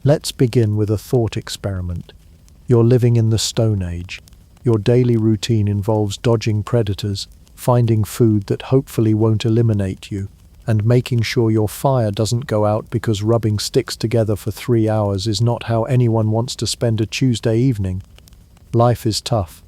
Let's begin with a thought experiment. You're living in the Stone Age. Your daily routine involves dodging predators, finding food that hopefully won't eliminate you, and making sure your fire doesn't go out because rubbing sticks together for 3 hours is not how anyone wants to spend a Tuesday evening. Life is tough.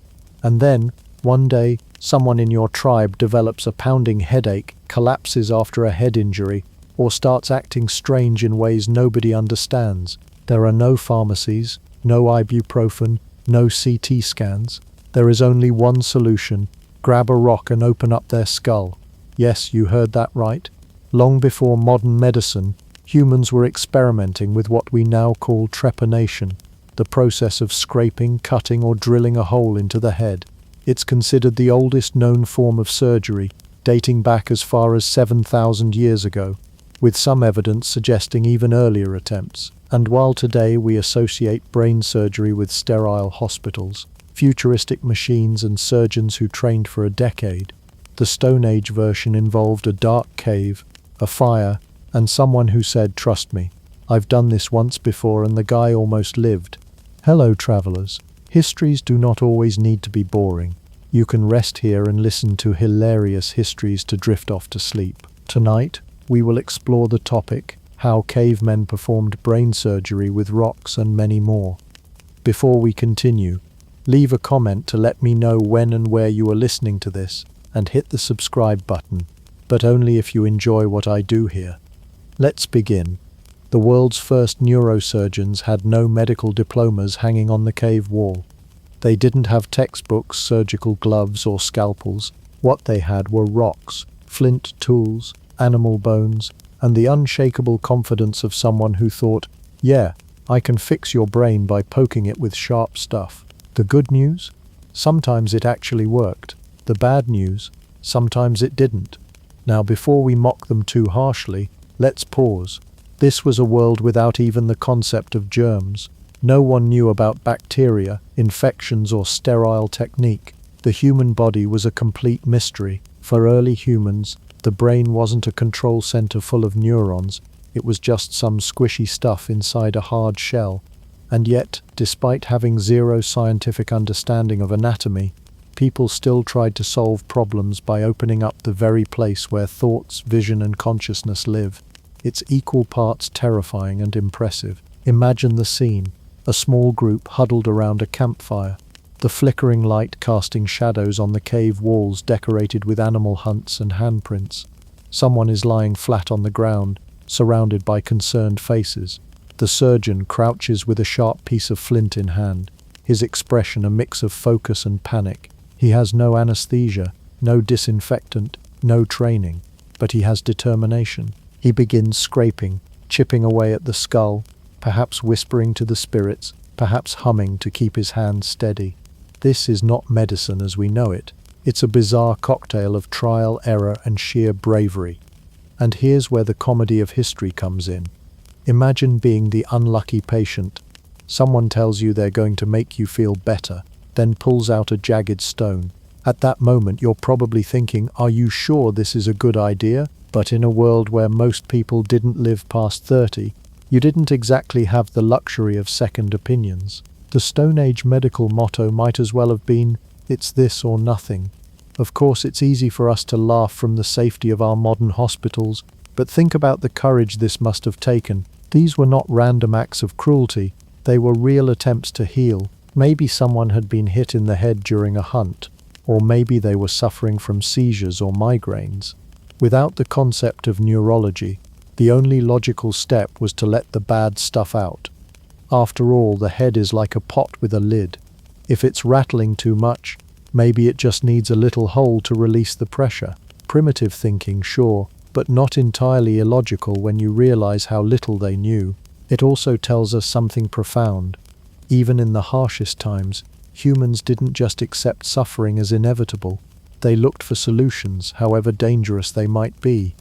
And then, one day, someone in your tribe develops a pounding headache, collapses after a head injury, or starts acting strange in ways nobody understands. There are no pharmacies, no ibuprofen, no CT scans. There is only one solution: grab a rock and open up their skull. Yes, you heard that right. Long before modern medicine, humans were experimenting with what we now call trepanation, the process of scraping, cutting, or drilling a hole into the head. It's considered the oldest known form of surgery, dating back as far as 7,000 years ago, with some evidence suggesting even earlier attempts. And while today we associate brain surgery with sterile hospitals, futuristic machines, and surgeons who trained for a decade, the Stone Age version involved a dark cave, a fire, and someone who said, "Trust me, I've done this once before," and the guy almost lived. Hello, travelers. Histories do not always need to be boring. You can rest here and listen to hilarious histories to drift off to sleep. Tonight, we will explore the topic, how cavemen performed brain surgery with rocks, and many more. Before we continue, leave a comment to let me know when and where you are listening to this, and hit the subscribe button, but only if you enjoy what I do here. Let's begin. The world's first neurosurgeons had no medical diplomas hanging on the cave wall. They didn't have textbooks, surgical gloves, or scalpels. What they had were rocks, flint tools, animal bones, and the unshakable confidence of someone who thought, "Yeah, I can fix your brain by poking it with sharp stuff." The good news? Sometimes it actually worked. The bad news? Sometimes it didn't. Now, before we mock them too harshly, let's pause. This was a world without even the concept of germs. No one knew about bacteria, infections, or sterile technique. The human body was a complete mystery. For early humans, the brain wasn't a control center full of neurons. It was just some squishy stuff inside a hard shell. And yet, despite having zero scientific understanding of anatomy, people still tried to solve problems by opening up the very place where thoughts, vision, and consciousness live. It's equal parts terrifying and impressive. Imagine the scene: a small group huddled around a campfire, the flickering light casting shadows on the cave walls decorated with animal hunts and handprints. Someone is lying flat on the ground, surrounded by concerned faces. The surgeon crouches with a sharp piece of flint in hand, his expression a mix of focus and panic. He has no anesthesia, no disinfectant, no training, but he has determination. He begins scraping, chipping away at the skull, perhaps whispering to the spirits, perhaps humming to keep his hands steady. This is not medicine as we know it. It's a bizarre cocktail of trial, error, and sheer bravery. And here's where the comedy of history comes in. Imagine being the unlucky patient. Someone tells you they're going to make you feel better, then pulls out a jagged stone. At that moment, you're probably thinking, "Are you sure this is a good idea?" But in a world where most people didn't live past 30, you didn't exactly have the luxury of second opinions. The Stone Age medical motto might as well have been, "It's this or nothing." Of course, it's easy for us to laugh from the safety of our modern hospitals, but think about the courage this must have taken. These were not random acts of cruelty, they were real attempts to heal. Maybe someone had been hit in the head during a hunt, or maybe they were suffering from seizures or migraines. Without the concept of neurology, the only logical step was to let the bad stuff out. After all, the head is like a pot with a lid. If it's rattling too much, maybe it just needs a little hole to release the pressure. Primitive thinking, sure, but not entirely illogical when you realize how little they knew. It also tells us something profound. Even in the harshest times, humans didn't just accept suffering as inevitable. They looked for solutions, however dangerous they might be.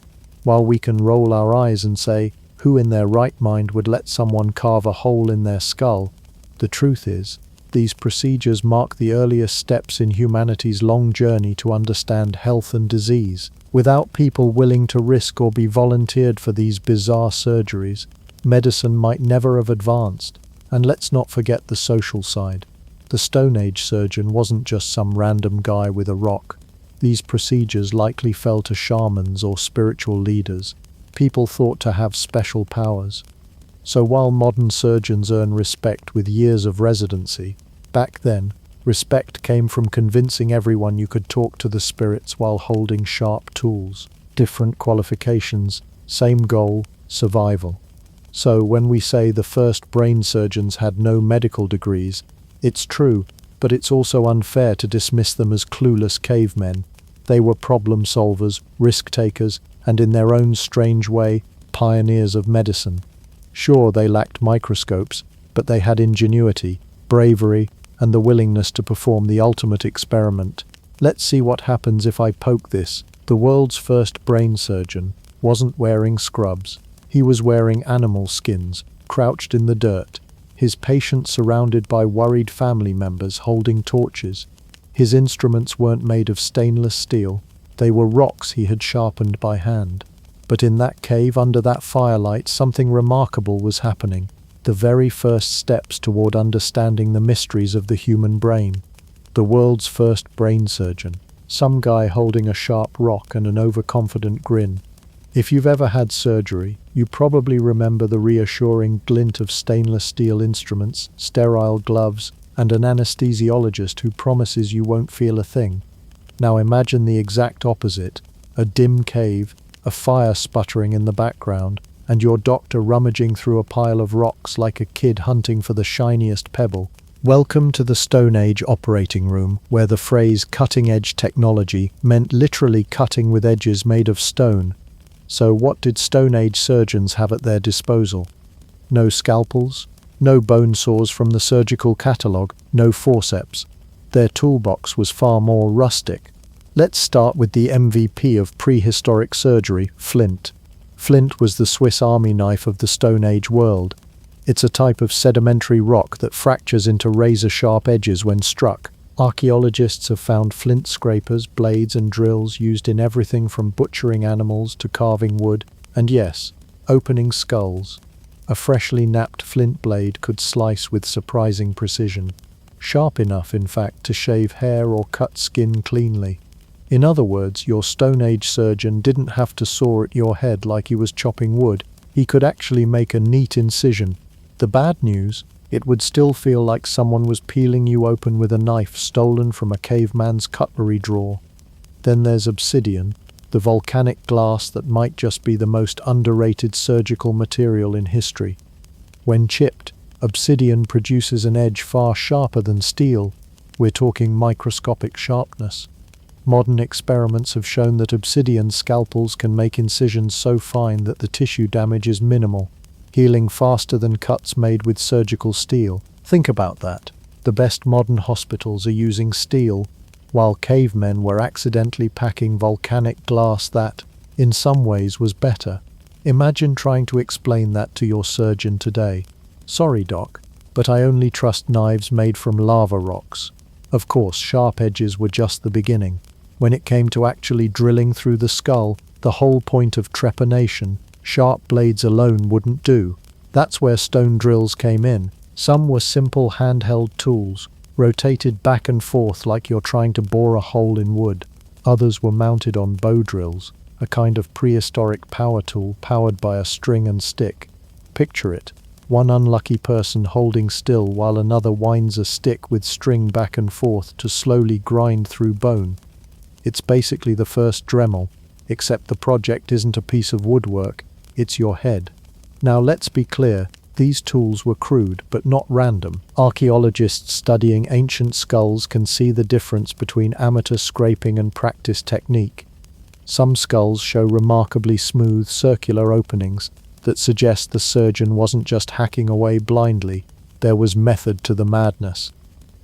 While we can roll our eyes and say, "Who in their right mind would let someone carve a hole in their skull?" the truth is, these procedures mark the earliest steps in humanity's long journey to understand health and disease. Without people willing to risk or be volunteered for these bizarre surgeries, medicine might never have advanced. And let's not forget the social side. The Stone Age surgeon wasn't just some random guy with a rock. These procedures likely fell to shamans or spiritual leaders, people thought to have special powers. So while modern surgeons earn respect with years of residency, back then, respect came from convincing everyone you could talk to the spirits while holding sharp tools. Different qualifications, same goal, survival. So when we say the first brain surgeons had no medical degrees, it's true, but it's also unfair to dismiss them as clueless cavemen. They were problem solvers, risk takers, and in their own strange way, pioneers of medicine. Sure, they lacked microscopes, but they had ingenuity, bravery, and the willingness to perform the ultimate experiment. Let's see what happens if I poke this. The world's first brain surgeon wasn't wearing scrubs. He was wearing animal skins, crouched in the dirt. His patient surrounded by worried family members holding torches. His instruments weren't made of stainless steel. They were rocks he had sharpened by hand. But in that cave under that firelight, something remarkable was happening. The very first steps toward understanding the mysteries of the human brain. The world's first brain surgeon. Some guy holding a sharp rock and an overconfident grin. If you've ever had surgery, you probably remember the reassuring glint of stainless steel instruments, sterile gloves, and an anesthesiologist who promises you won't feel a thing. Now imagine the exact opposite, a dim cave, a fire sputtering in the background, and your doctor rummaging through a pile of rocks like a kid hunting for the shiniest pebble. Welcome to the Stone Age operating room, where the phrase cutting-edge technology meant literally cutting with edges made of stone. So what did Stone Age surgeons have at their disposal? No scalpels, no bone saws from the surgical catalogue, no forceps. Their toolbox was far more rustic. Let's start with the MVP of prehistoric surgery, flint. Flint was the Swiss Army knife of the Stone Age world. It's a type of sedimentary rock that fractures into razor-sharp edges when struck. Archaeologists have found flint scrapers, blades and drills used in everything from butchering animals to carving wood, and yes, opening skulls. A freshly knapped flint blade could slice with surprising precision. Sharp enough, in fact, to shave hair or cut skin cleanly. In other words, your Stone Age surgeon didn't have to saw at your head like he was chopping wood. He could actually make a neat incision. The bad news? It would still feel like someone was peeling you open with a knife stolen from a caveman's cutlery drawer. Then there's obsidian, the volcanic glass that might just be the most underrated surgical material in history. When chipped, obsidian produces an edge far sharper than steel. We're talking microscopic sharpness. Modern experiments have shown that obsidian scalpels can make incisions so fine that the tissue damage is minimal, healing faster than cuts made with surgical steel. Think about that. The best modern hospitals are using steel, while cavemen were accidentally packing volcanic glass that, in some ways, was better. Imagine trying to explain that to your surgeon today. Sorry, doc, but I only trust knives made from lava rocks. Of course, sharp edges were just the beginning. When it came to actually drilling through the skull, the whole point of trepanation, sharp blades alone wouldn't do. That's where stone drills came in. Some were simple handheld tools, rotated back and forth like you're trying to bore a hole in wood. Others were mounted on bow drills, a kind of prehistoric power tool powered by a string and stick. Picture it. One unlucky person holding still while another winds a stick with string back and forth to slowly grind through bone. It's basically the first Dremel, except the project isn't a piece of woodwork, it's your head. Now let's be clear, these tools were crude but not random. Archaeologists studying ancient skulls can see the difference between amateur scraping and practice technique. Some skulls show remarkably smooth circular openings that suggest the surgeon wasn't just hacking away blindly, there was method to the madness.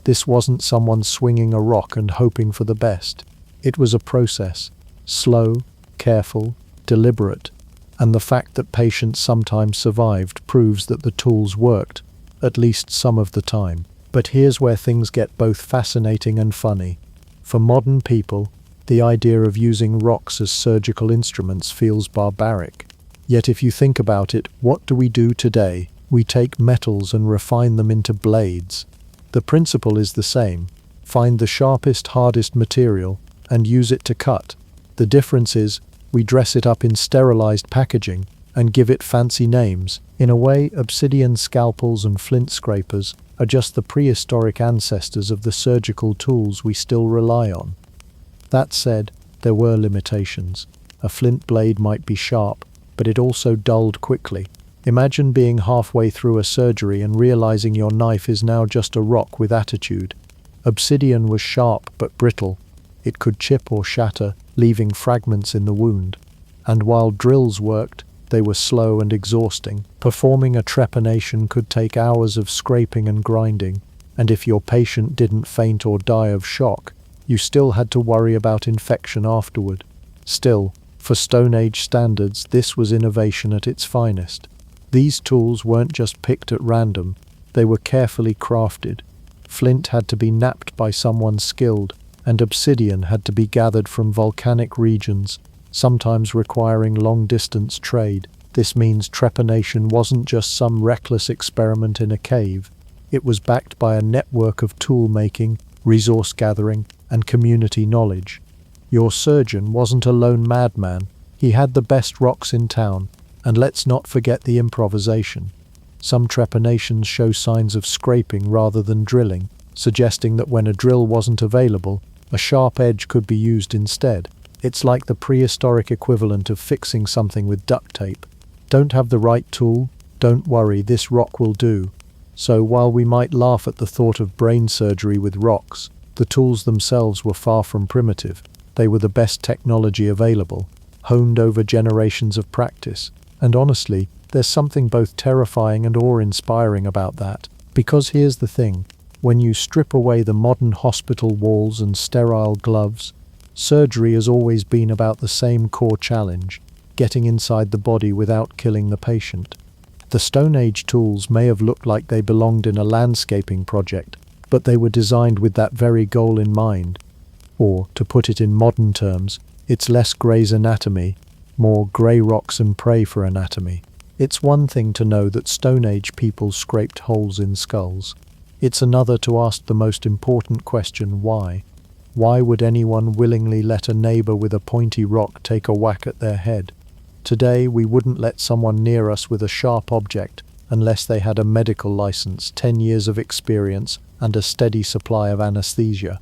This wasn't someone swinging a rock and hoping for the best. It was a process, slow, careful, deliberate, and the fact that patients sometimes survived proves that the tools worked, at least some of the time. But here's where things get both fascinating and funny. For modern people, the idea of using rocks as surgical instruments feels barbaric. Yet if you think about it, what do we do today? We take metals and refine them into blades. The principle is the same. Find the sharpest, hardest material and use it to cut. The difference is, we dress it up in sterilized packaging and give it fancy names. In a way, obsidian scalpels and flint scrapers are just the prehistoric ancestors of the surgical tools we still rely on. That said, there were limitations. A flint blade might be sharp, but it also dulled quickly. Imagine being halfway through a surgery and realizing your knife is now just a rock with attitude. Obsidian was sharp but brittle. It could chip or shatter, leaving fragments in the wound. And while drills worked, they were slow and exhausting. Performing a trepanation could take hours of scraping and grinding, and if your patient didn't faint or die of shock, you still had to worry about infection afterward. Still, for Stone Age standards, this was innovation at its finest. These tools weren't just picked at random, they were carefully crafted. Flint had to be knapped by someone skilled, and obsidian had to be gathered from volcanic regions, sometimes requiring long-distance trade. This means trepanation wasn't just some reckless experiment in a cave. It was backed by a network of tool-making, resource gathering, and community knowledge. Your surgeon wasn't a lone madman. He had the best rocks in town, and let's not forget the improvisation. Some trepanations show signs of scraping rather than drilling, suggesting that when a drill wasn't available, a sharp edge could be used instead. It's like the prehistoric equivalent of fixing something with duct tape. Don't have the right tool? Don't worry, this rock will do. So while we might laugh at the thought of brain surgery with rocks, the tools themselves were far from primitive. They were the best technology available, honed over generations of practice. And honestly, there's something both terrifying and awe-inspiring about that. Because here's the thing, when you strip away the modern hospital walls and sterile gloves, surgery has always been about the same core challenge, getting inside the body without killing the patient. The Stone Age tools may have looked like they belonged in a landscaping project, but they were designed with that very goal in mind. Or, to put it in modern terms, it's less Grey's Anatomy, more grey rocks and pray for anatomy. It's one thing to know that Stone Age people scraped holes in skulls. It's another to ask the most important question, why? Why would anyone willingly let a neighbor with a pointy rock take a whack at their head? Today, we wouldn't let someone near us with a sharp object unless they had a medical license, 10 years of experience, and a steady supply of anesthesia.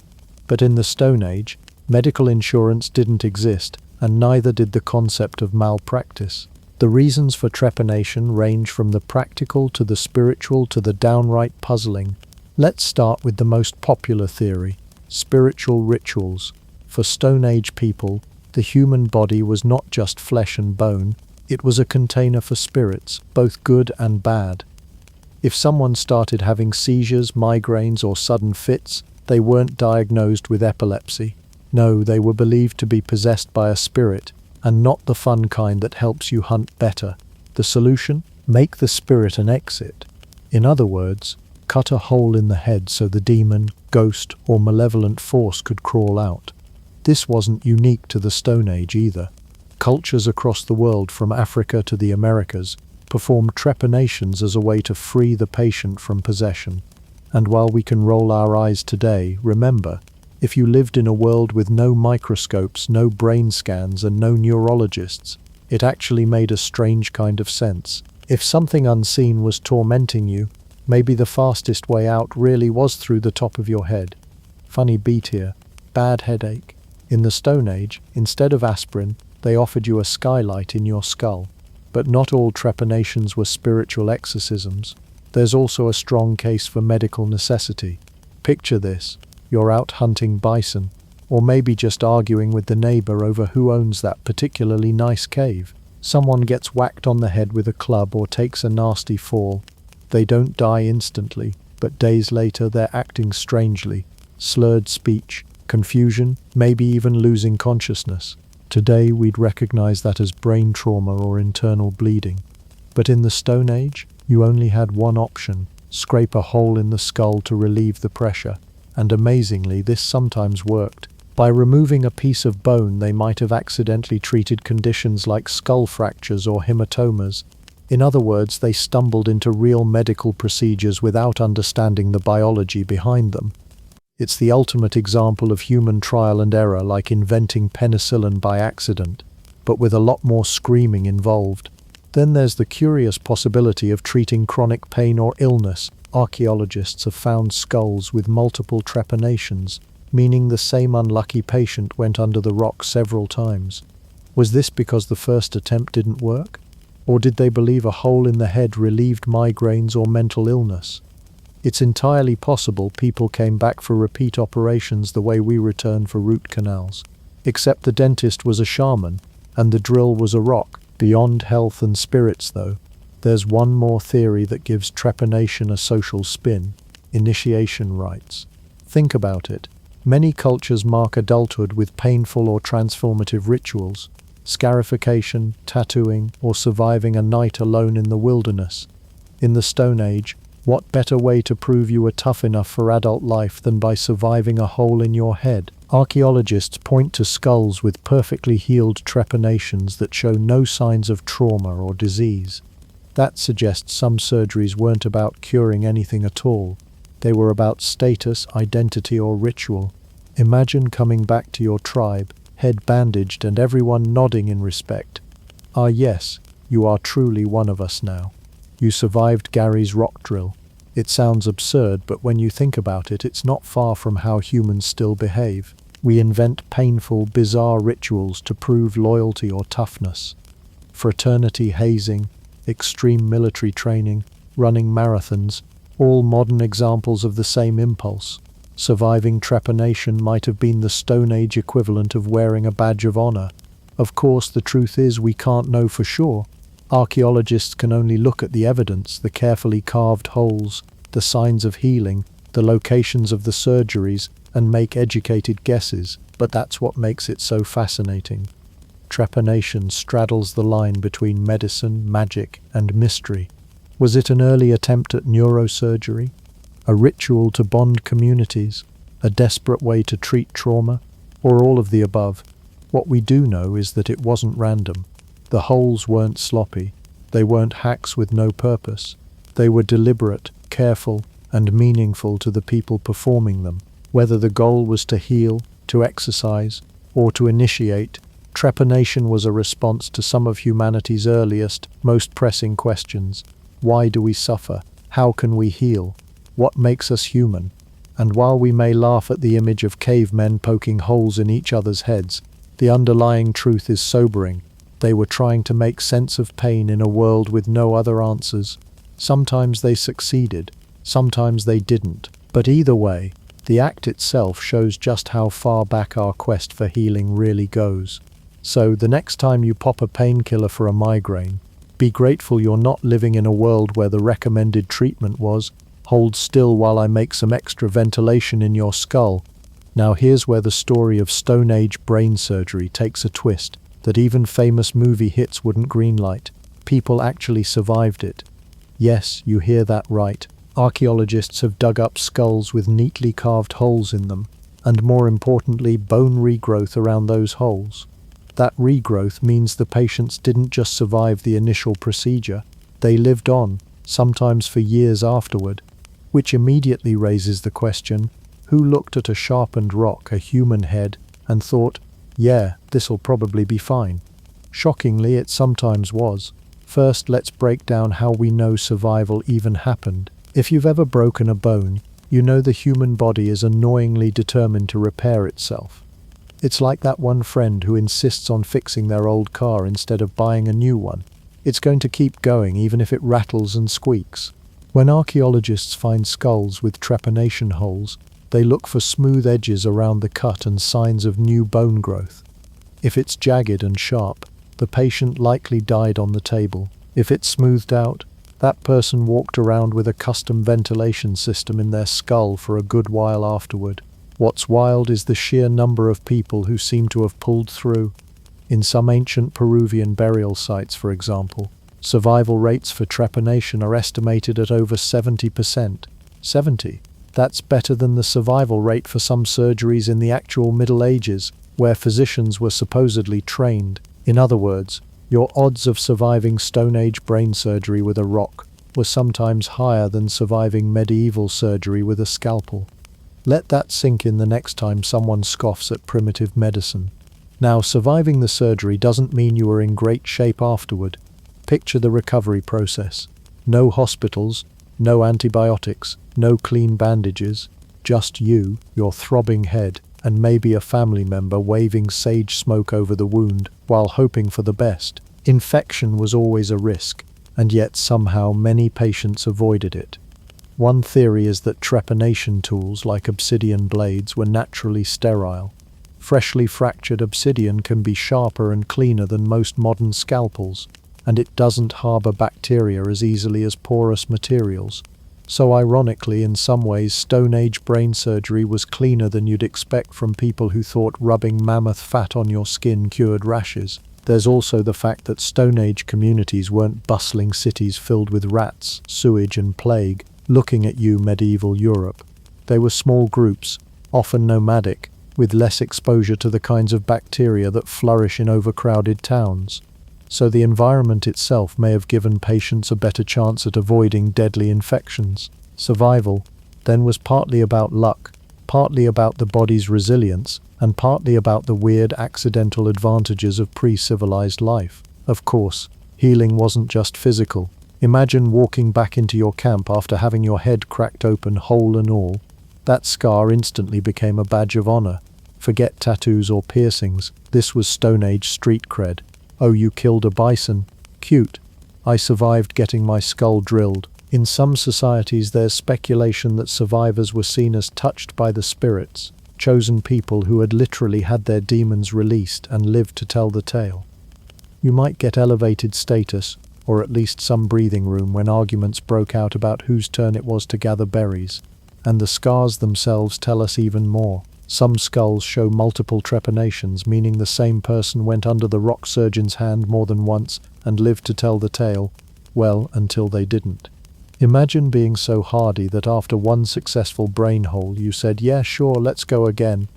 But in the Stone Age, medical insurance didn't exist, and neither did the concept of malpractice. The reasons for trepanation range from the practical to the spiritual to the downright puzzling. Let's start with the most popular theory. Spiritual rituals. For Stone Age people, the human body was not just flesh and bone, it was a container for spirits, both good and bad. If someone started having seizures, migraines, or sudden fits, they weren't diagnosed with epilepsy. No, they were believed to be possessed by a spirit, and not the fun kind that helps you hunt better. The solution? Make the spirit an exit. In other words, cut a hole in the head so the demon, ghost, or malevolent force could crawl out. This wasn't unique to the Stone Age either. Cultures across the world, from Africa to the Americas, performed trepanations as a way to free the patient from possession. And while we can roll our eyes today, remember, if you lived in a world with no microscopes, no brain scans, and no neurologists, it actually made a strange kind of sense. If something unseen was tormenting you, maybe the fastest way out really was through the top of your head. Funny beat here. Bad headache. In the Stone Age, instead of aspirin, they offered you a skylight in your skull. But not all trepanations were spiritual exorcisms. There's also a strong case for medical necessity. Picture this. You're out hunting bison, or maybe just arguing with the neighbor over who owns that particularly nice cave. Someone gets whacked on the head with a club or takes a nasty fall. They don't die instantly, but days later they're acting strangely. Slurred speech, confusion, maybe even losing consciousness. Today we'd recognize that as brain trauma or internal bleeding. But in the Stone Age, you only had one option: scrape a hole in the skull to relieve the pressure. And amazingly, this sometimes worked. By removing a piece of bone, they might have accidentally treated conditions like skull fractures or hematomas. In other words, they stumbled into real medical procedures without understanding the biology behind them. It's the ultimate example of human trial and error, like inventing penicillin by accident, but with a lot more screaming involved. Then there's the curious possibility of treating chronic pain or illness. Archaeologists have found skulls with multiple trepanations, meaning the same unlucky patient went under the rock several times. Was this because the first attempt didn't work? Or did they believe a hole in the head relieved migraines or mental illness? It's entirely possible people came back for repeat operations the way we return for root canals. Except the dentist was a shaman, and the drill was a rock. Beyond health and spirits, though, there's one more theory that gives trepanation a social spin: initiation rites. Think about it. Many cultures mark adulthood with painful or transformative rituals: scarification, tattooing, or surviving a night alone in the wilderness. In the Stone Age, what better way to prove you were tough enough for adult life than by surviving a hole in your head? Archaeologists point to skulls with perfectly healed trepanations that show no signs of trauma or disease. That suggests some surgeries weren't about curing anything at all. They were about status, identity, or ritual. Imagine coming back to your tribe, head bandaged and everyone nodding in respect. Ah yes, you are truly one of us now. You survived Gary's rock drill. It sounds absurd, but when you think about it, it's not far from how humans still behave. We invent painful, bizarre rituals to prove loyalty or toughness. Fraternity hazing, extreme military training, running marathons, all modern examples of the same impulse. Surviving trepanation might have been the Stone Age equivalent of wearing a badge of honor. Of course, the truth is we can't know for sure. Archaeologists can only look at the evidence, the carefully carved holes, the signs of healing, the locations of the surgeries, and make educated guesses, but that's what makes it so fascinating. Trepanation straddles the line between medicine, magic, and mystery. Was it an early attempt at neurosurgery? A ritual to bond communities? A desperate way to treat trauma? Or all of the above? What we do know is that it wasn't random. The holes weren't sloppy. They weren't hacks with no purpose. They were deliberate, careful, and meaningful to the people performing them. Whether the goal was to heal, to exercise, or to initiate, trepanation was a response to some of humanity's earliest, most pressing questions. Why do we suffer? How can we heal? What makes us human? And while we may laugh at the image of cavemen poking holes in each other's heads, the underlying truth is sobering. They were trying to make sense of pain in a world with no other answers. Sometimes they succeeded, sometimes they didn't. But either way, the act itself shows just how far back our quest for healing really goes. So, the next time you pop a painkiller for a migraine, be grateful you're not living in a world where the recommended treatment was, hold still while I make some extra ventilation in your skull. Now here's where the story of Stone Age brain surgery takes a twist that even famous movie hits wouldn't greenlight. People actually survived it. Yes, you hear that right. Archaeologists have dug up skulls with neatly carved holes in them, and more importantly, bone regrowth around those holes. That regrowth means the patients didn't just survive the initial procedure, they lived on, sometimes for years afterward, which immediately raises the question, who looked at a sharpened rock, a human head, and thought, yeah, this'll probably be fine? Shockingly, it sometimes was. First, let's break down how we know survival even happened. If you've ever broken a bone, you know the human body is annoyingly determined to repair itself. It's like that one friend who insists on fixing their old car instead of buying a new one. It's going to keep going even if it rattles and squeaks. When archaeologists find skulls with trepanation holes, they look for smooth edges around the cut and signs of new bone growth. If it's jagged and sharp, the patient likely died on the table. If it's smoothed out, that person walked around with a custom ventilation system in their skull for a good while afterward. What's wild is the sheer number of people who seem to have pulled through. In some ancient Peruvian burial sites, for example, survival rates for trepanation are estimated at over 70%. 70. That's better than the survival rate for some surgeries in the actual Middle Ages, where physicians were supposedly trained. In other words, your odds of surviving Stone Age brain surgery with a rock were sometimes higher than surviving medieval surgery with a scalpel. Let that sink in the next time someone scoffs at primitive medicine. Now, surviving the surgery doesn't mean you are in great shape afterward. Picture the recovery process. No hospitals, no antibiotics, no clean bandages, just you, your throbbing head, and maybe a family member waving sage smoke over the wound while hoping for the best. Infection was always a risk, and yet somehow many patients avoided it. One theory is that trepanation tools like obsidian blades were naturally sterile. Freshly fractured obsidian can be sharper and cleaner than most modern scalpels, and it doesn't harbor bacteria as easily as porous materials. So ironically, in some ways, Stone Age brain surgery was cleaner than you'd expect from people who thought rubbing mammoth fat on your skin cured rashes. There's also the fact that Stone Age communities weren't bustling cities filled with rats, sewage and plague, looking at you medieval Europe. They were small groups, often nomadic, with less exposure to the kinds of bacteria that flourish in overcrowded towns. So the environment itself may have given patients a better chance at avoiding deadly infections. Survival, then, was partly about luck, partly about the body's resilience, and partly about the weird accidental advantages of pre-civilized life. Of course, healing wasn't just physical. Imagine walking back into your camp after having your head cracked open whole and all. That scar instantly became a badge of honor. Forget tattoos or piercings, this was Stone Age street cred. Oh, you killed a bison? Cute. I survived getting my skull drilled. In some societies there's speculation that survivors were seen as touched by the spirits, chosen people who had literally had their demons released and lived to tell the tale. You might get elevated status, or at least some breathing room when arguments broke out about whose turn it was to gather berries. And the scars themselves tell us even more. Some skulls show multiple trepanations, meaning the same person went under the rock surgeon's hand more than once and lived to tell the tale, well, until they didn't. Imagine being so hardy that after one successful brain hole you said, yeah, sure, let's go again.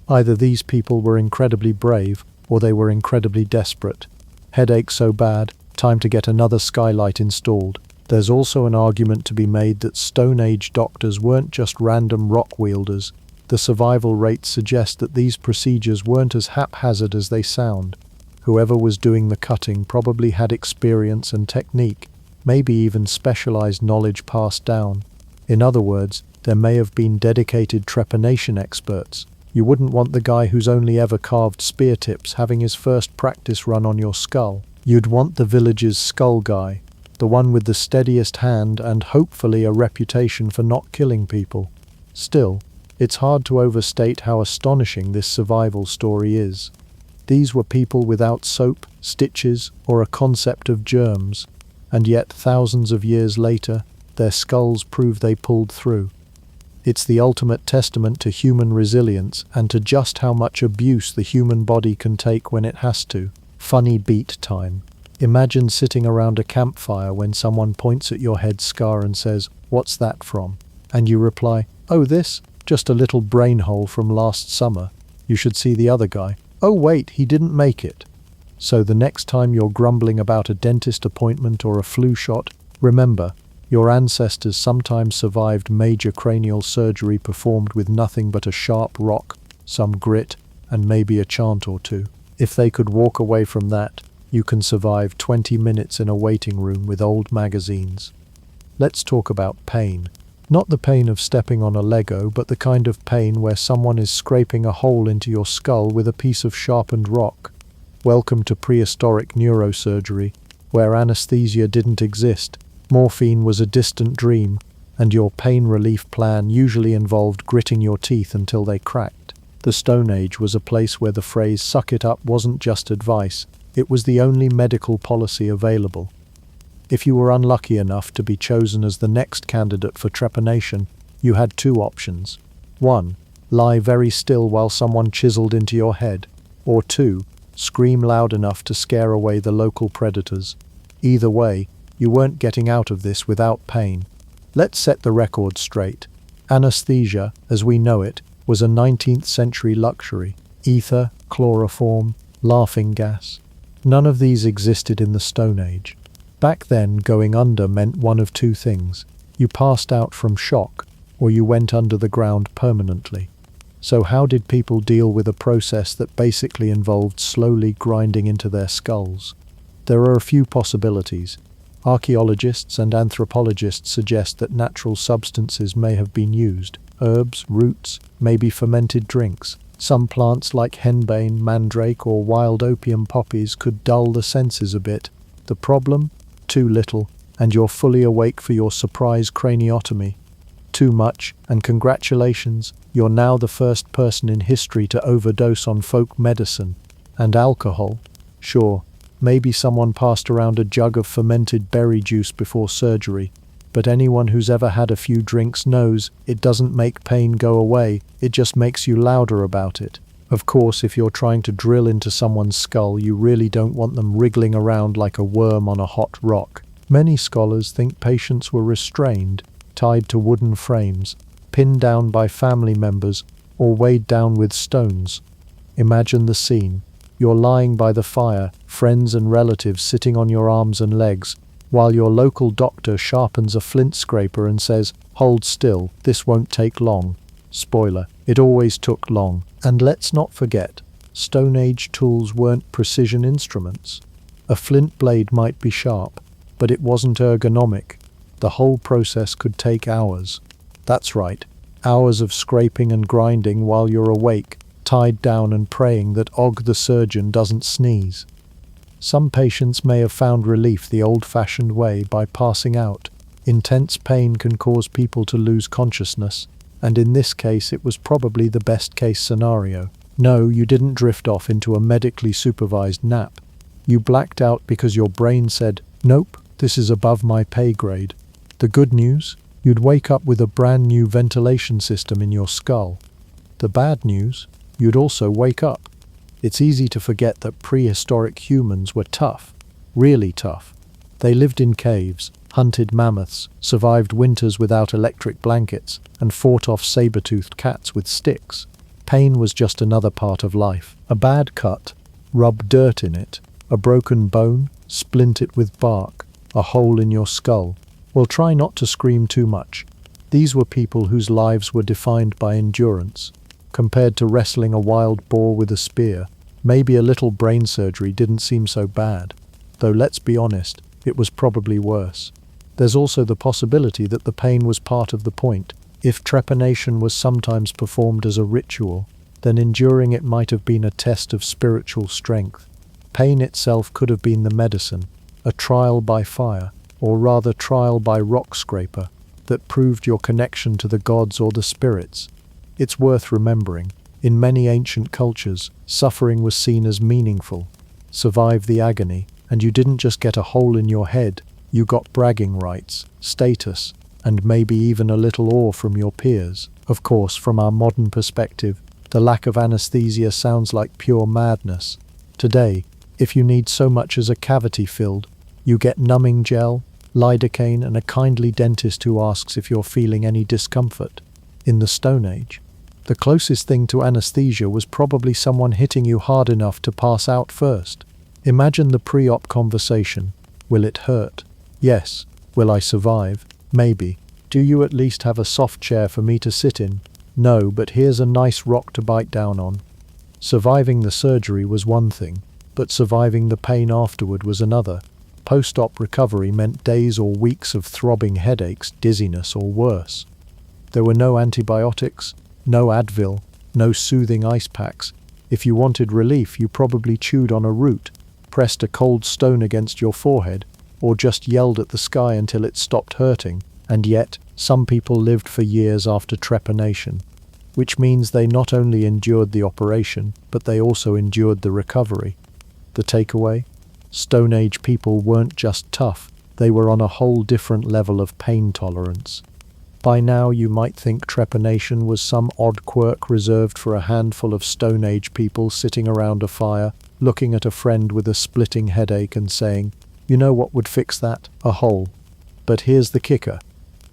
Either these people were incredibly brave, or they were incredibly desperate. Headache so bad, time to get another skylight installed. There's also an argument to be made that Stone Age doctors weren't just random rock wielders. The survival rates suggest that these procedures weren't as haphazard as they sound. Whoever was doing the cutting probably had experience and technique, maybe even specialized knowledge passed down. In other words, there may have been dedicated trepanation experts. You wouldn't want the guy who's only ever carved spear tips having his first practice run on your skull. You'd want the village's skull guy, the one with the steadiest hand and hopefully a reputation for not killing people. Still, it's hard to overstate how astonishing this survival story is. These were people without soap, stitches, or a concept of germs, and yet thousands of years later, their skulls prove they pulled through. It's the ultimate testament to human resilience and to just how much abuse the human body can take when it has to. Funny beat time. Imagine sitting around a campfire when someone points at your head scar and says, "What's that from?" And you reply, "Oh, this? Just a little brain hole from last summer." You should see the other guy. "Oh wait, he didn't make it." So the next time you're grumbling about a dentist appointment or a flu shot, remember, your ancestors sometimes survived major cranial surgery performed with nothing but a sharp rock, some grit, and maybe a chant or two. If they could walk away from that, you can survive 20 minutes in a waiting room with old magazines. Let's talk about pain. Not the pain of stepping on a Lego, but the kind of pain where someone is scraping a hole into your skull with a piece of sharpened rock. Welcome to prehistoric neurosurgery, where anesthesia didn't exist, morphine was a distant dream, and your pain relief plan usually involved gritting your teeth until they cracked. The Stone Age was a place where the phrase "suck it up" wasn't just advice, it was the only medical policy available. If you were unlucky enough to be chosen as the next candidate for trepanation, you had two options. 1. Lie very still while someone chiseled into your head. Or 2. Scream loud enough to scare away the local predators. Either way, you weren't getting out of this without pain. Let's set the record straight. Anesthesia, as we know it, was a 19th century luxury. Ether, chloroform, laughing gas. None of these existed in the Stone Age. Back then, going under meant one of two things. You passed out from shock, or you went under the ground permanently. So how did people deal with a process that basically involved slowly grinding into their skulls? There are a few possibilities. Archaeologists and anthropologists suggest that natural substances may have been used. Herbs, roots, maybe fermented drinks. Some plants like henbane, mandrake, or wild opium poppies could dull the senses a bit. The problem? Too little, and you're fully awake for your surprise craniotomy. Too much, and congratulations, you're now the first person in history to overdose on folk medicine. And alcohol. Sure, maybe someone passed around a jug of fermented berry juice before surgery, but anyone who's ever had a few drinks knows it doesn't make pain go away, it just makes you louder about it. Of course, if you're trying to drill into someone's skull, you really don't want them wriggling around like a worm on a hot rock. Many scholars think patients were restrained, tied to wooden frames, pinned down by family members, or weighed down with stones. Imagine the scene. You're lying by the fire, friends and relatives sitting on your arms and legs, while your local doctor sharpens a flint scraper and says, "Hold still, this won't take long." Spoiler, it always took long. And let's not forget, Stone Age tools weren't precision instruments. A flint blade might be sharp, but it wasn't ergonomic. The whole process could take hours. That's right, hours of scraping and grinding while you're awake, tied down and praying that Og the surgeon doesn't sneeze. Some patients may have found relief the old-fashioned way by passing out. Intense pain can cause people to lose consciousness, and in this case it was probably the best-case scenario. No, you didn't drift off into a medically supervised nap. You blacked out because your brain said, "Nope, this is above my pay grade." The good news? You'd wake up with a brand new ventilation system in your skull. The bad news? You'd also wake up. It's easy to forget that prehistoric humans were tough, really tough. They lived in caves, hunted mammoths, survived winters without electric blankets, and fought off saber-toothed cats with sticks. Pain was just another part of life. A bad cut, rub dirt in it. A broken bone, splint it with bark. A hole in your skull. Well, try not to scream too much. These were people whose lives were defined by endurance. Compared to wrestling a wild boar with a spear, maybe a little brain surgery didn't seem so bad. Though let's be honest, it was probably worse. There's also the possibility that the pain was part of the point. If trepanation was sometimes performed as a ritual, then enduring it might have been a test of spiritual strength. Pain itself could have been the medicine, a trial by fire, or rather trial by rock scraper, that proved your connection to the gods or the spirits. It's worth remembering, in many ancient cultures, suffering was seen as meaningful. Survive the agony, and you didn't just get a hole in your head, you got bragging rights, status, and maybe even a little awe from your peers. Of course, from our modern perspective, the lack of anesthesia sounds like pure madness. Today, if you need so much as a cavity filled, you get numbing gel, lidocaine, and a kindly dentist who asks if you're feeling any discomfort. In the Stone Age, the closest thing to anesthesia was probably someone hitting you hard enough to pass out first. Imagine the pre-op conversation. Will it hurt? Yes. Will I survive? Maybe. Do you at least have a soft chair for me to sit in? No, but here's a nice rock to bite down on. Surviving the surgery was one thing, but surviving the pain afterward was another. Post-op recovery meant days or weeks of throbbing headaches, dizziness, or worse. There were no antibiotics, no Advil, no soothing ice packs. If you wanted relief, you probably chewed on a root, pressed a cold stone against your forehead, or just yelled at the sky until it stopped hurting. And yet, some people lived for years after trepanation, which means they not only endured the operation, but they also endured the recovery. The takeaway? Stone Age people weren't just tough, they were on a whole different level of pain tolerance. By now you might think trepanation was some odd quirk reserved for a handful of Stone Age people sitting around a fire, looking at a friend with a splitting headache and saying, "You know what would fix that? A hole." But here's the kicker.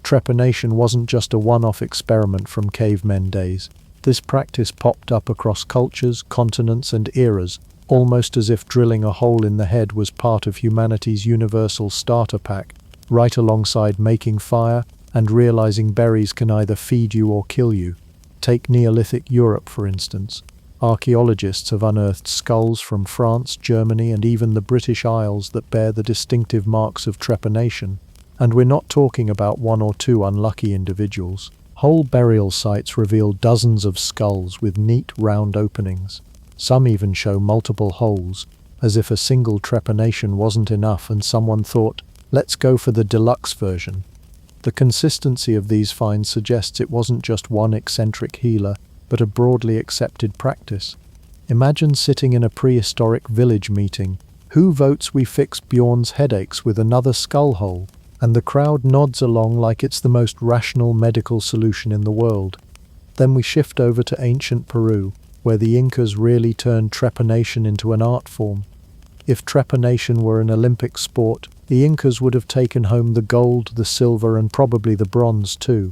Trepanation wasn't just a one-off experiment from cavemen days. This practice popped up across cultures, continents, and eras, almost as if drilling a hole in the head was part of humanity's universal starter pack, right alongside making fire and realizing berries can either feed you or kill you. Take Neolithic Europe, for instance. Archaeologists have unearthed skulls from France, Germany, and even the British Isles that bear the distinctive marks of trepanation. And we're not talking about one or two unlucky individuals. Whole burial sites reveal dozens of skulls with neat, round openings. Some even show multiple holes, as if a single trepanation wasn't enough and someone thought, let's go for the deluxe version. The consistency of these finds suggests it wasn't just one eccentric healer, but a broadly accepted practice. Imagine sitting in a prehistoric village meeting. Who votes we fix Bjorn's headaches with another skull hole? And the crowd nods along like it's the most rational medical solution in the world. Then we shift over to ancient Peru, where the Incas really turned trepanation into an art form. If trepanation were an Olympic sport, the Incas would have taken home the gold, the silver, and probably the bronze too.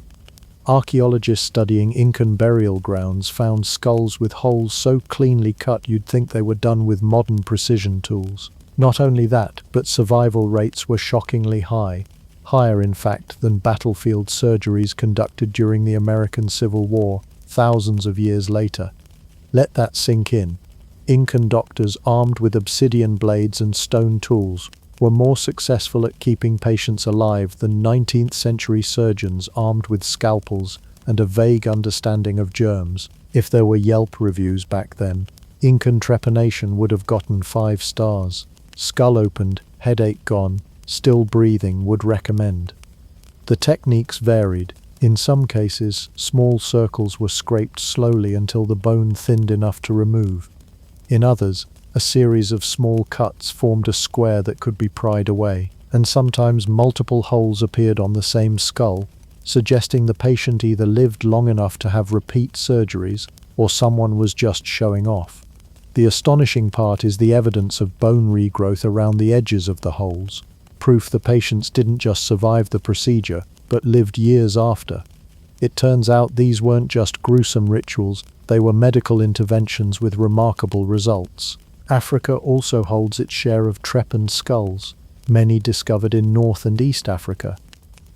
Archaeologists studying Incan burial grounds found skulls with holes so cleanly cut you'd think they were done with modern precision tools. Not only that, but survival rates were shockingly high. Higher, in fact, than battlefield surgeries conducted during the American Civil War, thousands of years later. Let that sink in. Incan doctors armed with obsidian blades and stone tools were more successful at keeping patients alive than 19th century surgeons armed with scalpels and a vague understanding of germs. If there were Yelp reviews back then, Incan trepanation would have gotten 5 stars. Skull opened, headache gone, still breathing, would recommend. The techniques varied. In some cases, small circles were scraped slowly until the bone thinned enough to remove. In others, a series of small cuts formed a square that could be pried away, and sometimes multiple holes appeared on the same skull, suggesting the patient either lived long enough to have repeat surgeries or someone was just showing off. The astonishing part is the evidence of bone regrowth around the edges of the holes, proof the patients didn't just survive the procedure, but lived years after. It turns out these weren't just gruesome rituals, they were medical interventions with remarkable results. Africa also holds its share of trepanned skulls, many discovered in North and East Africa.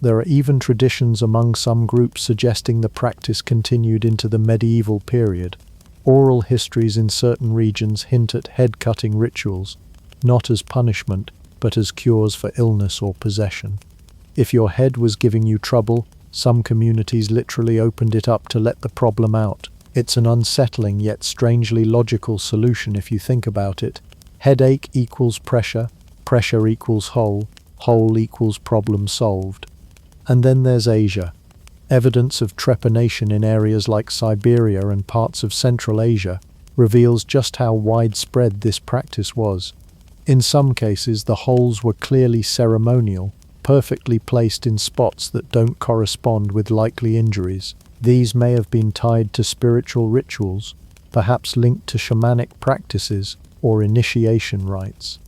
There are even traditions among some groups suggesting the practice continued into the medieval period. Oral histories in certain regions hint at head-cutting rituals, not as punishment, but as cures for illness or possession. If your head was giving you trouble, some communities literally opened it up to let the problem out. It's an unsettling yet strangely logical solution if you think about it. Headache equals pressure, pressure equals hole, hole equals problem solved. And then there's Asia. Evidence of trepanation in areas like Siberia and parts of Central Asia reveals just how widespread this practice was. In some cases, the holes were clearly ceremonial, perfectly placed in spots that don't correspond with likely injuries. These may have been tied to spiritual rituals, perhaps linked to shamanic practices or initiation rites.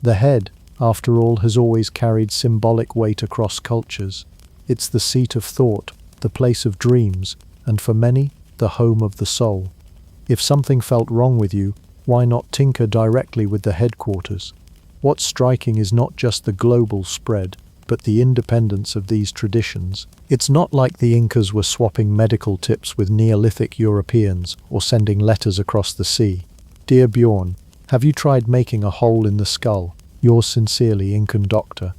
The head, after all, has always carried symbolic weight across cultures. It's the seat of thought, the place of dreams, and for many, the home of the soul. If something felt wrong with you, why not tinker directly with the headquarters? What's striking is not just the global spread, but the independence of these traditions. It's not like the Incas were swapping medical tips with Neolithic Europeans or sending letters across the sea. Dear Bjorn, have you tried making a hole in the skull? Yours sincerely, Incan doctor.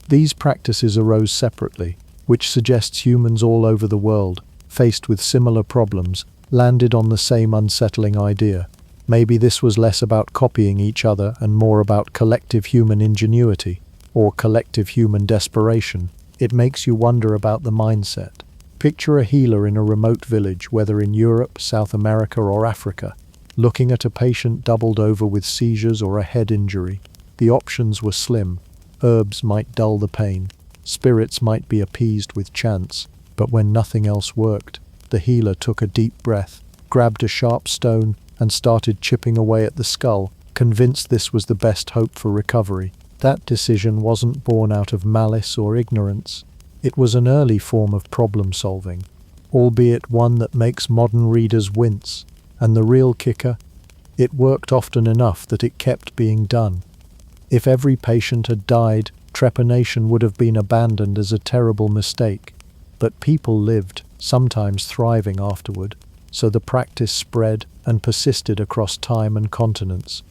These practices arose separately, which suggests humans all over the world, faced with similar problems, landed on the same unsettling idea. Maybe this was less about copying each other and more about collective human ingenuity, or collective human desperation. It makes you wonder about the mindset. Picture a healer in a remote village, whether in Europe, South America, or Africa, looking at a patient doubled over with seizures or a head injury. The options were slim. Herbs might dull the pain. Spirits might be appeased with chants. But when nothing else worked, the healer took a deep breath, grabbed a sharp stone, and started chipping away at the skull, convinced this was the best hope for recovery. That decision wasn't born out of malice or ignorance. It was an early form of problem solving, albeit one that makes modern readers wince. And the real kicker? It worked often enough that it kept being done. If every patient had died, trepanation would have been abandoned as a terrible mistake. But people lived, sometimes thriving afterward, so the practice spread and persisted across time and continents.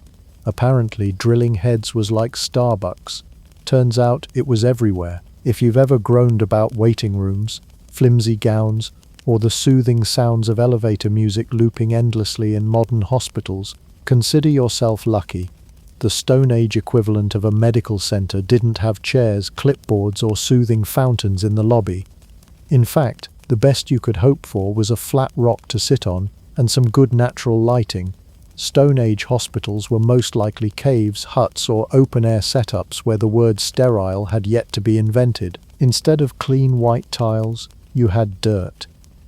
Apparently, drilling heads was like Starbucks. Turns out it was everywhere. If you've ever groaned about waiting rooms, flimsy gowns, or the soothing sounds of elevator music looping endlessly in modern hospitals, consider yourself lucky. The Stone Age equivalent of a medical center didn't have chairs, clipboards, or soothing fountains in the lobby. In fact, the best you could hope for was a flat rock to sit on and some good natural lighting. Stone Age hospitals were most likely caves, huts, or open-air setups where the word sterile had yet to be invented. Instead of clean white tiles, you had dirt.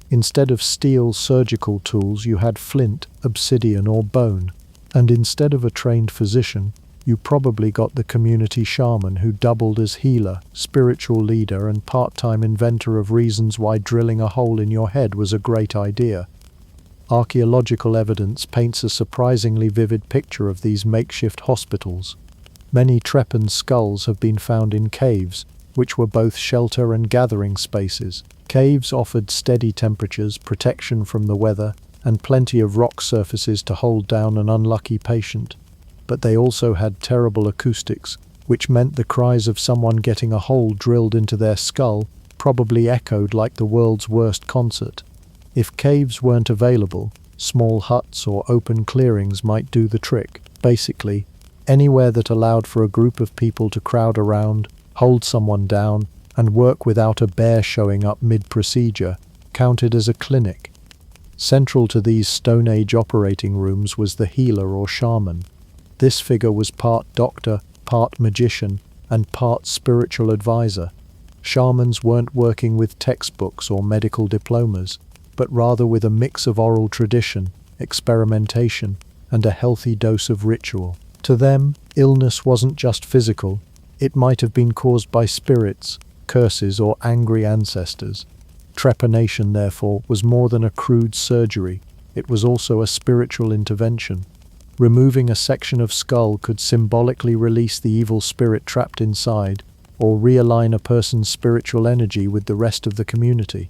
Instead of steel surgical tools, you had flint, obsidian, or bone. And instead of a trained physician, you probably got the community shaman who doubled as healer, spiritual leader, and part-time inventor of reasons why drilling a hole in your head was a great idea. Archaeological evidence paints a surprisingly vivid picture of these makeshift hospitals. Many trepan skulls have been found in caves, which were both shelter and gathering spaces. Caves offered steady temperatures, protection from the weather, and plenty of rock surfaces to hold down an unlucky patient. But they also had terrible acoustics, which meant the cries of someone getting a hole drilled into their skull probably echoed like the world's worst concert. If caves weren't available, small huts or open clearings might do the trick. Basically, anywhere that allowed for a group of people to crowd around, hold someone down, and work without a bear showing up mid-procedure counted as a clinic. Central to these Stone Age operating rooms was the healer or shaman. This figure was part doctor, part magician, and part spiritual advisor. Shamans weren't working with textbooks or medical diplomas, but rather with a mix of oral tradition, experimentation, and a healthy dose of ritual. To them, illness wasn't just physical. It might have been caused by spirits, curses, or angry ancestors. Trepanation, therefore, was more than a crude surgery. It was also a spiritual intervention. Removing a section of skull could symbolically release the evil spirit trapped inside, or realign a person's spiritual energy with the rest of the community.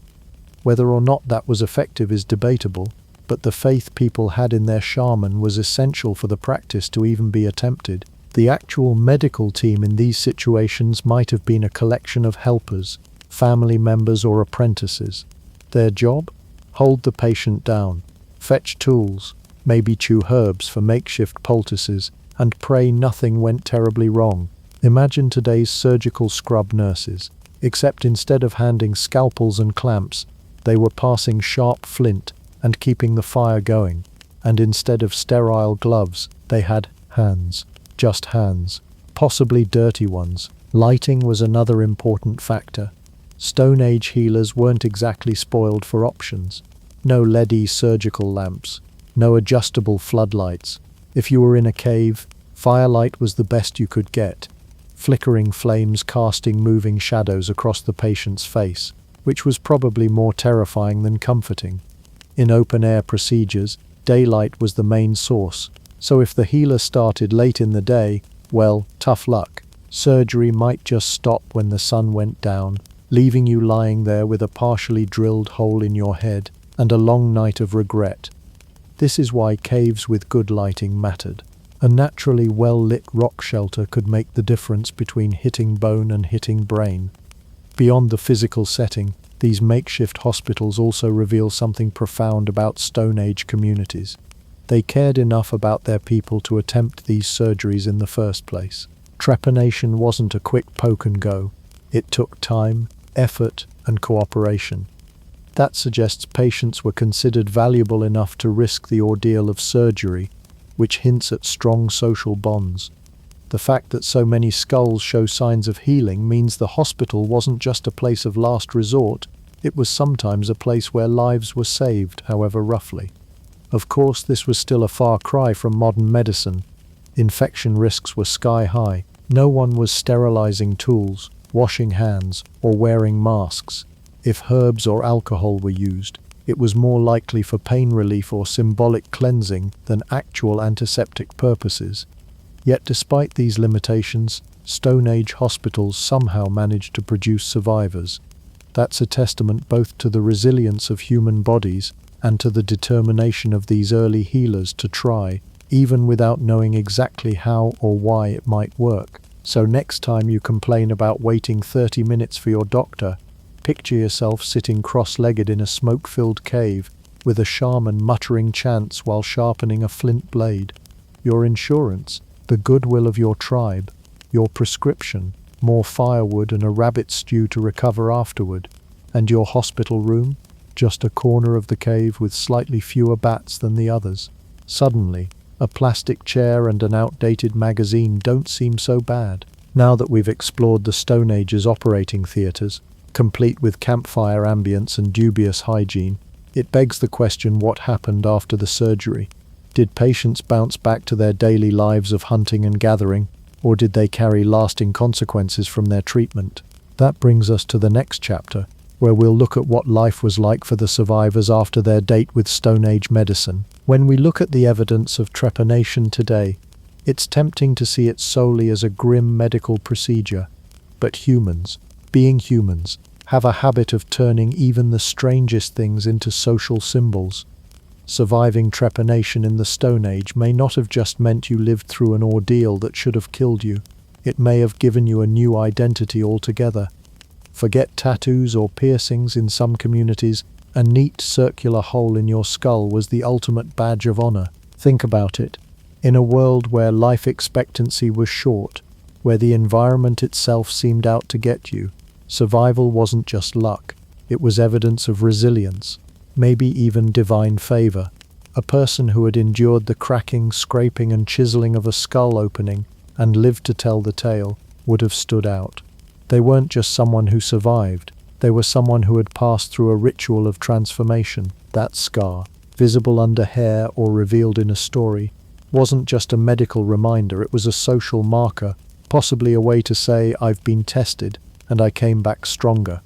Whether or not that was effective is debatable, but the faith people had in their shaman was essential for the practice to even be attempted. The actual medical team in these situations might have been a collection of helpers, family members, or apprentices. Their job? Hold the patient down, fetch tools, maybe chew herbs for makeshift poultices, and pray nothing went terribly wrong. Imagine today's surgical scrub nurses, except instead of handing scalpels and clamps, they were passing sharp flint and keeping the fire going. And instead of sterile gloves, they had hands. Just hands. Possibly dirty ones. Lighting was another important factor. Stone Age healers weren't exactly spoiled for options. No LED surgical lamps. No adjustable floodlights. If you were in a cave, firelight was the best you could get. Flickering flames casting moving shadows across the patient's face, which was probably more terrifying than comforting. In open-air procedures, daylight was the main source, so if the healer started late in the day, well, tough luck. Surgery might just stop when the sun went down, leaving you lying there with a partially drilled hole in your head and a long night of regret. This is why caves with good lighting mattered. A naturally well-lit rock shelter could make the difference between hitting bone and hitting brain. Beyond the physical setting, these makeshift hospitals also reveal something profound about Stone Age communities. They cared enough about their people to attempt these surgeries in the first place. Trepanation wasn't a quick poke and go. It took time, effort, and cooperation. That suggests patients were considered valuable enough to risk the ordeal of surgery, which hints at strong social bonds. The fact that so many skulls show signs of healing means the hospital wasn't just a place of last resort, it was sometimes a place where lives were saved, however roughly. Of course, this was still a far cry from modern medicine. Infection risks were sky high. No one was sterilizing tools, washing hands, or wearing masks. If herbs or alcohol were used, it was more likely for pain relief or symbolic cleansing than actual antiseptic purposes. Yet despite these limitations, Stone Age hospitals somehow managed to produce survivors. That's a testament both to the resilience of human bodies and to the determination of these early healers to try, even without knowing exactly how or why it might work. So next time you complain about waiting 30 minutes for your doctor, picture yourself sitting cross-legged in a smoke-filled cave with a shaman muttering chants while sharpening a flint blade. Your insurance, the goodwill of your tribe, your prescription, more firewood and a rabbit stew to recover afterward, and your hospital room, just a corner of the cave with slightly fewer bats than the others. Suddenly, a plastic chair and an outdated magazine don't seem so bad. Now that we've explored the Stone Age's operating theatres, complete with campfire ambience and dubious hygiene, it begs the question: what happened after the surgery? Did patients bounce back to their daily lives of hunting and gathering, or did they carry lasting consequences from their treatment? That brings us to the next chapter, where we'll look at what life was like for the survivors after their date with Stone Age medicine. When we look at the evidence of trepanation today, it's tempting to see it solely as a grim medical procedure. But humans, being humans, have a habit of turning even the strangest things into social symbols. Surviving trepanation in the Stone Age may not have just meant you lived through an ordeal that should have killed you. It may have given you a new identity altogether. Forget tattoos or piercings in some communities, a neat circular hole in your skull was the ultimate badge of honor. Think about it. In a world where life expectancy was short, where the environment itself seemed out to get you, survival wasn't just luck. It was evidence of resilience, maybe even divine favor. A person who had endured the cracking, scraping and chiseling of a skull opening and lived to tell the tale would have stood out. They weren't just someone who survived. They were someone who had passed through a ritual of transformation. That scar, visible under hair or revealed in a story, wasn't just a medical reminder, it was a social marker, possibly a way to say, I've been tested and I came back stronger.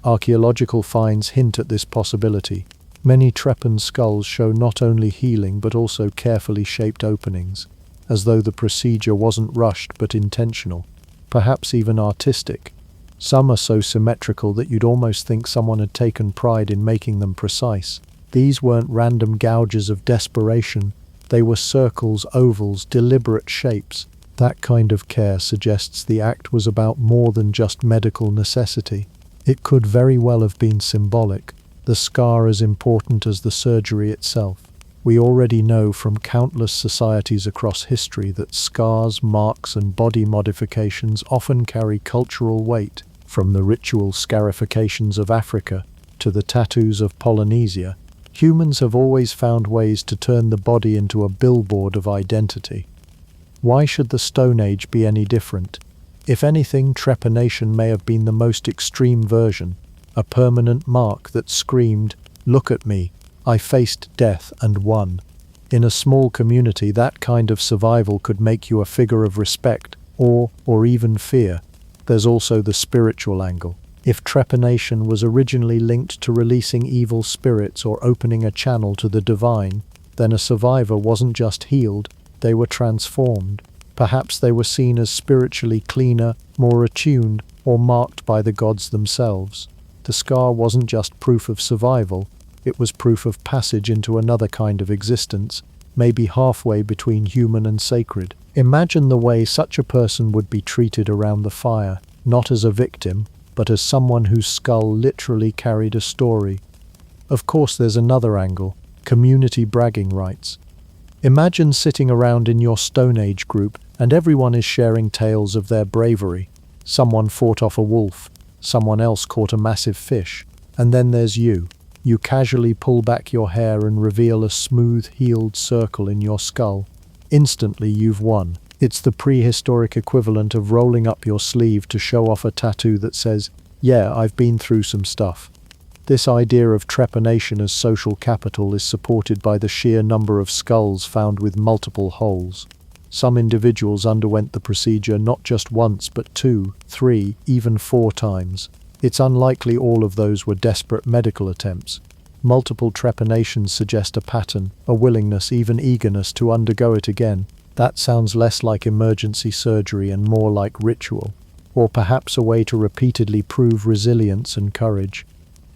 Archaeological finds hint at this possibility. Many trepan skulls show not only healing but also carefully shaped openings, as though the procedure wasn't rushed but intentional, perhaps even artistic. Some are so symmetrical that you'd almost think someone had taken pride in making them precise. These weren't random gouges of desperation. They were circles, ovals, deliberate shapes. That kind of care suggests the act was about more than just medical necessity. It could very well have been symbolic, the scar as important as the surgery itself. We already know from countless societies across history that scars, marks, and body modifications often carry cultural weight. From the ritual scarifications of Africa to the tattoos of Polynesia, humans have always found ways to turn the body into a billboard of identity. Why should the Stone Age be any different? If anything, trepanation may have been the most extreme version, a permanent mark that screamed, "Look at me, I faced death and won." In a small community, that kind of survival could make you a figure of respect, or even fear. There's also the spiritual angle. If trepanation was originally linked to releasing evil spirits or opening a channel to the divine, then a survivor wasn't just healed, they were transformed. Perhaps they were seen as spiritually cleaner, more attuned, or marked by the gods themselves. The scar wasn't just proof of survival, it was proof of passage into another kind of existence, maybe halfway between human and sacred. Imagine the way such a person would be treated around the fire, not as a victim, but as someone whose skull literally carried a story. Of course, there's another angle, community bragging rights. Imagine sitting around in your Stone Age group and everyone is sharing tales of their bravery. Someone fought off a wolf, someone else caught a massive fish, and then there's you. You casually pull back your hair and reveal a smooth, healed circle in your skull. Instantly you've won. It's the prehistoric equivalent of rolling up your sleeve to show off a tattoo that says, "Yeah, I've been through some stuff." This idea of trepanation as social capital is supported by the sheer number of skulls found with multiple holes. Some individuals underwent the procedure not just once but 2, 3, even 4 times. It's unlikely all of those were desperate medical attempts. Multiple trepanations suggest a pattern, a willingness, even eagerness to undergo it again. That sounds less like emergency surgery and more like ritual, or perhaps a way to repeatedly prove resilience and courage.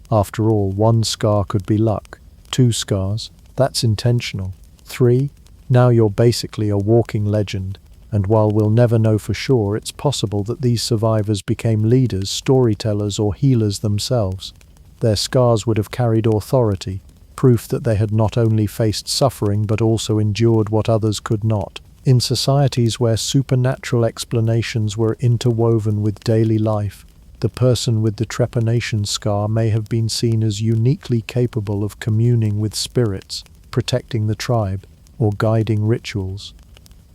After all, 1 scar could be luck. 2 scars, that's intentional. 3, now you're basically a walking legend. And while we'll never know for sure, it's possible that these survivors became leaders, storytellers, or healers themselves. Their scars would have carried authority, proof that they had not only faced suffering but also endured what others could not. In societies where supernatural explanations were interwoven with daily life, the person with the trepanation scar may have been seen as uniquely capable of communing with spirits, protecting the tribe, or guiding rituals.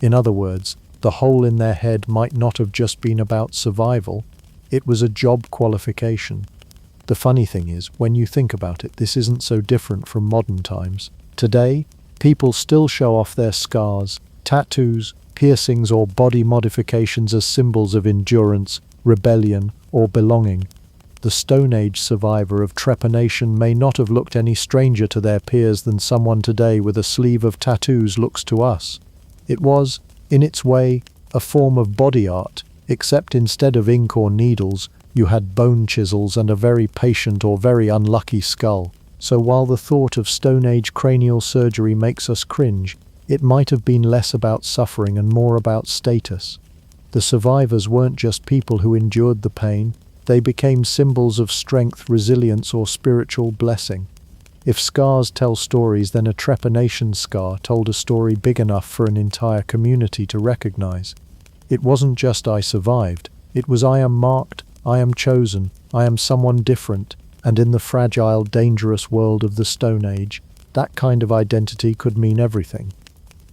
In other words, the hole in their head might not have just been about survival, it was a job qualification. The funny thing is, when you think about it, this isn't so different from modern times. Today, people still show off their scars, tattoos, piercings, or body modifications as symbols of endurance, rebellion, or belonging. The Stone Age survivor of trepanation may not have looked any stranger to their peers than someone today with a sleeve of tattoos looks to us. It was, in its way, a form of body art, except instead of ink or needles, you had bone chisels and a very patient or very unlucky skull. So while the thought of Stone Age cranial surgery makes us cringe, it might have been less about suffering and more about status. The survivors weren't just people who endured the pain, they became symbols of strength, resilience, or spiritual blessing. If scars tell stories, then a trepanation scar told a story big enough for an entire community to recognize. It wasn't just I survived, it was I am marked, I am chosen, I am someone different, and in the fragile, dangerous world of the Stone Age, that kind of identity could mean everything.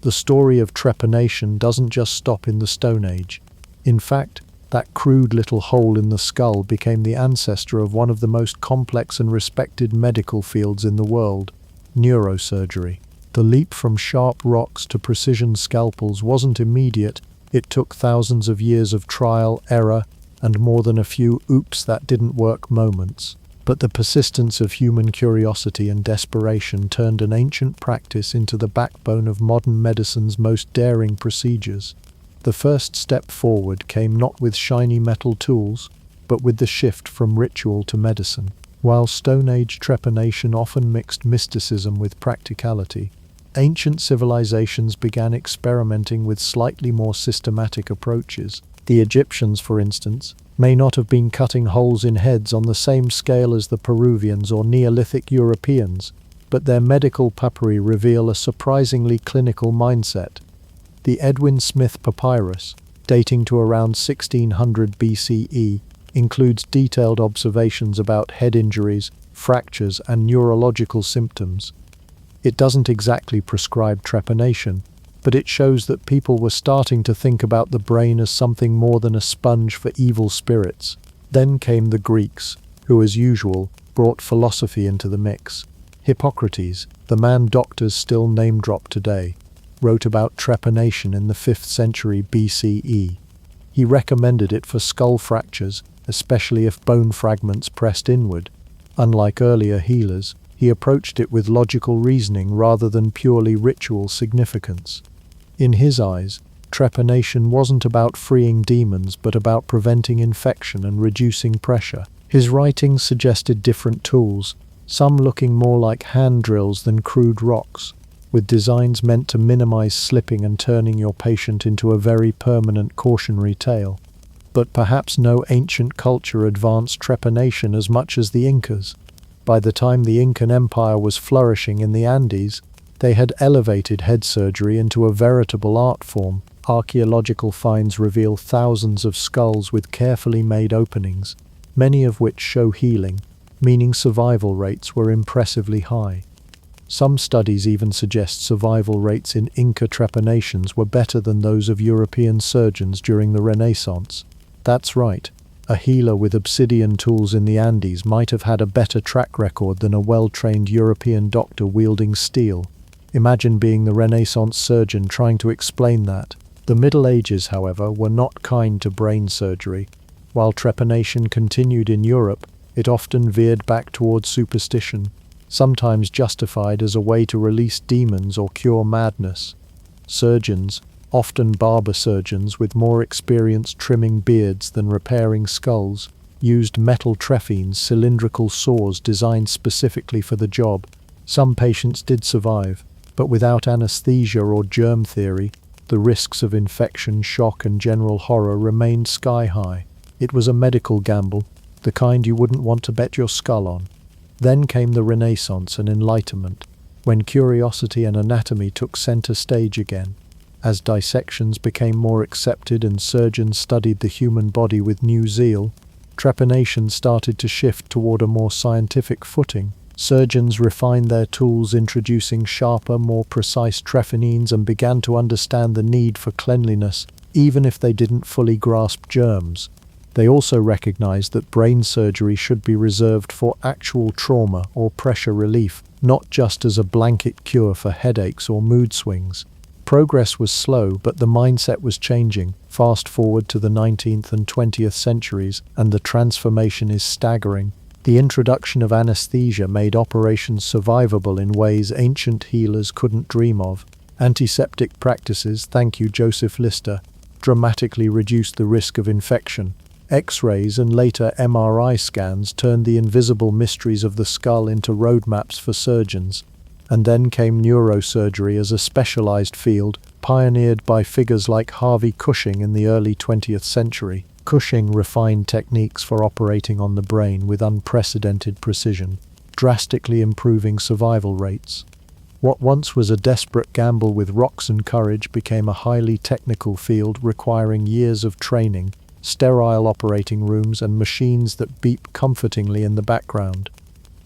The story of trepanation doesn't just stop in the Stone Age. In fact, that crude little hole in the skull became the ancestor of one of the most complex and respected medical fields in the world, neurosurgery. The leap from sharp rocks to precision scalpels wasn't immediate. It took thousands of years of trial, error, and more than a few oops that didn't work moments. But the persistence of human curiosity and desperation turned an ancient practice into the backbone of modern medicine's most daring procedures. The first step forward came not with shiny metal tools, but with the shift from ritual to medicine. While Stone Age trepanation often mixed mysticism with practicality, ancient civilizations began experimenting with slightly more systematic approaches. The Egyptians, for instance, may not have been cutting holes in heads on the same scale as the Peruvians or Neolithic Europeans, but their medical papyri reveal a surprisingly clinical mindset. The Edwin Smith Papyrus, dating to around 1600 BCE, includes detailed observations about head injuries, fractures, and neurological symptoms. It doesn't exactly prescribe trepanation, but it shows that people were starting to think about the brain as something more than a sponge for evil spirits. Then came the Greeks, who, as usual, brought philosophy into the mix. Hippocrates, the man doctors still name-drop today, wrote about trepanation in the 5th century BCE. He recommended it for skull fractures, especially if bone fragments pressed inward. Unlike earlier healers, he approached it with logical reasoning rather than purely ritual significance. In his eyes, trepanation wasn't about freeing demons but about preventing infection and reducing pressure. His writings suggested different tools, some looking more like hand drills than crude rocks, with designs meant to minimize slipping and turning your patient into a very permanent cautionary tale. But perhaps no ancient culture advanced trepanation as much as the Incas. By the time the Incan Empire was flourishing in the Andes, they had elevated head surgery into a veritable art form. Archaeological finds reveal thousands of skulls with carefully made openings, many of which show healing, meaning survival rates were impressively high. Some studies even suggest survival rates in Inca trepanations were better than those of European surgeons during the Renaissance. That's right, a healer with obsidian tools in the Andes might have had a better track record than a well-trained European doctor wielding steel. Imagine being the Renaissance surgeon trying to explain that. The Middle Ages, however, were not kind to brain surgery. While trepanation continued in Europe, it often veered back towards superstition, sometimes justified as a way to release demons or cure madness. Surgeons, often barber surgeons with more experience trimming beards than repairing skulls, used metal trephines, cylindrical saws designed specifically for the job. Some patients did survive, but without anesthesia or germ theory, the risks of infection, shock, and general horror remained sky-high. It was a medical gamble, the kind you wouldn't want to bet your skull on. Then came the Renaissance and Enlightenment, when curiosity and anatomy took center stage again. As dissections became more accepted and surgeons studied the human body with new zeal, trepanation started to shift toward a more scientific footing. Surgeons refined their tools, introducing sharper, more precise trephinines, and began to understand the need for cleanliness, even if they didn't fully grasp germs. They also recognized that brain surgery should be reserved for actual trauma or pressure relief, not just as a blanket cure for headaches or mood swings. Progress was slow, but the mindset was changing. Fast forward to the 19th and 20th centuries, and the transformation is staggering. The introduction of anesthesia made operations survivable in ways ancient healers couldn't dream of. Antiseptic practices, thank you Joseph Lister, dramatically reduced the risk of infection. X-rays and later MRI scans turned the invisible mysteries of the skull into roadmaps for surgeons. And then came neurosurgery as a specialized field, pioneered by figures like Harvey Cushing in the early 20th century. Cushing refined techniques for operating on the brain with unprecedented precision, drastically improving survival rates. What once was a desperate gamble with rocks and courage became a highly technical field requiring years of training, sterile operating rooms, and machines that beep comfortingly in the background.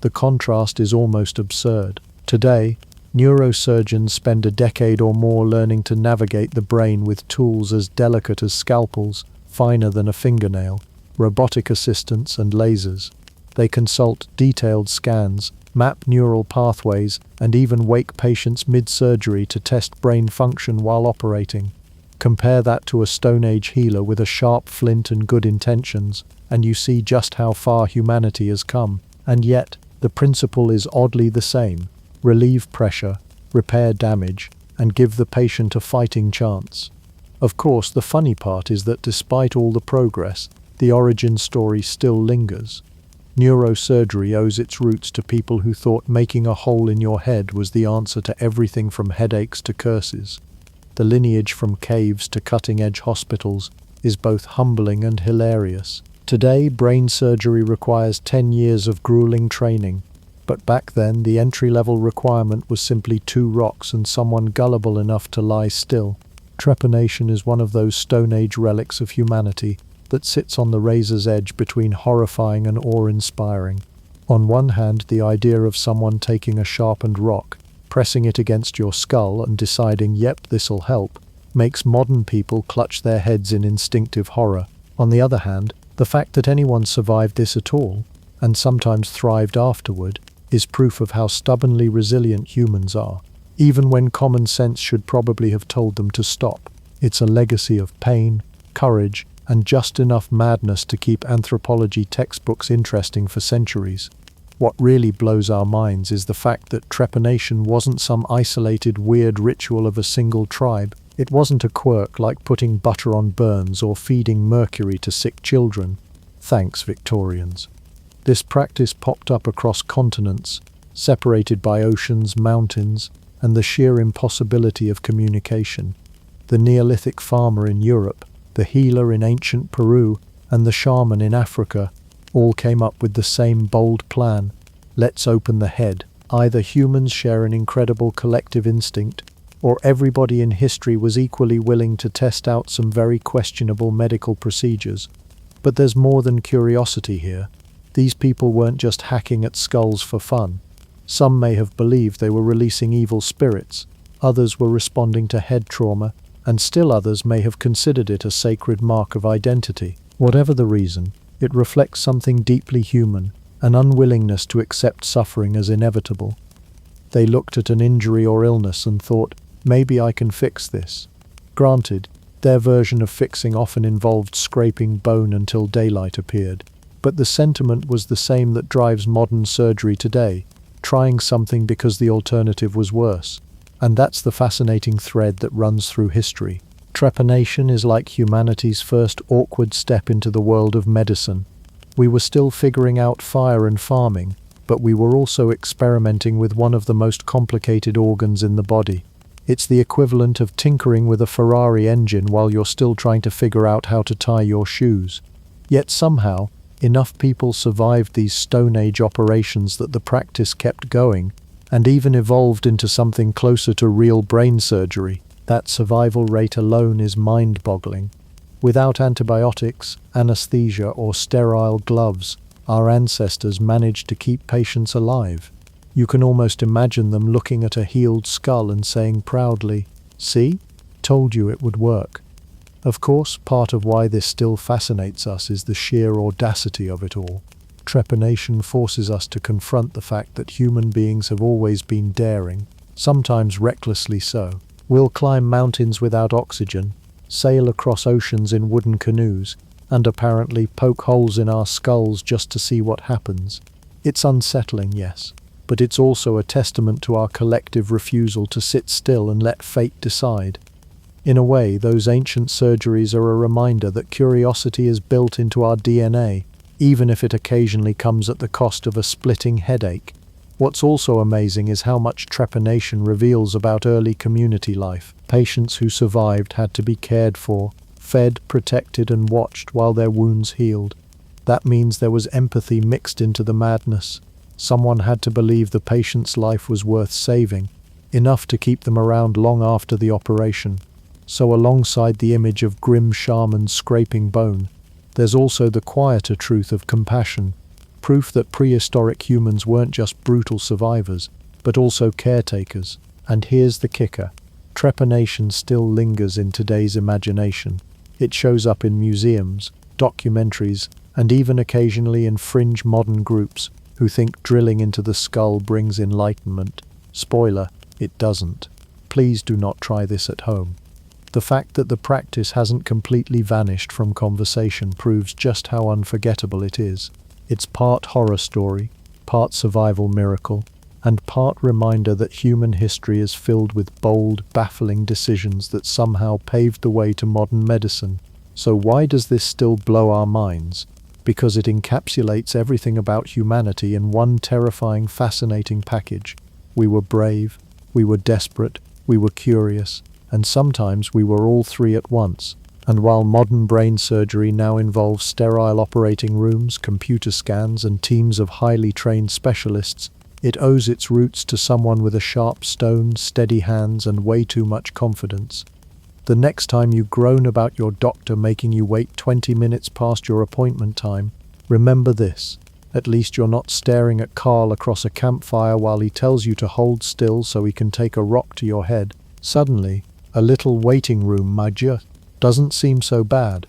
The contrast is almost absurd. Today, neurosurgeons spend a decade or more learning to navigate the brain with tools as delicate as scalpels, finer than a fingernail, robotic assistants, and lasers. They consult detailed scans, map neural pathways, and even wake patients mid-surgery to test brain function while operating. Compare that to a Stone Age healer with a sharp flint and good intentions, and you see just how far humanity has come. And yet, the principle is oddly the same. Relieve pressure, repair damage, and give the patient a fighting chance. Of course, the funny part is that despite all the progress, the origin story still lingers. Neurosurgery owes its roots to people who thought making a hole in your head was the answer to everything from headaches to curses. The lineage from caves to cutting-edge hospitals is both humbling and hilarious. Today, brain surgery requires 10 years of grueling training, but back then the entry-level requirement was simply 2 rocks and someone gullible enough to lie still. Trepanation is one of those Stone Age relics of humanity that sits on the razor's edge between horrifying and awe-inspiring. On one hand, the idea of someone taking a sharpened rock, pressing it against your skull and deciding, yep, this'll help, makes modern people clutch their heads in instinctive horror. On the other hand, the fact that anyone survived this at all, and sometimes thrived afterward, is proof of how stubbornly resilient humans are, even when common sense should probably have told them to stop. It's a legacy of pain, courage, and just enough madness to keep anthropology textbooks interesting for centuries. What really blows our minds is the fact that trepanation wasn't some isolated weird ritual of a single tribe. It wasn't a quirk like putting butter on burns or feeding mercury to sick children. Thanks, Victorians. This practice popped up across continents, separated by oceans, mountains, and the sheer impossibility of communication. The Neolithic farmer in Europe, the healer in ancient Peru, and the shaman in Africa all came up with the same bold plan. Let's open the head. Either humans share an incredible collective instinct, or everybody in history was equally willing to test out some very questionable medical procedures. But there's more than curiosity here. These people weren't just hacking at skulls for fun. Some may have believed they were releasing evil spirits, others were responding to head trauma, and still others may have considered it a sacred mark of identity. Whatever the reason, it reflects something deeply human, an unwillingness to accept suffering as inevitable. They looked at an injury or illness and thought, maybe I can fix this. Granted, Their version of fixing often involved scraping bone until daylight appeared. But the sentiment was the same that drives modern surgery today, trying something because the alternative was worse. And that's the fascinating thread that runs through history. Trepanation is like humanity's first awkward step into the world of medicine. We were still figuring out fire and farming, but we were also experimenting with one of the most complicated organs in the body. It's the equivalent of tinkering with a Ferrari engine while you're still trying to figure out how to tie your shoes. Yet somehow, enough people survived these Stone Age operations that the practice kept going, and even evolved into something closer to real brain surgery. That survival rate alone is mind-boggling. Without antibiotics, anesthesia, or sterile gloves, our ancestors managed to keep patients alive. You can almost imagine them looking at a healed skull and saying proudly, "See? Told you it would work." Of course, part of why this still fascinates us is the sheer audacity of it all. Trepanation forces us to confront the fact that human beings have always been daring, sometimes recklessly so. We'll climb mountains without oxygen, sail across oceans in wooden canoes, and apparently poke holes in our skulls just to see what happens. It's unsettling, yes, but it's also a testament to our collective refusal to sit still and let fate decide. In a way, those ancient surgeries are a reminder that curiosity is built into our DNA, even if it occasionally comes at the cost of a splitting headache. What's also amazing is how much trepanation reveals about early community life. Patients who survived had to be cared for, fed, protected, and watched while their wounds healed. That means there was empathy mixed into the madness. Someone had to believe the patient's life was worth saving, enough to keep them around long after the operation. So alongside the image of grim shamans scraping bone, there's also the quieter truth of compassion, proof that prehistoric humans weren't just brutal survivors, but also caretakers. And here's the kicker. Trepanation still lingers in today's imagination. It shows up in museums, documentaries, and even occasionally in fringe modern groups who think drilling into the skull brings enlightenment. Spoiler, it doesn't. Please do not try this at home. The fact that the practice hasn't completely vanished from conversation proves just how unforgettable it is. It's part horror story, part survival miracle, and part reminder that human history is filled with bold, baffling decisions that somehow paved the way to modern medicine. So why does this still blow our minds? Because it encapsulates everything about humanity in one terrifying, fascinating package. We were brave, we were desperate, we were curious, and sometimes we were all three at once. And while modern brain surgery now involves sterile operating rooms, computer scans, and teams of highly trained specialists, it owes its roots to someone with a sharp stone, steady hands, and way too much confidence. The next time you groan about your doctor making you wait 20 minutes past your appointment time, remember this. At least you're not staring at Carl across a campfire while he tells you to hold still so he can take a rock to your head. Suddenly, a little waiting room, my dear, doesn't seem so bad.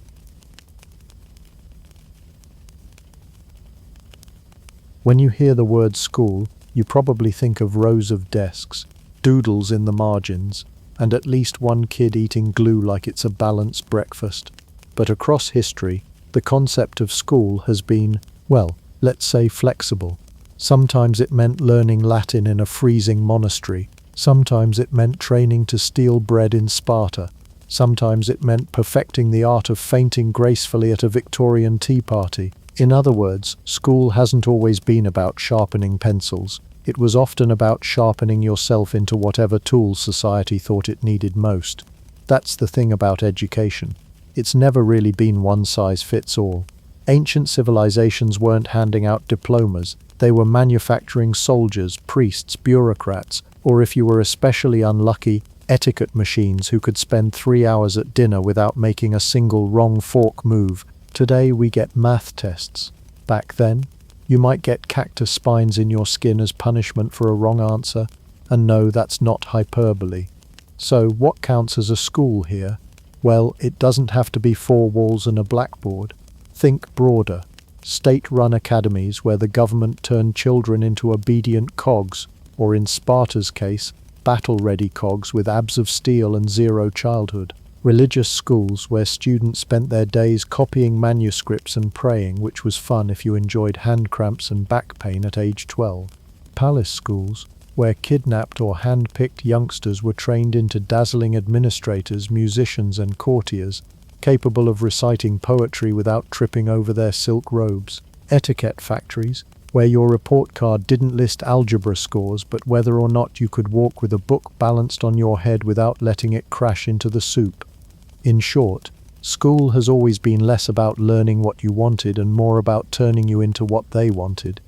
When you hear the word school, you probably think of rows of desks, doodles in the margins, and at least one kid eating glue like it's a balanced breakfast. But across history, the concept of school has been, well, let's say flexible. Sometimes it meant learning Latin in a freezing monastery. Sometimes it meant training to steal bread in Sparta. Sometimes it meant perfecting the art of fainting gracefully at a Victorian tea party. In other words, school hasn't always been about sharpening pencils. It was often about sharpening yourself into whatever tools society thought it needed most. That's the thing about education. It's never really been one size fits all. Ancient civilizations weren't handing out diplomas. They were manufacturing soldiers, priests, bureaucrats, or if you were especially unlucky, etiquette machines who could spend 3 hours at dinner without making a single wrong fork move. Today we get math tests. Back then, you might get cactus spines in your skin as punishment for a wrong answer, and no, that's not hyperbole. So what counts as a school here? Well, it doesn't have to be 4 walls and a blackboard. Think broader. State-run academies where the government turned children into obedient cogs, or in Sparta's case, battle-ready cogs with abs of steel and zero childhood. Religious schools where students spent their days copying manuscripts and praying, which was fun if you enjoyed hand cramps and back pain at age 12. Palace schools where kidnapped or hand-picked youngsters were trained into dazzling administrators, musicians and courtiers, capable of reciting poetry without tripping over their silk robes. Etiquette factories where your report card didn't list algebra scores but whether or not you could walk with a book balanced on your head without letting it crash into the soup. In short, school has always been less about learning what you wanted and more about turning you into what they wanted.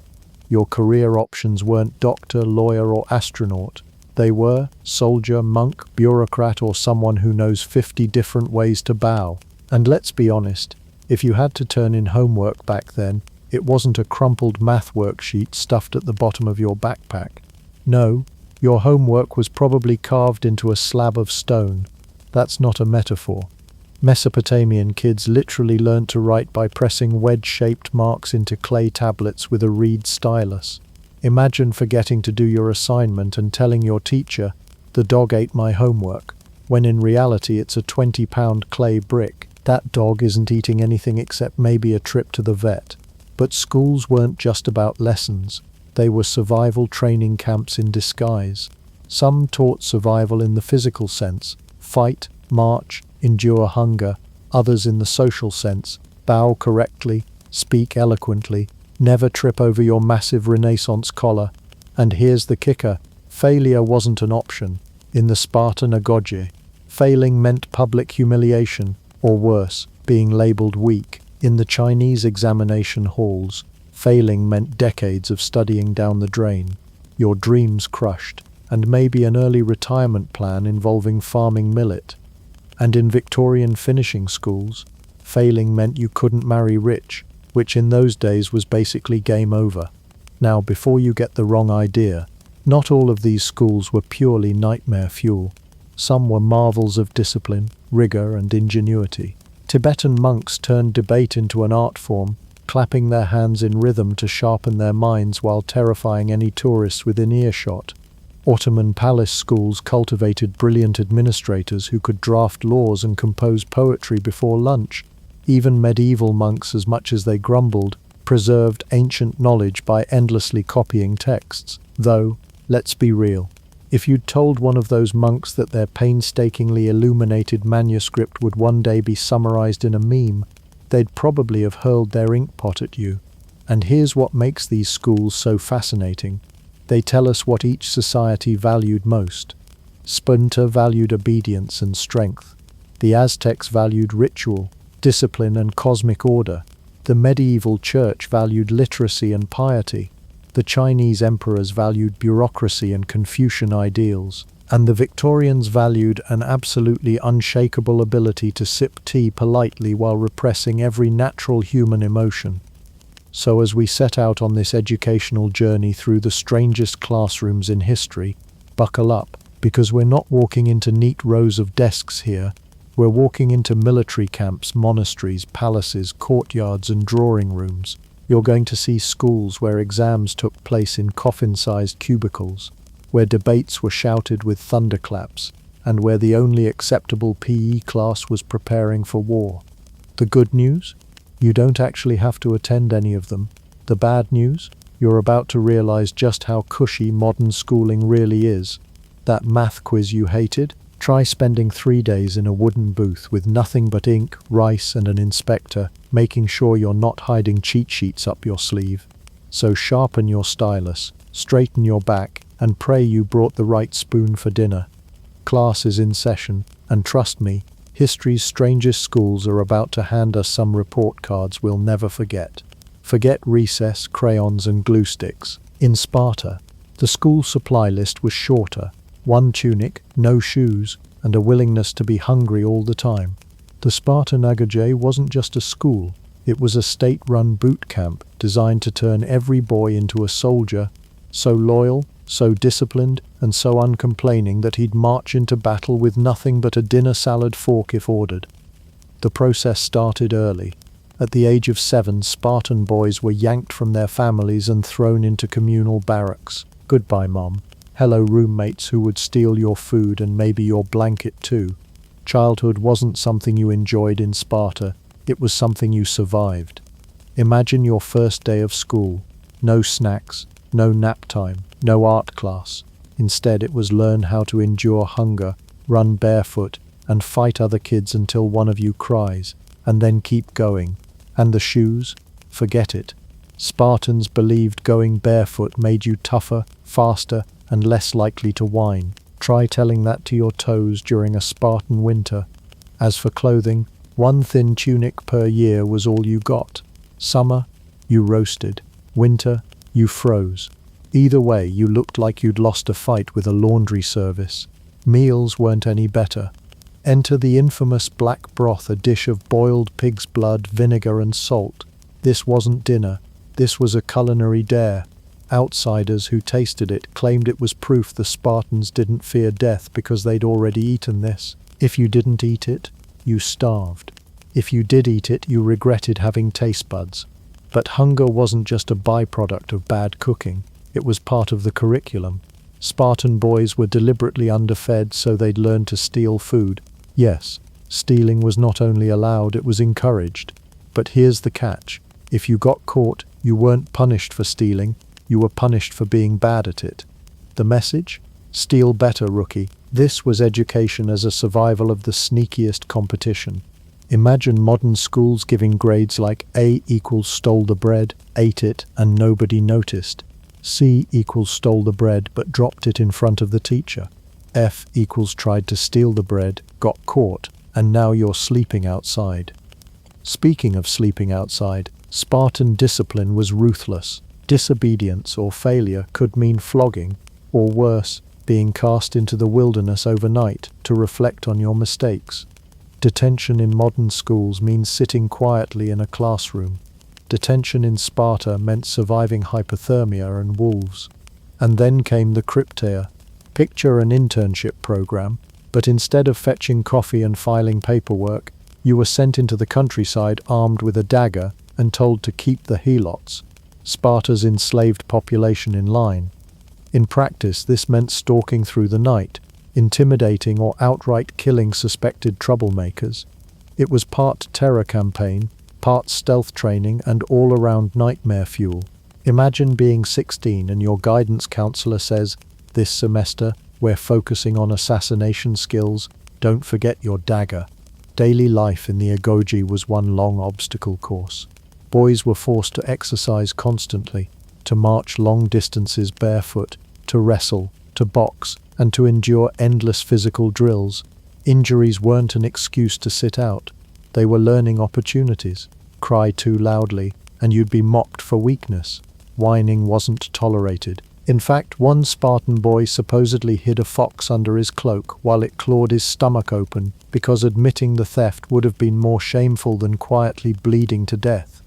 Your career options weren't doctor, lawyer or astronaut. They were soldier, monk, bureaucrat or someone who knows 50 different ways to bow. And let's be honest, if you had to turn in homework back then, it wasn't a crumpled math worksheet stuffed at the bottom of your backpack. No, your homework was probably carved into a slab of stone. That's not a metaphor. Mesopotamian kids literally learned to write by pressing wedge-shaped marks into clay tablets with a reed stylus. Imagine forgetting to do your assignment and telling your teacher, "The dog ate my homework," when in reality it's a 20-pound clay brick. That dog isn't eating anything except maybe a trip to the vet. But schools weren't just about lessons. They were survival training camps in disguise. Some taught survival in the physical sense, fight, march, endure hunger. Others in the social sense, bow correctly, speak eloquently, never trip over your massive Renaissance collar. And here's the kicker, failure wasn't an option. In the Spartan agoge, failing meant public humiliation, or worse, being labeled weak. In the Chinese examination halls, failing meant decades of studying down the drain, your dreams crushed, and maybe an early retirement plan involving farming millet. And in Victorian finishing schools, failing meant you couldn't marry rich, which in those days was basically game over. Now, before you get the wrong idea, not all of these schools were purely nightmare fuel. Some were marvels of discipline, rigor, and ingenuity. Tibetan monks turned debate into an art form, clapping their hands in rhythm to sharpen their minds while terrifying any tourists within earshot. Ottoman palace schools cultivated brilliant administrators who could draft laws and compose poetry before lunch. Even medieval monks, as much as they grumbled, preserved ancient knowledge by endlessly copying texts. Though, let's be real, if you'd told one of those monks that their painstakingly illuminated manuscript would one day be summarized in a meme, they'd probably have hurled their ink pot at you. And here's what makes these schools so fascinating. They tell us what each society valued most. Sparta valued obedience and strength. The Aztecs valued ritual, discipline and cosmic order. The medieval church valued literacy and piety. The Chinese emperors valued bureaucracy and Confucian ideals. And the Victorians valued an absolutely unshakable ability to sip tea politely while repressing every natural human emotion. So as we set out on this educational journey through the strangest classrooms in history, buckle up, because we're not walking into neat rows of desks here. We're walking into military camps, monasteries, palaces, courtyards, and drawing rooms. You're going to see schools where exams took place in coffin-sized cubicles, where debates were shouted with thunderclaps, and where the only acceptable PE class was preparing for war. The good news? You don't actually have to attend any of them. The bad news? You're about to realize just how cushy modern schooling really is. That math quiz you hated? Try spending 3 days in a wooden booth with nothing but ink, rice, and an inspector, making sure you're not hiding cheat sheets up your sleeve. So sharpen your stylus, straighten your back, and pray you brought the right spoon for dinner. Class is in session, and trust me, history's strangest schools are about to hand us some report cards we'll never forget. Forget recess, crayons, and glue sticks. In Sparta, the school supply list was shorter. 1 tunic, no shoes, and a willingness to be hungry all the time. The Spartan agoge wasn't just a school, it was a state-run boot camp designed to turn every boy into a soldier, so loyal, so disciplined, and so uncomplaining that he'd march into battle with nothing but a dinner salad fork if ordered. The process started early. At the age of 7, Spartan boys were yanked from their families and thrown into communal barracks. Goodbye, Mom. Hello, roommates who would steal your food and maybe your blanket too. Childhood wasn't something you enjoyed in Sparta, it was something you survived. Imagine your first day of school. No snacks, no nap time, no art class. Instead, it was learn how to endure hunger, run barefoot, and fight other kids until one of you cries, and then keep going. And the shoes? Forget it. Spartans believed going barefoot made you tougher, faster, and less likely to whine. Try telling that to your toes during a Spartan winter. As for clothing, one thin tunic per year was all you got. Summer, you roasted. Winter, you froze. Either way, you looked like you'd lost a fight with a laundry service. Meals weren't any better. Enter the infamous black broth, a dish of boiled pig's blood, vinegar and salt. This wasn't dinner. This was a culinary dare. Outsiders who tasted it claimed it was proof the Spartans didn't fear death because they'd already eaten this. If you didn't eat it, you starved. If you did eat it, you regretted having taste buds. But hunger wasn't just a byproduct of bad cooking. It was part of the curriculum. Spartan boys were deliberately underfed so they'd learn to steal food. Yes, stealing was not only allowed, it was encouraged. But here's the catch. If you got caught, you weren't punished for stealing, you were punished for being bad at it. The message? Steal better, rookie. This was education as a survival of the sneakiest competition. Imagine modern schools giving grades like A equals stole the bread, ate it, and nobody noticed. C equals stole the bread but dropped it in front of the teacher. F equals tried to steal the bread, got caught, and now you're sleeping outside. Speaking of sleeping outside, Spartan discipline was ruthless. Disobedience or failure could mean flogging, or worse, being cast into the wilderness overnight to reflect on your mistakes. Detention in modern schools means sitting quietly in a classroom. Detention in Sparta meant surviving hypothermia and wolves. And then came the crypteia. Picture an internship program, but instead of fetching coffee and filing paperwork, you were sent into the countryside armed with a dagger and told to keep the helots, Sparta's enslaved population, in line. In practice, this meant stalking through the night, intimidating or outright killing suspected troublemakers. It was part terror campaign, part stealth training, and all-around nightmare fuel. Imagine being 16 and your guidance counselor says, "This semester, we're focusing on assassination skills, don't forget your dagger." Daily life in the agoge was one long obstacle course. Boys were forced to exercise constantly, to march long distances barefoot, to wrestle, to box, and to endure endless physical drills. Injuries weren't an excuse to sit out. They were learning opportunities. Cry too loudly, and you'd be mocked for weakness. Whining wasn't tolerated. In fact, one Spartan boy supposedly hid a fox under his cloak while it clawed his stomach open because admitting the theft would have been more shameful than quietly bleeding to death.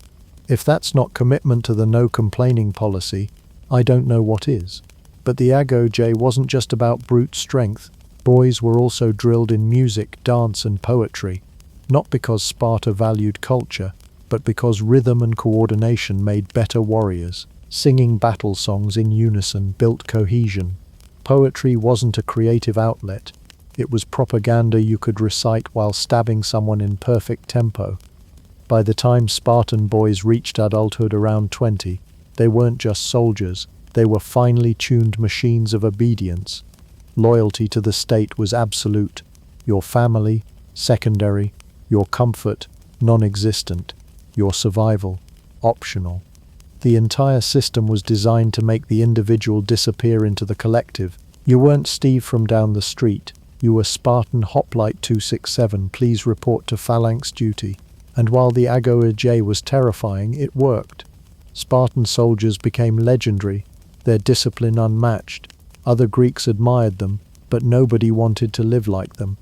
If that's not commitment to the no-complaining policy, I don't know what is. But the agoge wasn't just about brute strength. Boys were also drilled in music, dance, and poetry, not because Sparta valued culture, but because rhythm and coordination made better warriors. Singing battle songs in unison built cohesion. Poetry wasn't a creative outlet. It was propaganda you could recite while stabbing someone in perfect tempo. By the time Spartan boys reached adulthood around 20, they weren't just soldiers, they were finely tuned machines of obedience. Loyalty to the state was absolute. Your family, secondary. Your comfort, non-existent. Your survival, optional. The entire system was designed to make the individual disappear into the collective. You weren't Steve from down the street. You were Spartan Hoplite 267, please report to phalanx duty. And while the agoge was terrifying, it worked. Spartan soldiers became legendary, their discipline unmatched. Other Greeks admired them, but nobody wanted to live like them.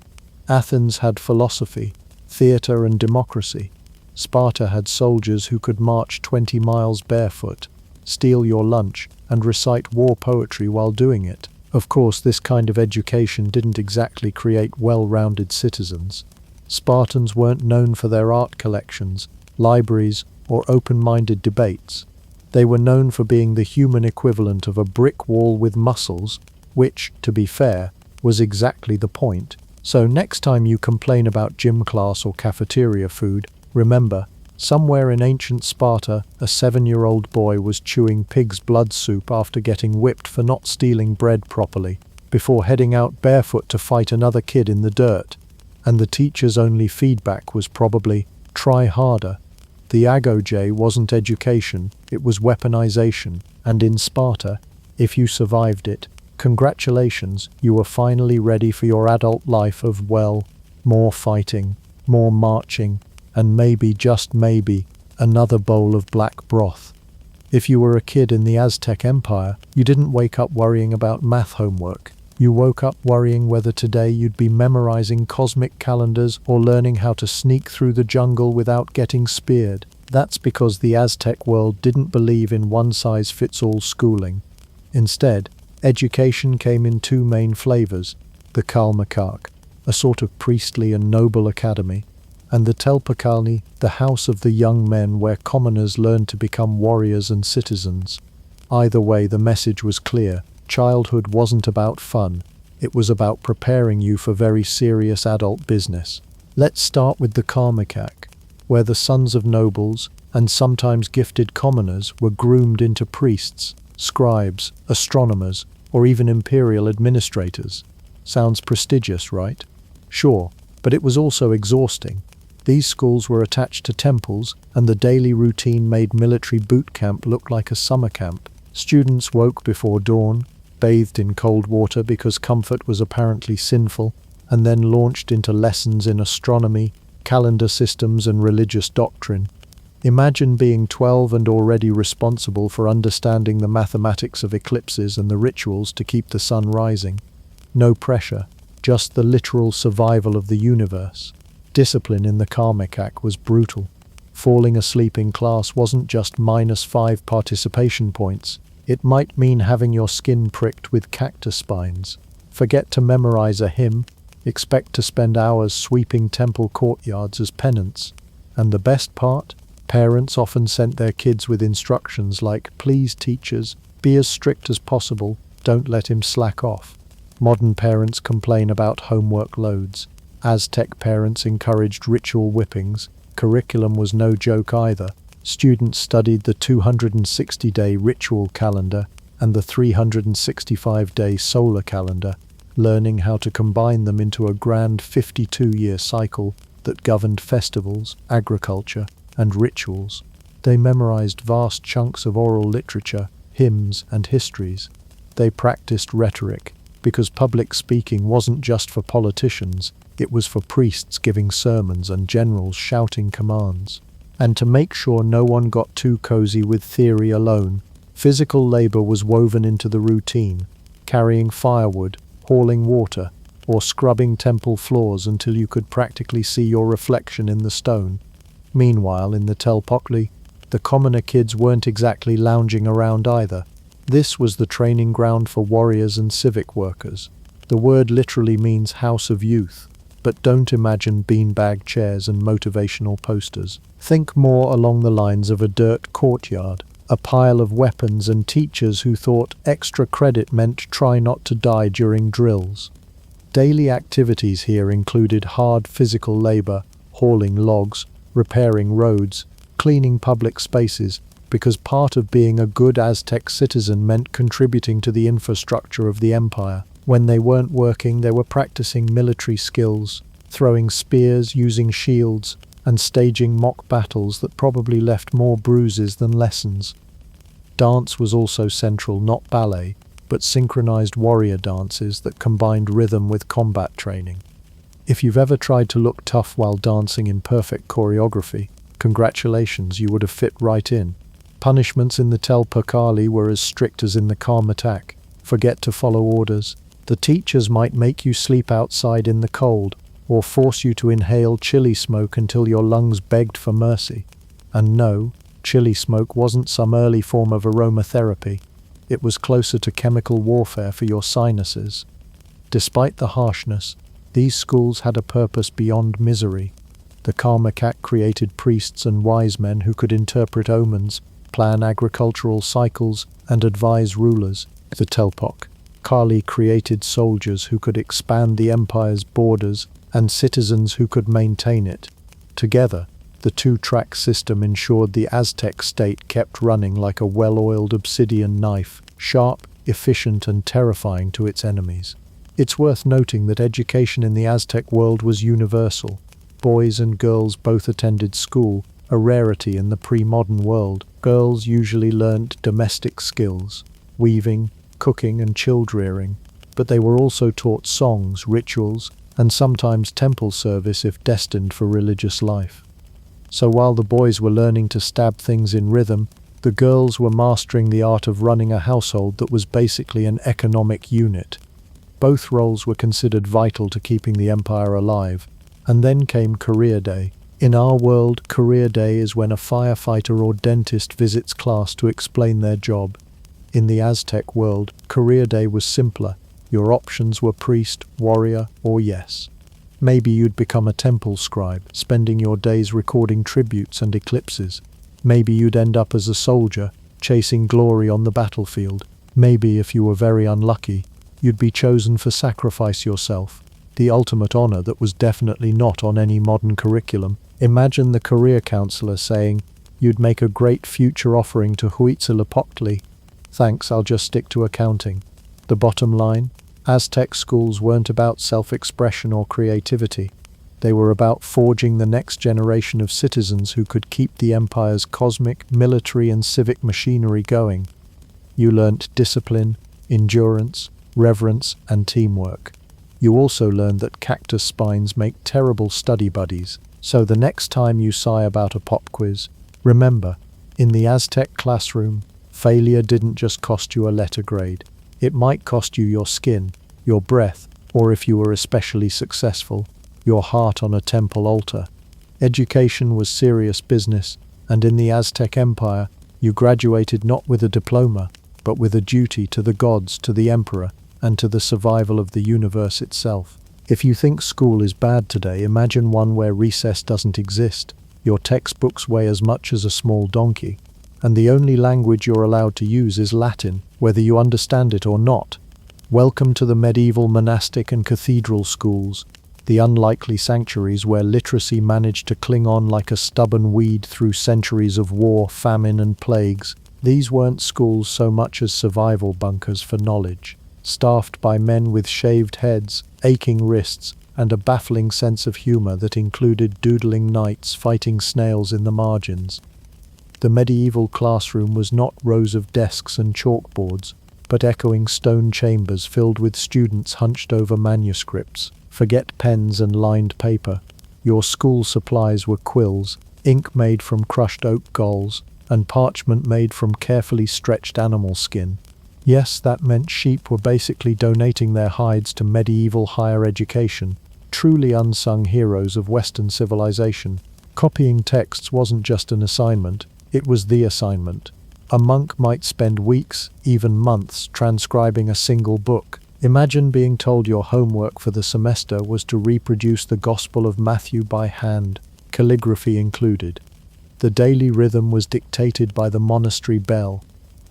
Athens had philosophy, theatre and democracy. Sparta had soldiers who could march 20 miles barefoot, steal your lunch, and recite war poetry while doing it. Of course, this kind of education didn't exactly create well-rounded citizens. Spartans weren't known for their art collections, libraries, or open-minded debates. They were known for being the human equivalent of a brick wall with muscles, which, to be fair, was exactly the point. So next time you complain about gym class or cafeteria food, remember, somewhere in ancient Sparta, a 7-year-old boy was chewing pig's blood soup after getting whipped for not stealing bread properly, before heading out barefoot to fight another kid in the dirt. And the teacher's only feedback was probably, try harder. The agoj wasn't education, it was weaponization, and in Sparta, if you survived it, congratulations, you were finally ready for your adult life of, well, more fighting, more marching, and maybe, just maybe, another bowl of black broth. If you were a kid in the Aztec Empire, you didn't wake up worrying about math homework. You woke up worrying whether today you'd be memorizing cosmic calendars or learning how to sneak through the jungle without getting speared. That's because the Aztec world didn't believe in one-size-fits-all schooling. Instead, education came in two main flavors: the Kalmakak, a sort of priestly and noble academy, and the Telpakalni, the house of the young men where commoners learned to become warriors and citizens. Either way, the message was clear. Childhood wasn't about fun, it was about preparing you for very serious adult business. Let's start with the Kalmakak, where the sons of nobles, and sometimes gifted commoners, were groomed into priests, scribes, astronomers, or even imperial administrators. Sounds prestigious, right? Sure, but it was also exhausting. These schools were attached to temples, and the daily routine made military boot camp look like a summer camp. Students woke before dawn, bathed in cold water because comfort was apparently sinful, and then launched into lessons in astronomy, calendar systems, and religious doctrine. Imagine being 12 and already responsible for understanding the mathematics of eclipses and the rituals to keep the sun rising. No pressure, just the literal survival of the universe. Discipline in the Kalmakak was brutal. Falling asleep in class wasn't just -5 participation points. It might mean having your skin pricked with cactus spines. Forget to memorize a hymn, expect to spend hours sweeping temple courtyards as penance. And the best part? Parents often sent their kids with instructions like, please teachers, be as strict as possible, don't let him slack off. Modern parents complain about homework loads. Aztec parents encouraged ritual whippings. Curriculum was no joke either. Students studied the 260-day ritual calendar and the 365-day solar calendar, learning how to combine them into a grand 52-year cycle that governed festivals, agriculture, and rituals. They memorized vast chunks of oral literature, hymns, and histories. They practiced rhetoric, because public speaking wasn't just for politicians, it was for priests giving sermons and generals shouting commands. And to make sure no one got too cozy with theory alone, physical labor was woven into the routine, carrying firewood, hauling water, or scrubbing temple floors until you could practically see your reflection in the stone. Meanwhile, in the Telpokli, the commoner kids weren't exactly lounging around either. This was the training ground for warriors and civic workers. The word literally means house of youth. But don't imagine beanbag chairs and motivational posters. Think more along the lines of a dirt courtyard, a pile of weapons and teachers who thought extra credit meant try not to die during drills. Daily activities here included hard physical labor, hauling logs, repairing roads, cleaning public spaces, because part of being a good Aztec citizen meant contributing to the infrastructure of the empire. When they weren't working, they were practicing military skills, throwing spears, using shields, and staging mock battles that probably left more bruises than lessons. Dance was also central, not ballet, but synchronized warrior dances that combined rhythm with combat training. If you've ever tried to look tough while dancing in perfect choreography, congratulations, you would have fit right in. Punishments in the Telpakali were as strict as in the Kalmakak. Forget to follow orders. The teachers might make you sleep outside in the cold, or force you to inhale chili smoke until your lungs begged for mercy. And no, chili smoke wasn't some early form of aromatherapy. It was closer to chemical warfare for your sinuses. Despite the harshness, these schools had a purpose beyond misery. The Kalmakak created priests and wise men who could interpret omens, plan agricultural cycles, and advise rulers. The Telpok Kali created soldiers who could expand the empire's borders and citizens who could maintain it. Together, the two-track system ensured the Aztec state kept running like a well-oiled obsidian knife, sharp, efficient, and terrifying to its enemies. It's worth noting that education in the Aztec world was universal. Boys and girls both attended school, a rarity in the pre-modern world. Girls usually learnt domestic skills, weaving, cooking, and child-rearing, but they were also taught songs, rituals, and sometimes temple service if destined for religious life. So while the boys were learning to stab things in rhythm, the girls were mastering the art of running a household that was basically an economic unit. Both roles were considered vital to keeping the empire alive. And then came Career Day. In our world, Career Day is when a firefighter or dentist visits class to explain their job. In the Aztec world, Career Day was simpler. Your options were priest, warrior, or yes. Maybe you'd become a temple scribe, spending your days recording tributes and eclipses. Maybe you'd end up as a soldier, chasing glory on the battlefield. Maybe, if you were very unlucky, you'd be chosen for sacrifice yourself, the ultimate honor that was definitely not on any modern curriculum. Imagine the career counselor saying, "You'd make a great future offering to Huitzilopochtli. Thanks, I'll just stick to accounting." The bottom line? Aztec schools weren't about self-expression or creativity. They were about forging the next generation of citizens who could keep the empire's cosmic, military, and civic machinery going. You learnt discipline, endurance, reverence, and teamwork. You also learned that cactus spines make terrible study buddies, so the next time you sigh about a pop quiz, remember, in the Aztec classroom, failure didn't just cost you a letter grade. It might cost you your skin, your breath, or if you were especially successful, your heart on a temple altar. Education was serious business, and in the Aztec Empire, you graduated not with a diploma, but with a duty to the gods, to the emperor, and to the survival of the universe itself. If you think school is bad today, imagine one where recess doesn't exist. Your textbooks weigh as much as a small donkey, and the only language you're allowed to use is Latin, whether you understand it or not. Welcome to the medieval monastic and cathedral schools, the unlikely sanctuaries where literacy managed to cling on like a stubborn weed through centuries of war, famine, and plagues. These weren't schools so much as survival bunkers for knowledge, staffed by men with shaved heads, aching wrists, and a baffling sense of humor that included doodling knights fighting snails in the margins. The medieval classroom was not rows of desks and chalkboards, but echoing stone chambers filled with students hunched over manuscripts. Forget pens and lined paper. Your school supplies were quills, ink made from crushed oak galls, and parchment made from carefully stretched animal skin. Yes, that meant sheep were basically donating their hides to medieval higher education, truly unsung heroes of Western civilization. Copying texts wasn't just an assignment, it was the assignment. A monk might spend weeks, even months, transcribing a single book. Imagine being told your homework for the semester was to reproduce the Gospel of Matthew by hand, calligraphy included. The daily rhythm was dictated by the monastery bell.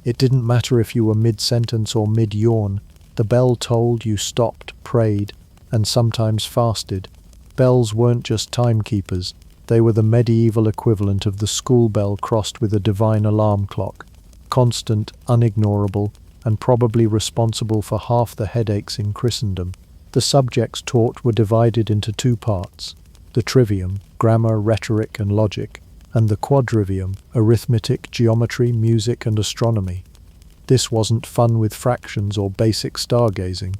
It didn't matter if you were mid-sentence or mid-yawn. The bell told, you stopped, prayed, and sometimes fasted. Bells weren't just timekeepers. They were the medieval equivalent of the school bell crossed with a divine alarm clock. Constant, unignorable, and probably responsible for half the headaches in Christendom. The subjects taught were divided into two parts: the trivium, grammar, rhetoric, and logic, and the quadrivium, arithmetic, geometry, music, and astronomy. This wasn't fun with fractions or basic stargazing.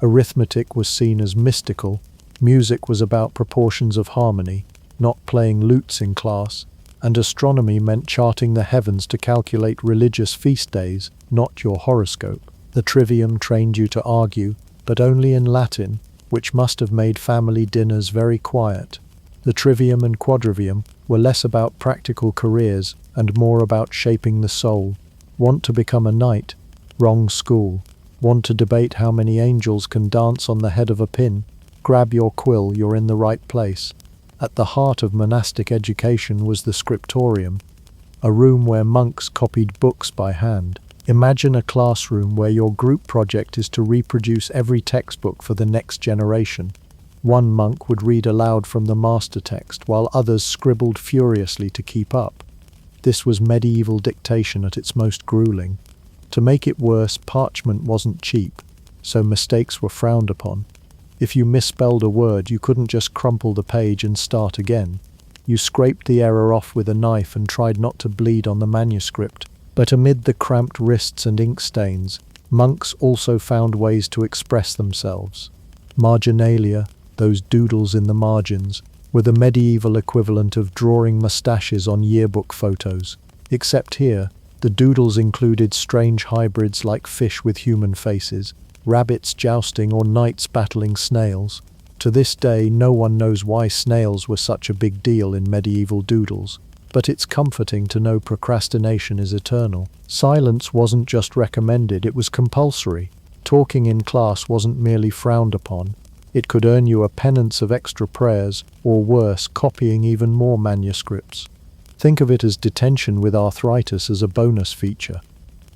Arithmetic was seen as mystical, music was about proportions of harmony, not playing lutes in class, and astronomy meant charting the heavens to calculate religious feast days, not your horoscope. The trivium trained you to argue, but only in Latin, which must have made family dinners very quiet. The trivium and quadrivium were less about practical careers and more about shaping the soul. Want to become a knight? Wrong school. Want to debate how many angels can dance on the head of a pin? Grab your quill, you're in the right place. At the heart of monastic education was the scriptorium, a room where monks copied books by hand. Imagine a classroom where your group project is to reproduce every textbook for the next generation. One monk would read aloud from the master text, while others scribbled furiously to keep up. This was medieval dictation at its most grueling. To make it worse, parchment wasn't cheap, so mistakes were frowned upon. If you misspelled a word, you couldn't just crumple the page and start again. You scraped the error off with a knife and tried not to bleed on the manuscript. But amid the cramped wrists and ink stains, monks also found ways to express themselves. Marginalia, those doodles in the margins, were the medieval equivalent of drawing mustaches on yearbook photos. Except here, the doodles included strange hybrids like fish with human faces, rabbits jousting or knights battling snails. To this day, no one knows why snails were such a big deal in medieval doodles. But it's comforting to know procrastination is eternal. Silence wasn't just recommended, it was compulsory. Talking in class wasn't merely frowned upon. It could earn you a penance of extra prayers, or worse, copying even more manuscripts. Think of it as detention with arthritis as a bonus feature.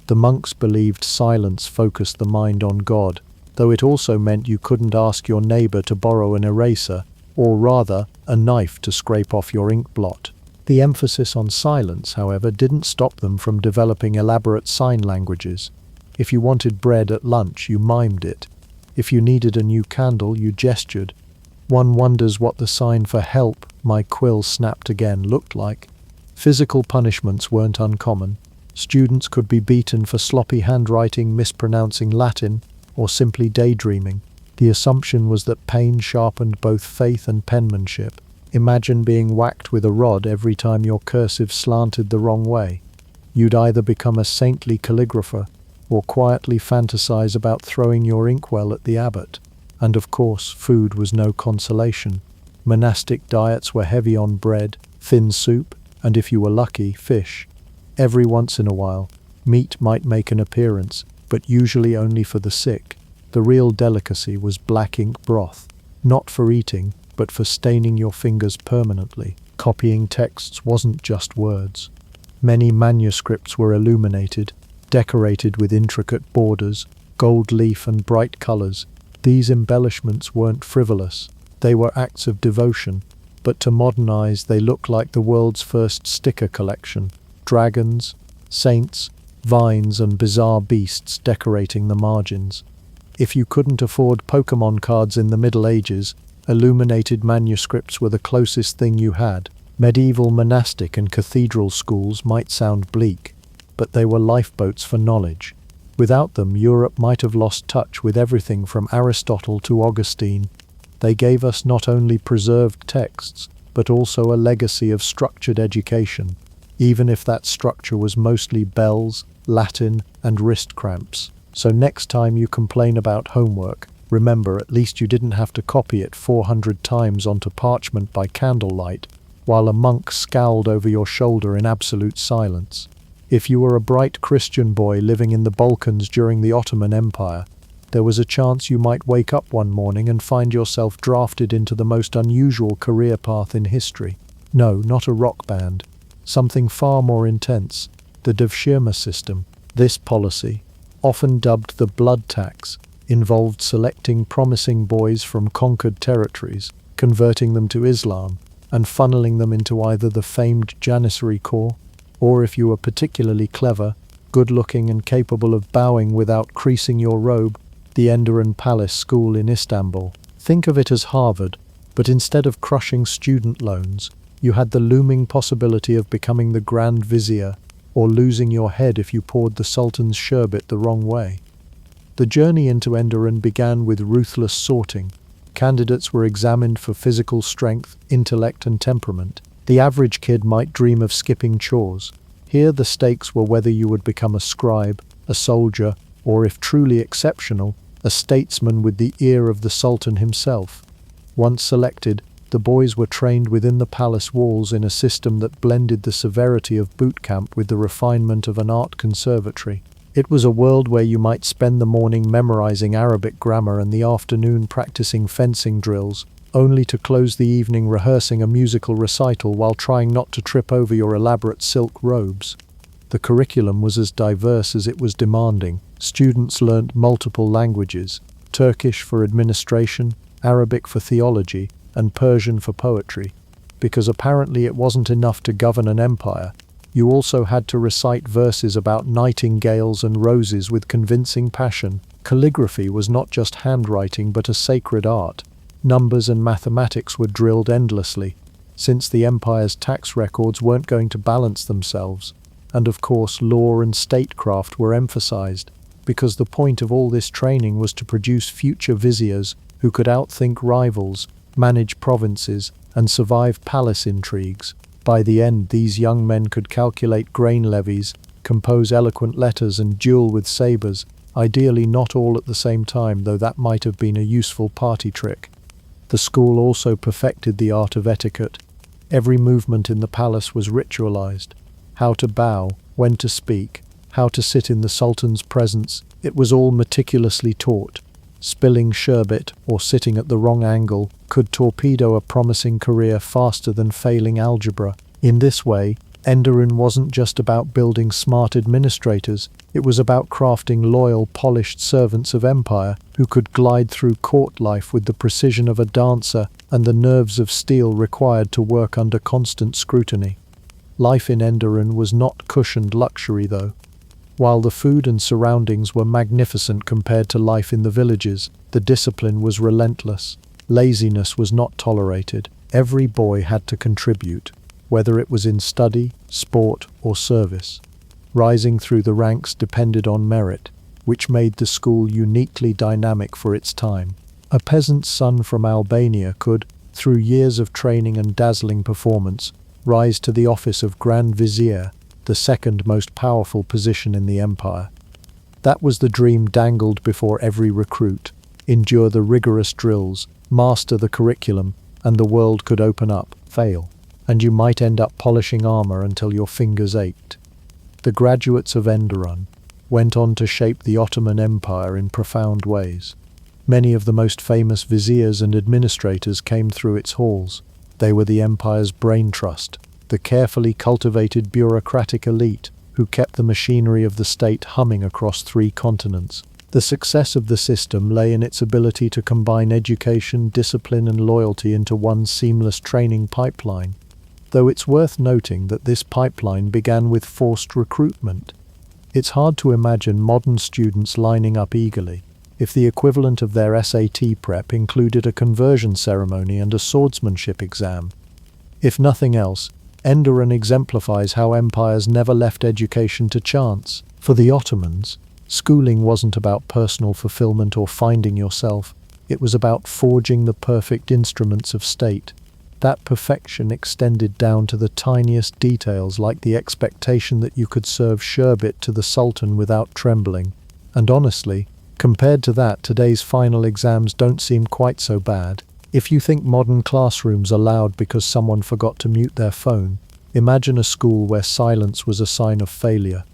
The monks believed silence focused the mind on God, though it also meant you couldn't ask your neighbor to borrow an eraser, or rather, a knife to scrape off your ink blot. The emphasis on silence, however, didn't stop them from developing elaborate sign languages. If you wanted bread at lunch, you mimed it. If you needed a new candle, you gestured. One wonders what the sign for "help, my quill snapped again" looked like. Physical punishments weren't uncommon. Students could be beaten for sloppy handwriting, mispronouncing Latin, or simply daydreaming. The assumption was that pain sharpened both faith and penmanship. Imagine being whacked with a rod every time your cursive slanted the wrong way. You'd either become a saintly calligrapher or quietly fantasize about throwing your inkwell at the abbot. And of course, food was no consolation. Monastic diets were heavy on bread, thin soup, and if you were lucky, fish. Every once in a while, meat might make an appearance, but usually only for the sick. The real delicacy was black ink broth, not for eating, but for staining your fingers permanently. Copying texts wasn't just words. Many manuscripts were illuminated, decorated with intricate borders, gold leaf and bright colors. These embellishments weren't frivolous. They were acts of devotion, but to modern eyes they look like the world's first sticker collection. Dragons, saints, vines and bizarre beasts decorating the margins. If you couldn't afford Pokemon cards in the Middle Ages, illuminated manuscripts were the closest thing you had. Medieval monastic and cathedral schools might sound bleak, but they were lifeboats for knowledge. Without them, Europe might have lost touch with everything from Aristotle to Augustine. They gave us not only preserved texts, but also a legacy of structured education, even if that structure was mostly bells, Latin, and wrist cramps. So next time you complain about homework, remember at least you didn't have to copy it 400 times onto parchment by candlelight, while a monk scowled over your shoulder in absolute silence. If you were a bright Christian boy living in the Balkans during the Ottoman Empire, there was a chance you might wake up one morning and find yourself drafted into the most unusual career path in history. No, not a rock band. Something far more intense, the devshirme system. This policy, often dubbed the blood tax, involved selecting promising boys from conquered territories, converting them to Islam, and funneling them into either the famed Janissary Corps, or if you were particularly clever, good-looking and capable of bowing without creasing your robe, the Enderun Palace School in Istanbul. Think of it as Harvard, but instead of crushing student loans, you had the looming possibility of becoming the Grand Vizier, or losing your head if you poured the Sultan's sherbet the wrong way. The journey into Enderun began with ruthless sorting. Candidates were examined for physical strength, intellect, and temperament. The average kid might dream of skipping chores. Here the stakes were whether you would become a scribe, a soldier, or if truly exceptional, a statesman with the ear of the Sultan himself. Once selected, the boys were trained within the palace walls in a system that blended the severity of boot camp with the refinement of an art conservatory. It was a world where you might spend the morning memorizing Arabic grammar and the afternoon practicing fencing drills, only to close the evening rehearsing a musical recital while trying not to trip over your elaborate silk robes. The curriculum was as diverse as it was demanding. Students learnt multiple languages, Turkish for administration, Arabic for theology, and Persian for poetry. Because apparently it wasn't enough to govern an empire, you also had to recite verses about nightingales and roses with convincing passion. Calligraphy was not just handwriting but a sacred art. Numbers and mathematics were drilled endlessly, since the empire's tax records weren't going to balance themselves. And of course, law and statecraft were emphasized, because the point of all this training was to produce future viziers who could outthink rivals, manage provinces, and survive palace intrigues. By the end, these young men could calculate grain levies, compose eloquent letters, and duel with sabers, ideally not all at the same time, though that might have been a useful party trick. The school also perfected the art of etiquette. Every movement in the palace was ritualized. How to bow, when to speak, how to sit in the sultan's presence, it was all meticulously taught. Spilling sherbet or sitting at the wrong angle could torpedo a promising career faster than failing algebra. In this way, Enderun wasn't just about building smart administrators, it was about crafting loyal, polished servants of empire who could glide through court life with the precision of a dancer and the nerves of steel required to work under constant scrutiny. Life in Enderun was not cushioned luxury, though. While the food and surroundings were magnificent compared to life in the villages, the discipline was relentless. Laziness was not tolerated. Every boy had to contribute, whether it was in study, sport, or service. Rising through the ranks depended on merit, which made the school uniquely dynamic for its time. A peasant's son from Albania could, through years of training and dazzling performance, rise to the office of Grand Vizier, the second most powerful position in the empire. That was the dream dangled before every recruit. Endure the rigorous drills, master the curriculum, and the world could open up. Fail, and you might end up polishing armor until your fingers ached. The graduates of Enderun went on to shape the Ottoman Empire in profound ways. Many of the most famous viziers and administrators came through its halls. They were the empire's brain trust, the carefully cultivated bureaucratic elite who kept the machinery of the state humming across 3 continents. The success of the system lay in its ability to combine education, discipline, and loyalty into one seamless training pipeline. Though it's worth noting that this pipeline began with forced recruitment. It's hard to imagine modern students lining up eagerly if the equivalent of their SAT prep included a conversion ceremony and a swordsmanship exam. If nothing else, Enderun exemplifies how empires never left education to chance. For the Ottomans, schooling wasn't about personal fulfillment or finding yourself, it was about forging the perfect instruments of state. That perfection extended down to the tiniest details, like the expectation that you could serve sherbet to the Sultan without trembling. And honestly, compared to that, today's final exams don't seem quite so bad. If you think modern classrooms are loud because someone forgot to mute their phone, imagine a school where silence was a sign of failure.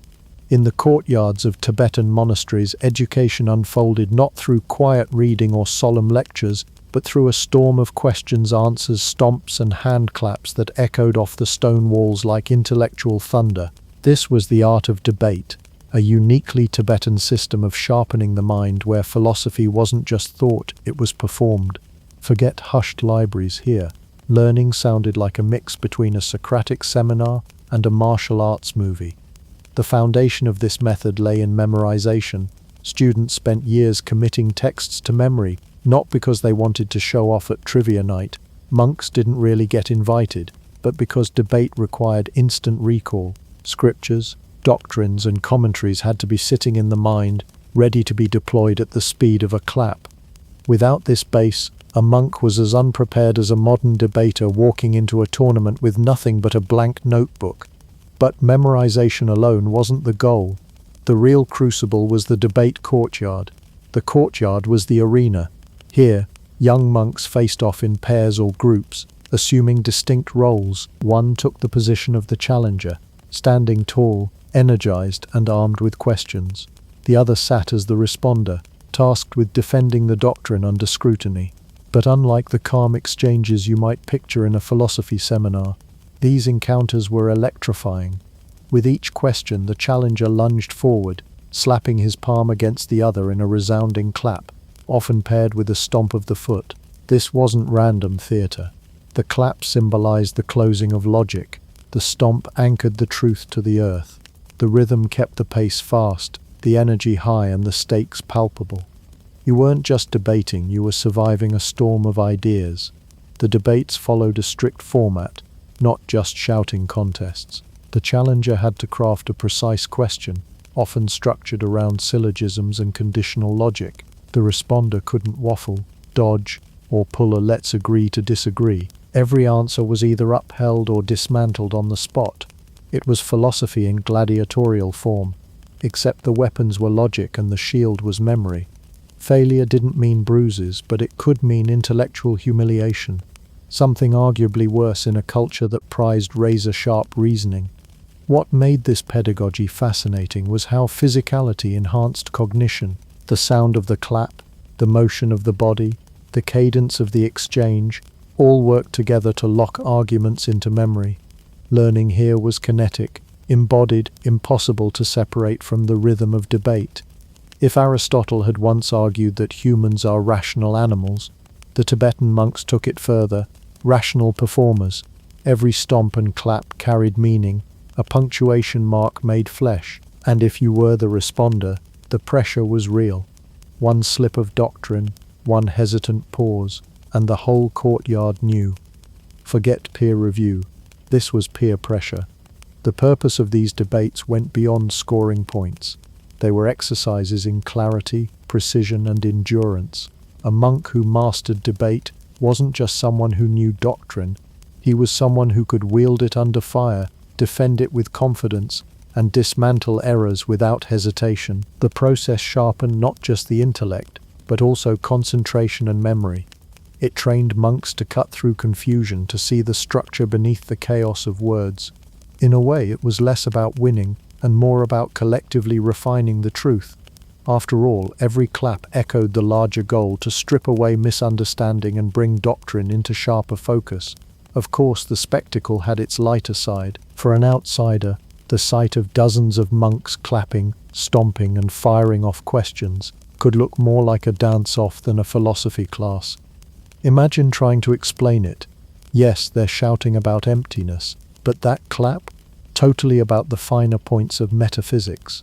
In the courtyards of Tibetan monasteries, education unfolded not through quiet reading or solemn lectures, but through a storm of questions, answers, stomps, and hand claps that echoed off the stone walls like intellectual thunder. This was the art of debate, a uniquely Tibetan system of sharpening the mind where philosophy wasn't just thought, it was performed. Forget hushed libraries here. Learning sounded like a mix between a Socratic seminar and a martial arts movie. The foundation of this method lay in memorization. Students spent years committing texts to memory, not because they wanted to show off at trivia night. Monks didn't really get invited, but because debate required instant recall. Scriptures, doctrines, and commentaries had to be sitting in the mind, ready to be deployed at the speed of a clap. Without this base, a monk was as unprepared as a modern debater walking into a tournament with nothing but a blank notebook. But memorization alone wasn't the goal. The real crucible was the debate courtyard. The courtyard was the arena. Here, young monks faced off in pairs or groups, assuming distinct roles. One took the position of the challenger, standing tall, energized, and armed with questions. The other sat as the responder, tasked with defending the doctrine under scrutiny. But unlike the calm exchanges you might picture in a philosophy seminar, these encounters were electrifying. With each question, the challenger lunged forward, slapping his palm against the other in a resounding clap, often paired with a stomp of the foot. This wasn't random theatre. The clap symbolized the closing of logic. The stomp anchored the truth to the earth. The rhythm kept the pace fast, the energy high, and the stakes palpable. You weren't just debating, you were surviving a storm of ideas. The debates followed a strict format, not just shouting contests. The challenger had to craft a precise question, often structured around syllogisms and conditional logic. The responder couldn't waffle, dodge, or pull a let's agree to disagree. Every answer was either upheld or dismantled on the spot. It was philosophy in gladiatorial form, except the weapons were logic and the shield was memory. Failure didn't mean bruises, but it could mean intellectual humiliation, something arguably worse in a culture that prized razor-sharp reasoning. What made this pedagogy fascinating was how physicality enhanced cognition. The sound of the clap, the motion of the body, the cadence of the exchange, all worked together to lock arguments into memory. Learning here was kinetic, embodied, impossible to separate from the rhythm of debate. If Aristotle had once argued that humans are rational animals, the Tibetan monks took it further, rational performers. Every stomp and clap carried meaning, a punctuation mark made flesh, and if you were the responder, the pressure was real. One slip of doctrine, one hesitant pause, and the whole courtyard knew. Forget peer review. This was peer pressure. The purpose of these debates went beyond scoring points. They were exercises in clarity, precision, and endurance. A monk who mastered debate wasn't just someone who knew doctrine. He was someone who could wield it under fire, defend it with confidence, and dismantle errors without hesitation. The process sharpened not just the intellect, but also concentration and memory. It trained monks to cut through confusion, to see the structure beneath the chaos of words. In a way, it was less about winning and more about collectively refining the truth. After all, every clap echoed the larger goal to strip away misunderstanding and bring doctrine into sharper focus. Of course, the spectacle had its lighter side. For an outsider, the sight of dozens of monks clapping, stomping, and firing off questions could look more like a dance-off than a philosophy class. Imagine trying to explain it. Yes, they're shouting about emptiness, but that clap? Totally about the finer points of metaphysics.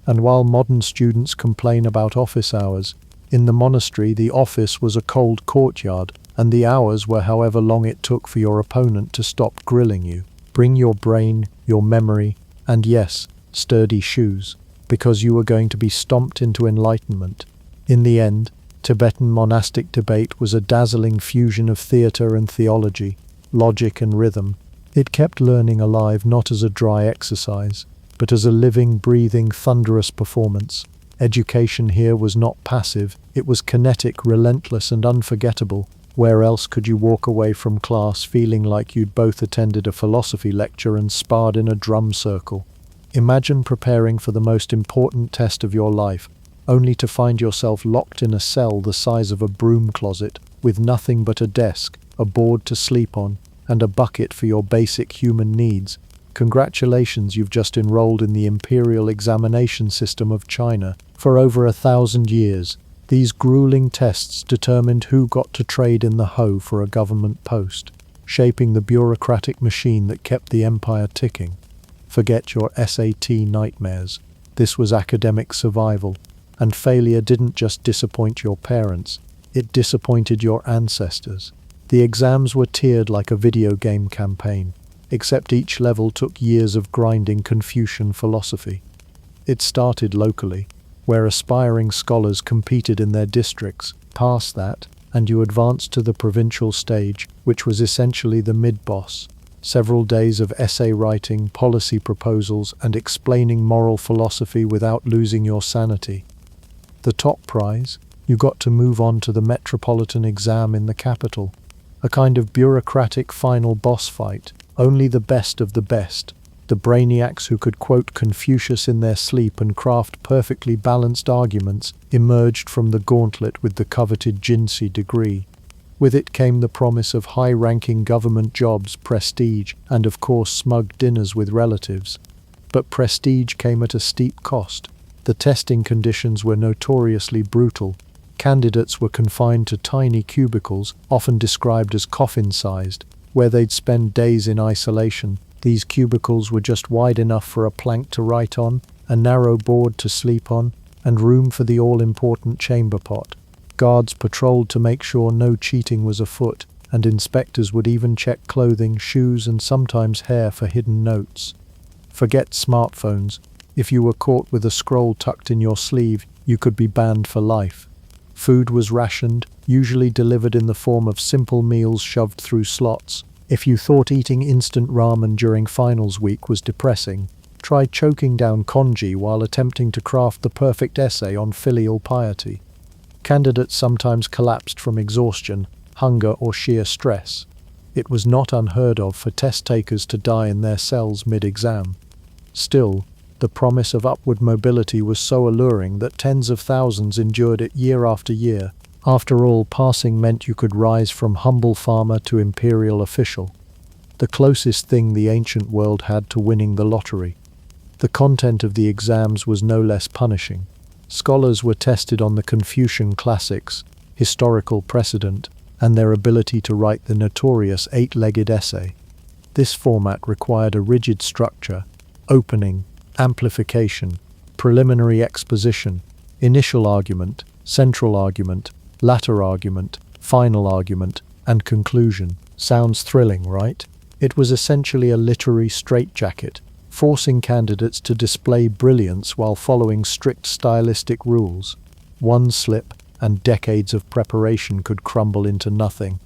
And while modern students complain about office hours, in the monastery the office was a cold courtyard, and the hours were however long it took for your opponent to stop grilling you. Bring your brain, your memory, and yes, sturdy shoes, because you were going to be stomped into enlightenment. In the end, Tibetan monastic debate was a dazzling fusion of theatre and theology, logic and rhythm. It kept learning alive not as a dry exercise, but as a living, breathing, thunderous performance. Education here was not passive, it was kinetic, relentless, and unforgettable. Where else could you walk away from class feeling like you'd both attended a philosophy lecture and sparred in a drum circle? Imagine preparing for the most important test of your life, only to find yourself locked in a cell the size of a broom closet, with nothing but a desk, a board to sleep on, and a bucket for your basic human needs. Congratulations, you've just enrolled in the Imperial examination system of China. For over 1,000 years, these grueling tests determined who got to trade in the hoe for a government post, shaping the bureaucratic machine that kept the empire ticking. Forget your SAT nightmares. This was academic survival, and failure didn't just disappoint your parents, it disappointed your ancestors. The exams were tiered like a video game campaign, except each level took years of grinding Confucian philosophy. It started locally, where aspiring scholars competed in their districts. Past that, and you advanced to the provincial stage, which was essentially the mid-boss. Several days of essay writing, policy proposals, and explaining moral philosophy without losing your sanity. The top prize? You got to move on to the metropolitan exam in the capital. A kind of bureaucratic final boss fight. Only the best of the best, the brainiacs who could quote Confucius in their sleep and craft perfectly balanced arguments, emerged from the gauntlet with the coveted Jinsi degree. With it came the promise of high-ranking government jobs, prestige, and of course smug dinners with relatives. But prestige came at a steep cost. The testing conditions were notoriously brutal. Candidates were confined to tiny cubicles, often described as coffin-sized, where they'd spend days in isolation. These cubicles were just wide enough for a plank to write on, a narrow board to sleep on, and room for the all-important chamber pot. Guards patrolled to make sure no cheating was afoot, and inspectors would even check clothing, shoes, and sometimes hair for hidden notes. Forget smartphones. If you were caught with a scroll tucked in your sleeve, you could be banned for life. Food was rationed, usually delivered in the form of simple meals shoved through slots. If you thought eating instant ramen during finals week was depressing, try choking down congee while attempting to craft the perfect essay on filial piety. Candidates sometimes collapsed from exhaustion, hunger, or sheer stress. It was not unheard of for test takers to die in their cells mid-exam. Still, the promise of upward mobility was so alluring that tens of thousands endured it year after year. After all, passing meant you could rise from humble farmer to imperial official. The closest thing the ancient world had to winning the lottery. The content of the exams was no less punishing. Scholars were tested on the Confucian classics, historical precedent, and their ability to write the notorious eight-legged essay. This format required a rigid structure: opening, amplification, preliminary exposition, initial argument, central argument, latter argument, final argument, and conclusion. Sounds thrilling, right? It was essentially a literary straitjacket, forcing candidates to display brilliance while following strict stylistic rules. One slip, and decades of preparation could crumble into nothing.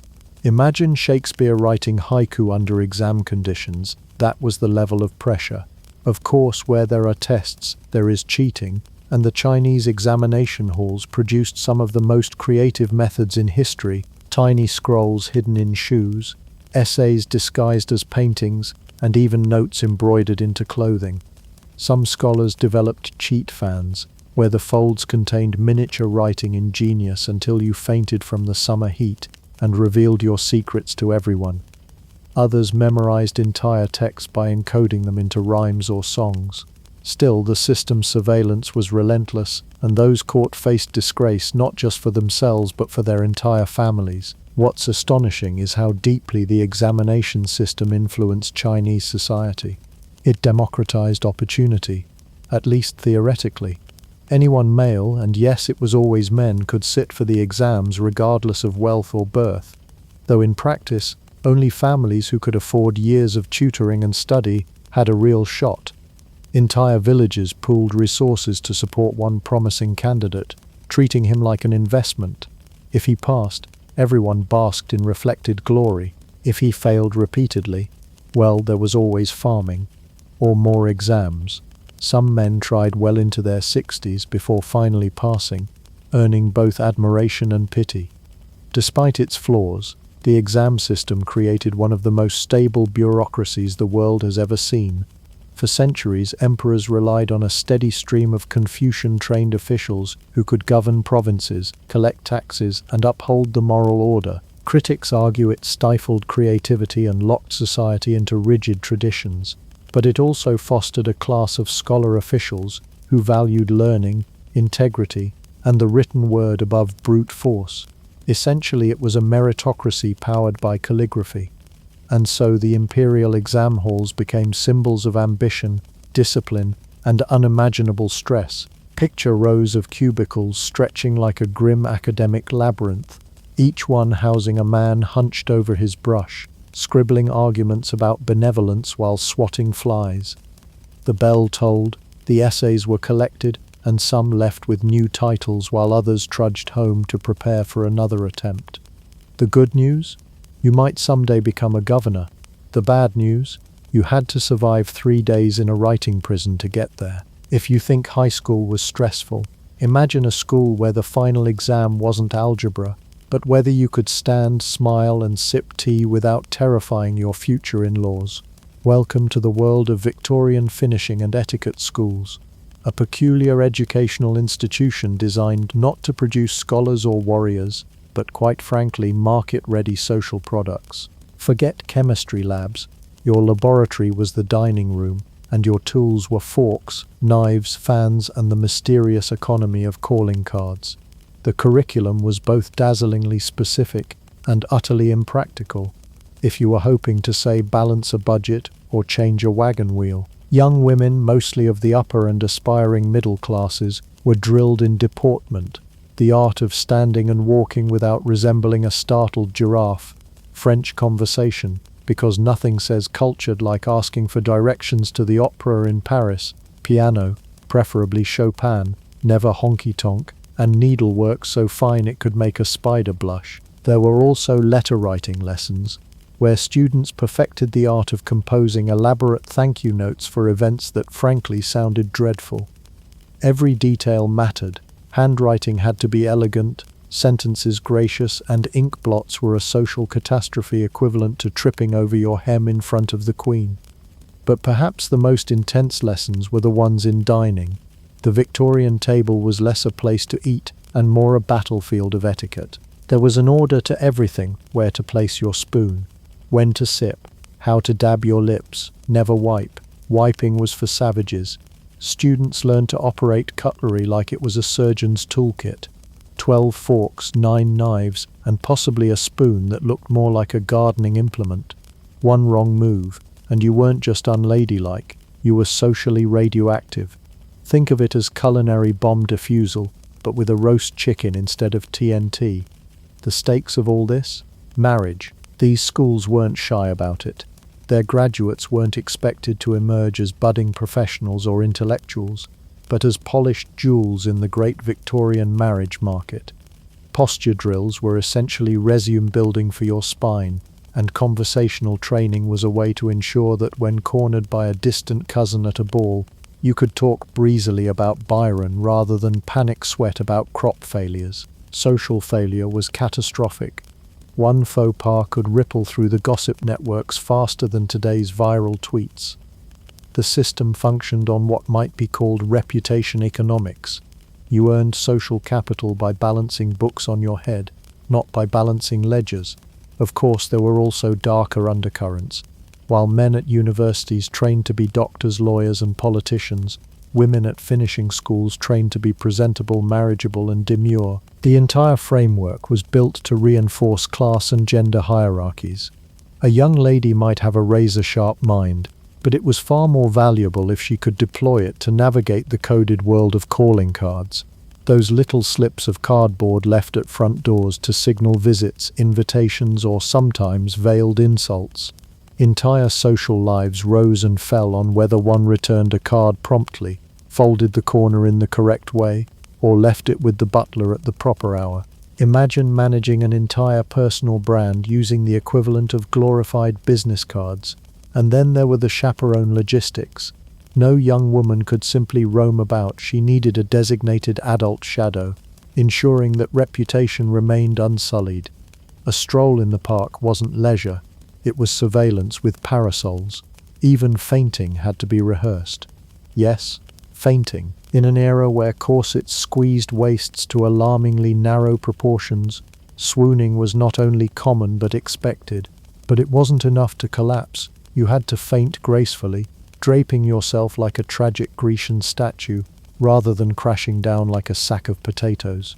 Imagine Shakespeare writing haiku under exam conditions. That was the level of pressure. Of course, where there are tests, there is cheating, and the Chinese examination halls produced some of the most creative methods in history: tiny scrolls hidden in shoes, essays disguised as paintings, and even notes embroidered into clothing. Some scholars developed cheat fans, where the folds contained miniature writing in genius until you fainted from the summer heat and revealed your secrets to everyone. Others memorized entire texts by encoding them into rhymes or songs. Still, the system's surveillance was relentless, and those caught faced disgrace not just for themselves but for their entire families. What's astonishing is how deeply the examination system influenced Chinese society. It democratized opportunity, at least theoretically. Anyone male, and yes, it was always men, could sit for the exams regardless of wealth or birth, though in practice, only families who could afford years of tutoring and study had a real shot. Entire villages pooled resources to support one promising candidate, treating him like an investment. If he passed, everyone basked in reflected glory. If he failed repeatedly, well, there was always farming, or more exams. Some men tried well into their 60s before finally passing, earning both admiration and pity. Despite its flaws, the exam system created one of the most stable bureaucracies the world has ever seen. For centuries, emperors relied on a steady stream of Confucian-trained officials who could govern provinces, collect taxes, and uphold the moral order. Critics argue it stifled creativity and locked society into rigid traditions, but it also fostered a class of scholar officials who valued learning, integrity, and the written word above brute force. Essentially, it was a meritocracy powered by calligraphy. And so the imperial exam halls became symbols of ambition, discipline, and unimaginable stress. Picture rows of cubicles stretching like a grim academic labyrinth, each one housing a man hunched over his brush, scribbling arguments about benevolence while swatting flies. The bell tolled, the essays were collected, and some left with new titles while others trudged home to prepare for another attempt. The good news? You might someday become a governor. The bad news? You had to survive 3 days in a writing prison to get there. If you think high school was stressful, imagine a school where the final exam wasn't algebra, but whether you could stand, smile, and sip tea without terrifying your future in-laws. Welcome to the world of Victorian finishing and etiquette schools, a peculiar educational institution designed not to produce scholars or warriors, but quite frankly, market-ready social products. Forget chemistry labs. Your laboratory was the dining room, and your tools were forks, knives, fans, and the mysterious economy of calling cards. The curriculum was both dazzlingly specific and utterly impractical, if you were hoping to, say, balance a budget or change a wagon wheel. Young women, mostly of the upper and aspiring middle classes, were drilled in deportment, the art of standing and walking without resembling a startled giraffe, French conversation, because nothing says cultured like asking for directions to the opera in Paris, piano, preferably Chopin, never honky-tonk, and needlework so fine it could make a spider blush. There were also letter-writing lessons, where students perfected the art of composing elaborate thank you notes for events that frankly sounded dreadful. Every detail mattered. Handwriting had to be elegant, sentences gracious, and ink blots were a social catastrophe equivalent to tripping over your hem in front of the Queen. But perhaps the most intense lessons were the ones in dining. The Victorian table was less a place to eat and more a battlefield of etiquette. There was an order to everything: where to place your spoon, when to sip, how to dab your lips, never wipe. Wiping was for savages. Students learned to operate cutlery like it was a surgeon's toolkit. 12 forks, 9 knives, and possibly a spoon that looked more like a gardening implement. One wrong move, and you weren't just unladylike, you were socially radioactive. Think of it as culinary bomb defusal, but with a roast chicken instead of TNT. The stakes of all this? Marriage. These schools weren't shy about it. Their graduates weren't expected to emerge as budding professionals or intellectuals, but as polished jewels in the great Victorian marriage market. Posture drills were essentially resume building for your spine, and conversational training was a way to ensure that when cornered by a distant cousin at a ball, you could talk breezily about Byron rather than panic sweat about crop failures. Social failure was catastrophic. One faux pas could ripple through the gossip networks faster than today's viral tweets. The system functioned on what might be called reputation economics. You earned social capital by balancing books on your head, not by balancing ledgers. Of course, there were also darker undercurrents. While men at universities trained to be doctors, lawyers, and politicians, women at finishing schools trained to be presentable, marriageable, and demure. The entire framework was built to reinforce class and gender hierarchies. A young lady might have a razor-sharp mind, but it was far more valuable if she could deploy it to navigate the coded world of calling cards. Those little slips of cardboard left at front doors to signal visits, invitations, or sometimes veiled insults. Entire social lives rose and fell on whether one returned a card promptly, folded the corner in the correct way, or left it with the butler at the proper hour. Imagine managing an entire personal brand using the equivalent of glorified business cards. And then there were the chaperone logistics. No young woman could simply roam about. She needed a designated adult shadow, ensuring that reputation remained unsullied. A stroll in the park wasn't leisure. It was surveillance with parasols. Even fainting had to be rehearsed. Yes, fainting. In an era where corsets squeezed waists to alarmingly narrow proportions, swooning was not only common but expected. But it wasn't enough to collapse. You had to faint gracefully, draping yourself like a tragic Grecian statue, rather than crashing down like a sack of potatoes.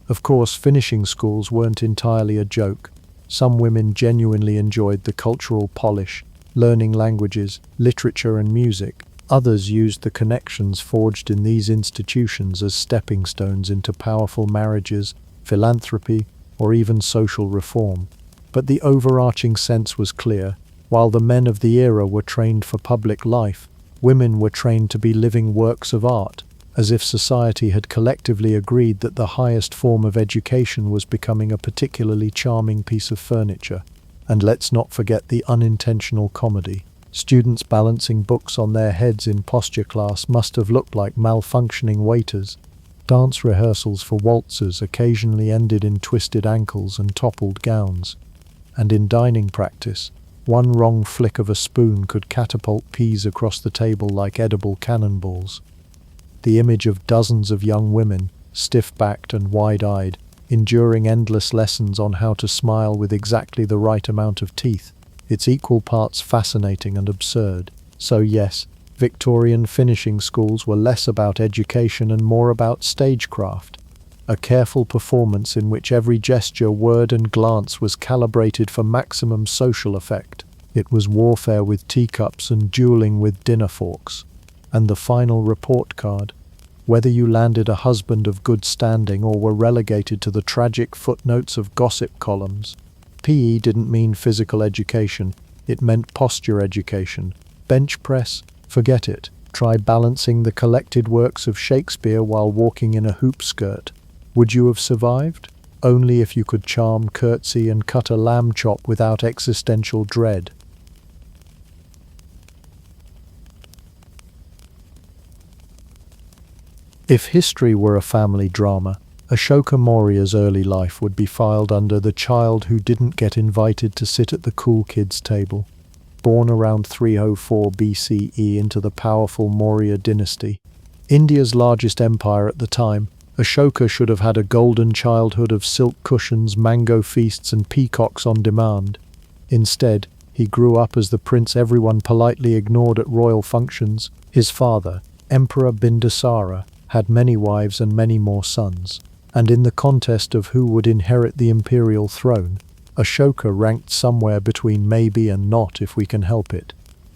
Of course, finishing schools weren't entirely a joke. Some women genuinely enjoyed the cultural polish, learning languages, literature, and music. Others used the connections forged in these institutions as stepping stones into powerful marriages, philanthropy, or even social reform. But the overarching sense was clear. While the men of the era were trained for public life, women were trained to be living works of art, as if society had collectively agreed that the highest form of education was becoming a particularly charming piece of furniture. And let's not forget the unintentional comedy. Students balancing books on their heads in posture class must have looked like malfunctioning waiters. Dance rehearsals for waltzers occasionally ended in twisted ankles and toppled gowns. And in dining practice, one wrong flick of a spoon could catapult peas across the table like edible cannonballs. The image of dozens of young women, stiff-backed and wide-eyed, enduring endless lessons on how to smile with exactly the right amount of teeth, it's equal parts fascinating and absurd. So yes, Victorian finishing schools were less about education and more about stagecraft, a careful performance in which every gesture, word and glance was calibrated for maximum social effect. It was warfare with teacups and dueling with dinner forks. And the final report card. Whether you landed a husband of good standing or were relegated to the tragic footnotes of gossip columns. PE didn't mean physical education, it meant posture education. Bench press? Forget it. Try balancing the collected works of Shakespeare while walking in a hoop skirt. Would you have survived? Only if you could charm, curtsy, and cut a lamb chop without existential dread. If history were a family drama, Ashoka Maurya's early life would be filed under the child who didn't get invited to sit at the cool kids' table. Born around 304 BCE into the powerful Maurya dynasty, India's largest empire at the time, Ashoka should have had a golden childhood of silk cushions, mango feasts, and peacocks on demand. Instead, he grew up as the prince everyone politely ignored at royal functions. His father, Emperor Bindusara, had many wives and many more sons, and in the contest of who would inherit the imperial throne, Ashoka ranked somewhere between maybe and not if we can help it.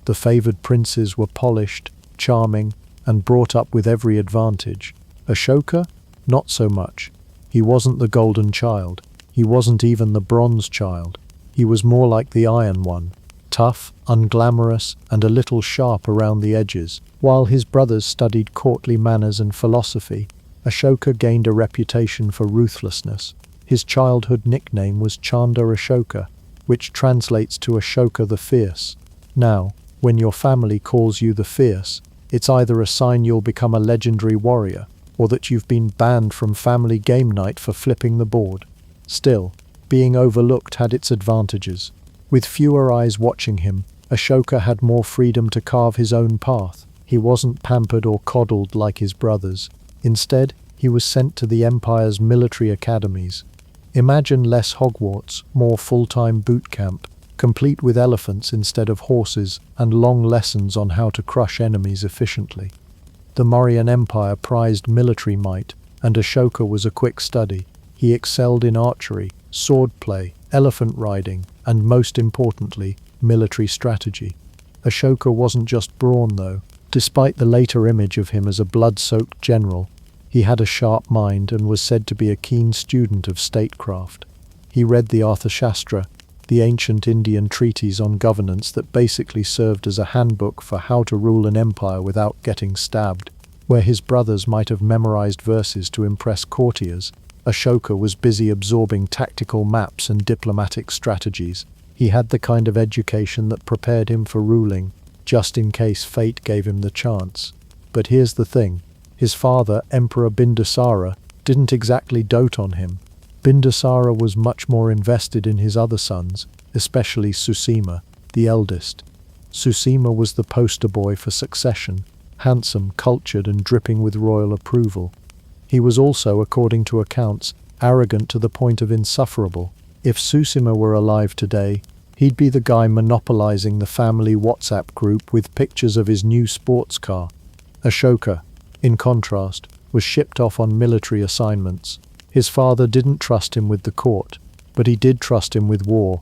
The favored princes were polished, charming, and brought up with every advantage. Ashoka? Not so much. He wasn't the golden child. He wasn't even the bronze child. He was more like the iron one, tough, unglamorous, and a little sharp around the edges. While his brothers studied courtly manners and philosophy, Ashoka gained a reputation for ruthlessness. His childhood nickname was Chanda Ashoka, which translates to Ashoka the Fierce. Now, when your family calls you the Fierce, it's either a sign you'll become a legendary warrior, or that you've been banned from family game night for flipping the board. Still, being overlooked had its advantages. With fewer eyes watching him, Ashoka had more freedom to carve his own path. He wasn't pampered or coddled like his brothers. Instead, he was sent to the empire's military academies. Imagine less Hogwarts, more full-time boot camp, complete with elephants instead of horses, and long lessons on how to crush enemies efficiently. The Mauryan Empire prized military might, and Ashoka was a quick study. He excelled in archery, swordplay, elephant riding, and most importantly, military strategy. Ashoka wasn't just brawn, though. Despite the later image of him as a blood-soaked general, he had a sharp mind and was said to be a keen student of statecraft. He read the Arthashastra, the ancient Indian treatise on governance that basically served as a handbook for how to rule an empire without getting stabbed. Where his brothers might have memorized verses to impress courtiers, Ashoka was busy absorbing tactical maps and diplomatic strategies. He had the kind of education that prepared him for ruling, just in case fate gave him the chance. But here's the thing. His father, Emperor Bindusara, didn't exactly dote on him. Bindusara was much more invested in his other sons, especially Susima, the eldest. Susima was the poster boy for succession, handsome, cultured, and dripping with royal approval. He was also, according to accounts, arrogant to the point of insufferable. If Susima were alive today, he'd be the guy monopolizing the family WhatsApp group with pictures of his new sports car. Ashoka, in contrast, was shipped off on military assignments. His father didn't trust him with the court, but he did trust him with war.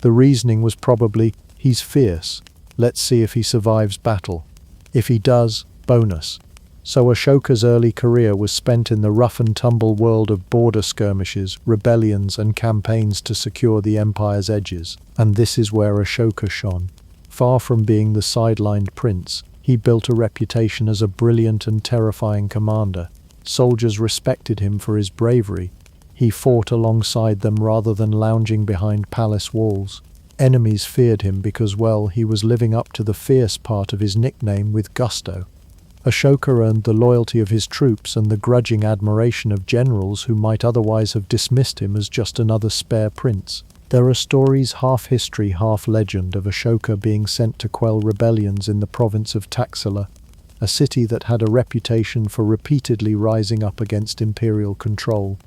The reasoning was probably, he's fierce, let's see if he survives battle. If he does, bonus. So Ashoka's early career was spent in the rough-and-tumble world of border skirmishes, rebellions, and campaigns to secure the empire's edges. And this is where Ashoka shone. Far from being the sidelined prince, he built a reputation as a brilliant and terrifying commander. Soldiers respected him for his bravery. He fought alongside them rather than lounging behind palace walls. Enemies feared him because, well, he was living up to the fierce part of his nickname with gusto. Ashoka earned the loyalty of his troops and the grudging admiration of generals who might otherwise have dismissed him as just another spare prince. There are stories, half history, half legend, of Ashoka being sent to quell rebellions in the province of Taxila, a city that had a reputation for repeatedly rising up against imperial control.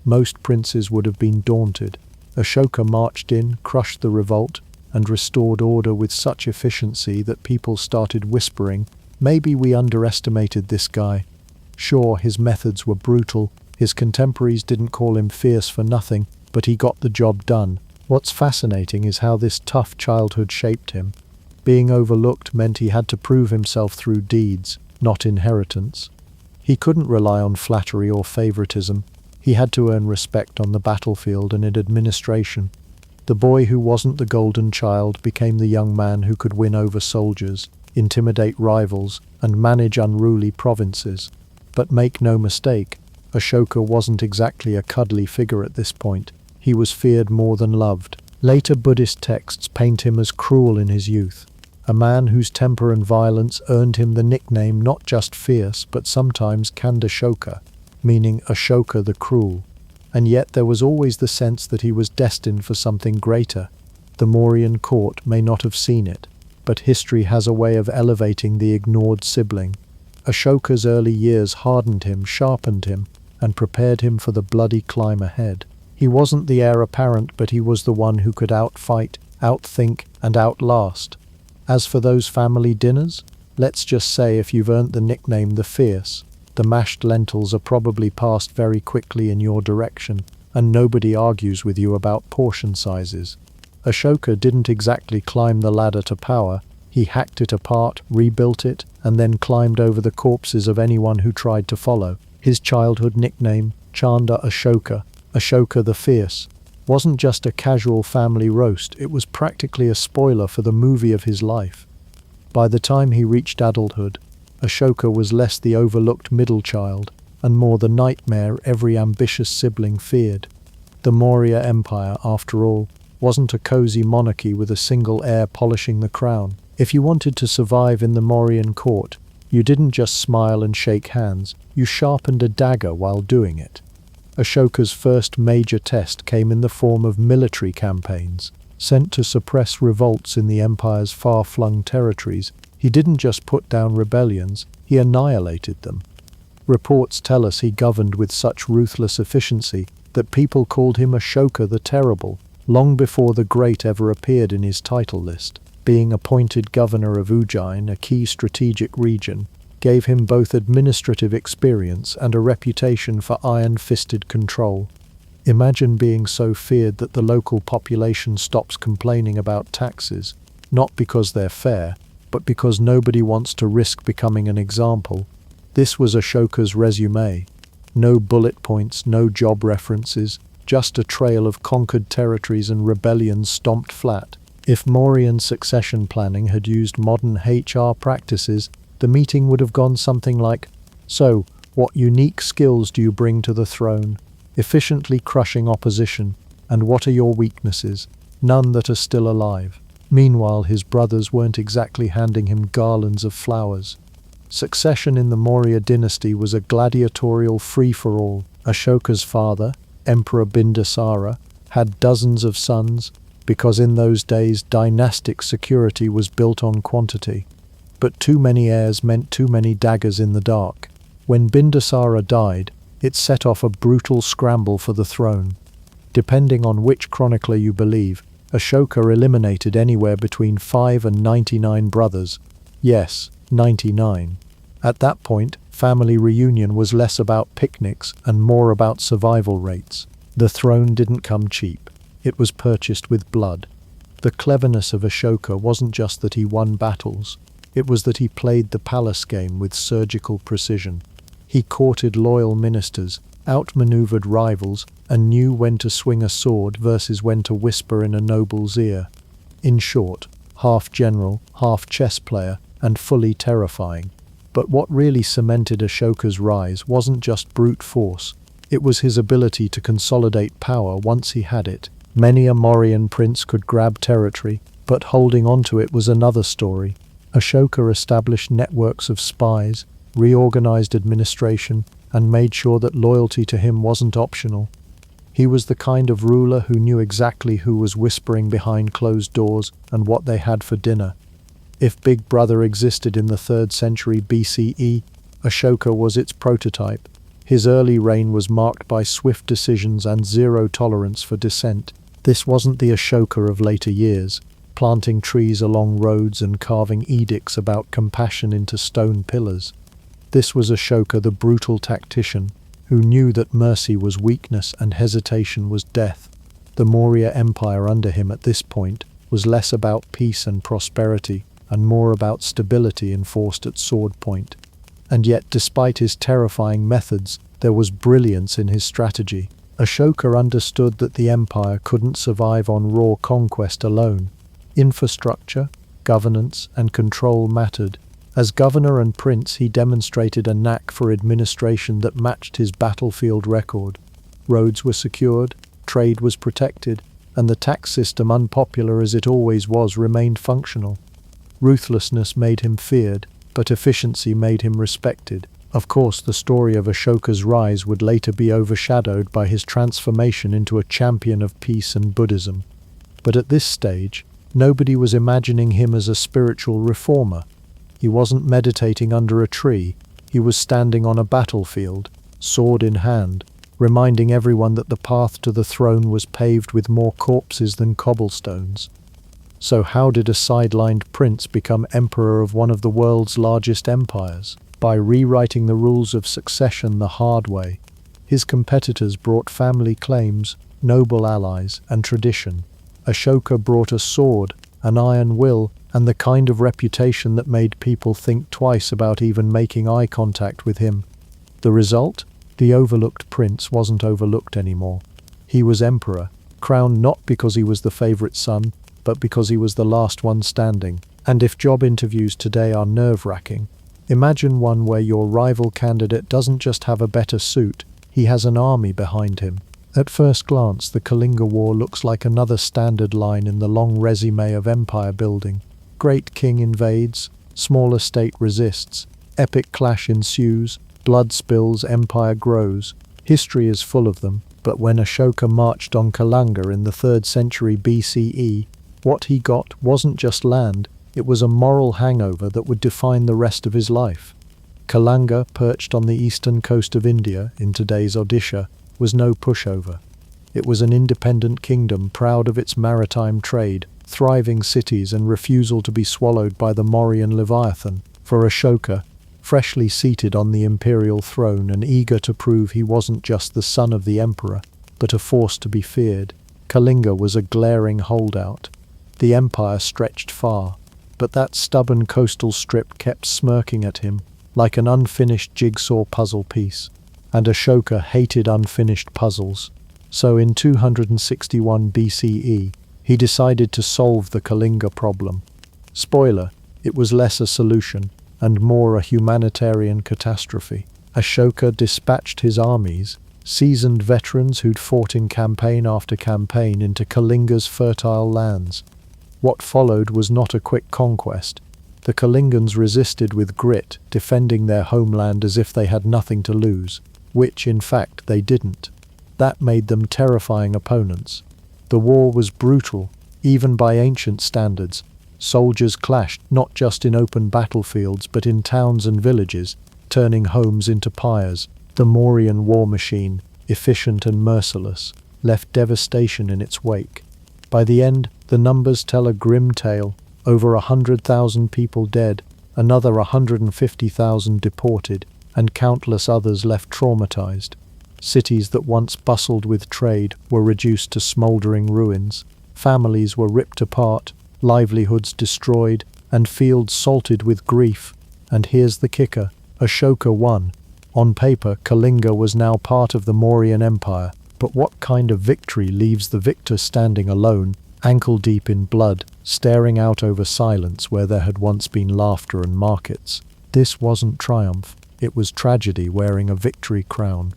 Most princes would have been daunted. Ashoka marched in, crushed the revolt, and restored order with such efficiency that people started whispering, Maybe we underestimated this guy. Sure, his methods were brutal, his contemporaries didn't call him fierce for nothing, but he got the job done. What's fascinating is how this tough childhood shaped him. Being overlooked meant he had to prove himself through deeds, not inheritance. He couldn't rely on flattery or favoritism. He had to earn respect on the battlefield and in administration. The boy who wasn't the golden child became the young man who could win over soldiers, intimidate rivals, and manage unruly provinces. But make no mistake, Ashoka wasn't exactly a cuddly figure at this point. He was feared more than loved. Later Buddhist texts paint him as cruel in his youth, a man whose temper and violence earned him the nickname not just fierce but sometimes Kandashoka, meaning Ashoka the Cruel. And yet there was always the sense that he was destined for something greater. The Mauryan court may not have seen it, but history has a way of elevating the ignored sibling. Ashoka's early years hardened him, sharpened him, and prepared him for the bloody climb ahead. He wasn't the heir apparent, but he was the one who could outfight, outthink, and outlast. As for those family dinners, let's just say if you've earned the nickname the Fierce, the mashed lentils are probably passed very quickly in your direction, and nobody argues with you about portion sizes. Ashoka didn't exactly climb the ladder to power. He hacked it apart, rebuilt it, and then climbed over the corpses of anyone who tried to follow. His childhood nickname, Chanda Ashoka, Ashoka the Fierce, wasn't just a casual family roast, it was practically a spoiler for the movie of his life. By the time he reached adulthood, Ashoka was less the overlooked middle child, and more the nightmare every ambitious sibling feared. The Maurya Empire, after all, wasn't a cozy monarchy with a single heir polishing the crown. If you wanted to survive in the Mauryan court, you didn't just smile and shake hands, you sharpened a dagger while doing it. Ashoka's first major test came in the form of military campaigns. Sent to suppress revolts in the empire's far-flung territories, he didn't just put down rebellions, he annihilated them. Reports tell us he governed with such ruthless efficiency that people called him Ashoka the Terrible, long before the Great ever appeared in his title list. Being appointed governor of Ujjain, a key strategic region, gave him both administrative experience and a reputation for iron-fisted control. Imagine being so feared that the local population stops complaining about taxes, not because they're fair, but because nobody wants to risk becoming an example. This was Ashoka's resume. No bullet points, no job references, just a trail of conquered territories and rebellions stomped flat. If Mauryan succession planning had used modern HR practices, the meeting would have gone something like, "So, what unique skills do you bring to the throne? Efficiently crushing opposition, and what are your weaknesses? None that are still alive." Meanwhile, his brothers weren't exactly handing him garlands of flowers. Succession in the Maurya dynasty was a gladiatorial free-for-all. Ashoka's father, Emperor Bindusara, had dozens of sons, because in those days dynastic security was built on quantity. But too many heirs meant too many daggers in the dark. When Bindusara died, it set off a brutal scramble for the throne. Depending on which chronicler you believe, Ashoka eliminated anywhere between 5 and 99 brothers. Yes, 99. At that point, family reunion was less about picnics and more about survival rates. The throne didn't come cheap. It was purchased with blood. The cleverness of Ashoka wasn't just that he won battles, it was that he played the palace game with surgical precision. He courted loyal ministers, outmaneuvered rivals, and knew when to swing a sword versus when to whisper in a noble's ear. In short, half general, half chess player, and fully terrifying. But what really cemented Ashoka's rise wasn't just brute force, it was his ability to consolidate power once he had it. Many a Mauryan prince could grab territory, but holding onto it was another story. Ashoka established networks of spies, reorganized administration, and made sure that loyalty to him wasn't optional. He was the kind of ruler who knew exactly who was whispering behind closed doors and what they had for dinner. If Big Brother existed in the 3rd century BCE, Ashoka was its prototype. His early reign was marked by swift decisions and zero tolerance for dissent. This wasn't the Ashoka of later years. planting trees along roads and carving edicts about compassion into stone pillars. This was Ashoka, the brutal tactician, who knew that mercy was weakness and hesitation was death. The Maurya Empire under him at this point was less about peace and prosperity and more about stability enforced at sword point. And yet, despite his terrifying methods, there was brilliance in his strategy. Ashoka understood that the empire couldn't survive on raw conquest alone. Infrastructure, governance, and control mattered. As governor and prince, he demonstrated a knack for administration that matched his battlefield record. Roads were secured, trade was protected, and the tax system, unpopular as it always was, remained functional. Ruthlessness made him feared, but efficiency made him respected. Of course, the story of Ashoka's rise would later be overshadowed by his transformation into a champion of peace and Buddhism. But at this stage, nobody was imagining him as a spiritual reformer. He wasn't meditating under a tree, he was standing on a battlefield, sword in hand, reminding everyone that the path to the throne was paved with more corpses than cobblestones. So how did a sidelined prince become emperor of one of the world's largest empires? By rewriting the rules of succession the hard way. His competitors brought family claims, noble allies, and tradition. Ashoka brought a sword, an iron will, and the kind of reputation that made people think twice about even making eye contact with him. The result? The overlooked prince wasn't overlooked anymore. He was emperor, crowned not because he was the favorite son, but because he was the last one standing. And if job interviews today are nerve-wracking, imagine one where your rival candidate doesn't just have a better suit, he has an army behind him. At first glance, the Kalinga War looks like another standard line in the long resume of empire building. Great king invades, smaller state resists, epic clash ensues, blood spills, empire grows. History is full of them, but when Ashoka marched on Kalinga in the 3rd century BCE, what he got wasn't just land, it was a moral hangover that would define the rest of his life. Kalinga, perched on the eastern coast of India, in today's Odisha, was no pushover. It was an independent kingdom proud of its maritime trade, thriving cities, and refusal to be swallowed by the Mauryan Leviathan. For Ashoka, freshly seated on the imperial throne and eager to prove he wasn't just the son of the emperor, but a force to be feared, Kalinga was a glaring holdout. The empire stretched far, but that stubborn coastal strip kept smirking at him like an unfinished jigsaw puzzle piece. And Ashoka hated unfinished puzzles. So in 261 BCE, he decided to solve the Kalinga problem. Spoiler, it was less a solution and more a humanitarian catastrophe. Ashoka dispatched his armies, seasoned veterans who'd fought in campaign after campaign, into Kalinga's fertile lands. What followed was not a quick conquest. The Kalingans resisted with grit, defending their homeland as if they had nothing to lose, which, in fact, they didn't. That made them terrifying opponents. The war was brutal, even by ancient standards. Soldiers clashed not just in open battlefields but in towns and villages, turning homes into pyres. The Mauryan war machine, efficient and merciless, left devastation in its wake. By the end, the numbers tell a grim tale. Over 100,000 people dead, another 150,000 deported, and countless others left traumatized. Cities that once bustled with trade were reduced to smoldering ruins. Families were ripped apart, livelihoods destroyed, and fields salted with grief. And here's the kicker: Ashoka won. On paper, Kalinga was now part of the Mauryan Empire, but what kind of victory leaves the victor standing alone, ankle-deep in blood, staring out over silence where there had once been laughter and markets? This wasn't triumph, it was tragedy wearing a victory crown.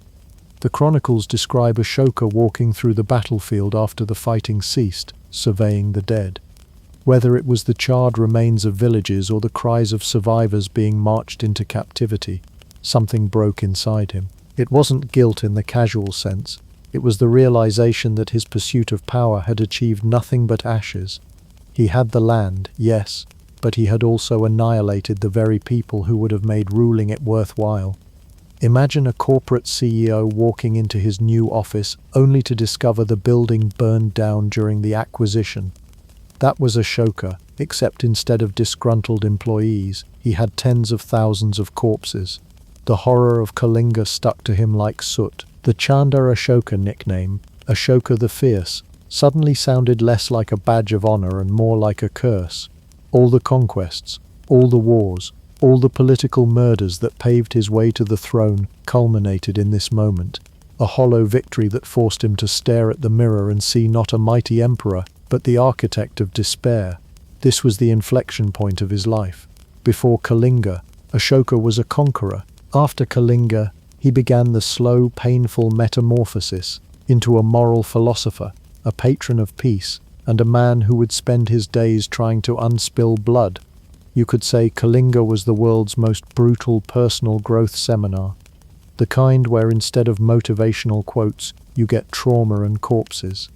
The chronicles describe Ashoka walking through the battlefield after the fighting ceased, surveying the dead. Whether it was the charred remains of villages or the cries of survivors being marched into captivity, something broke inside him. It wasn't guilt in the casual sense. It was the realization that his pursuit of power had achieved nothing but ashes. He had the land, yes, but he had also annihilated the very people who would have made ruling it worthwhile. Imagine a corporate CEO walking into his new office only to discover the building burned down during the acquisition. That was Ashoka, except instead of disgruntled employees, he had tens of thousands of corpses. The horror of Kalinga stuck to him like soot. The Chanda Ashoka nickname, Ashoka the Fierce, suddenly sounded less like a badge of honor and more like a curse. All the conquests, all the wars, all the political murders that paved his way to the throne culminated in this moment. A hollow victory that forced him to stare at the mirror and see not a mighty emperor, but the architect of despair. This was the inflection point of his life. Before Kalinga, Ashoka was a conqueror. After Kalinga, he began the slow, painful metamorphosis into a moral philosopher, a patron of peace, and a man who would spend his days trying to unspill blood. You could say Kalinga was the world's most brutal personal growth seminar. The kind where instead of motivational quotes, you get trauma and corpses.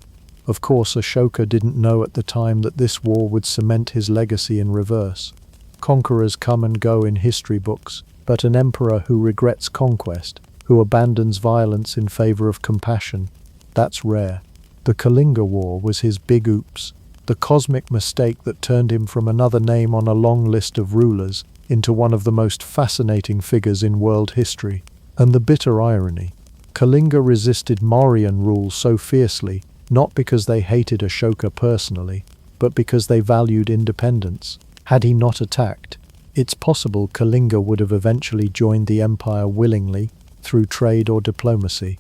Of course, Ashoka didn't know at the time that this war would cement his legacy in reverse. Conquerors come and go in history books, but an emperor who regrets conquest, who abandons violence in favor of compassion, that's rare. The Kalinga War was his big oops, the cosmic mistake that turned him from another name on a long list of rulers into one of the most fascinating figures in world history. And the bitter irony, Kalinga resisted Mauryan rule so fiercely, not because they hated Ashoka personally, but because they valued independence. Had he not attacked, it's possible Kalinga would have eventually joined the empire willingly, through trade or diplomacy.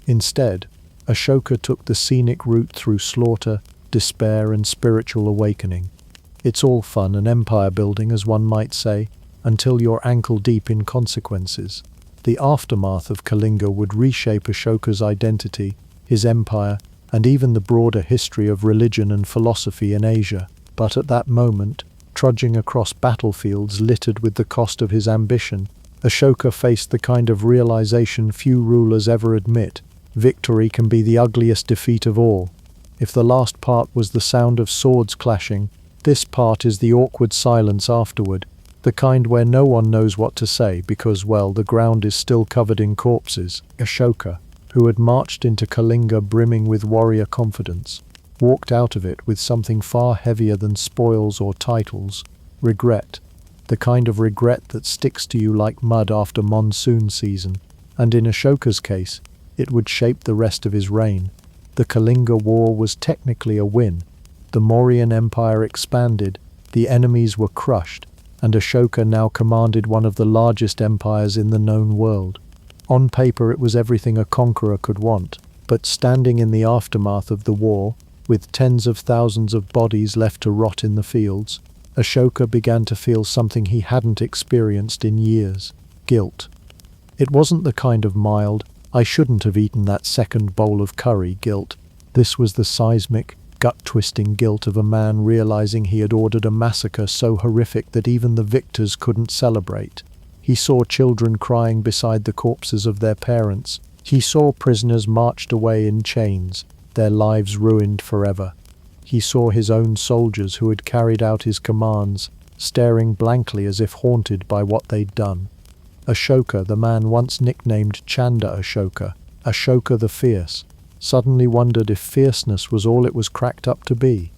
Instead, Ashoka took the scenic route through slaughter, despair, and spiritual awakening. It's all fun and empire building, as one might say, until you're ankle deep in consequences. The aftermath of Kalinga would reshape Ashoka's identity, his empire, and even the broader history of religion and philosophy in Asia. But at that moment, trudging across battlefields littered with the cost of his ambition, Ashoka faced the kind of realization few rulers ever admit. Victory can be the ugliest defeat of all. If the last part was the sound of swords clashing, this part is the awkward silence afterward, the kind where no one knows what to say because, well, the ground is still covered in corpses. Ashoka, who had marched into Kalinga brimming with warrior confidence, walked out of it with something far heavier than spoils or titles: regret. The kind of regret that sticks to you like mud after monsoon season. And in Ashoka's case, it would shape the rest of his reign. The Kalinga War was technically a win. The Mauryan Empire expanded, the enemies were crushed, and Ashoka now commanded one of the largest empires in the known world. On paper it was everything a conqueror could want, but standing in the aftermath of the war, with tens of thousands of bodies left to rot in the fields, Ashoka began to feel something he hadn't experienced in years: guilt. It wasn't the kind of mild, "I shouldn't have eaten that second bowl of curry" guilt. This was the seismic, gut-twisting guilt of a man realizing he had ordered a massacre so horrific that even the victors couldn't celebrate. He saw children crying beside the corpses of their parents. He saw prisoners marched away in chains, their lives ruined forever. He saw his own soldiers who had carried out his commands, staring blankly as if haunted by what they'd done. Ashoka, the man once nicknamed Chanda Ashoka, Ashoka the Fierce, suddenly wondered if fierceness was all it was cracked up to be.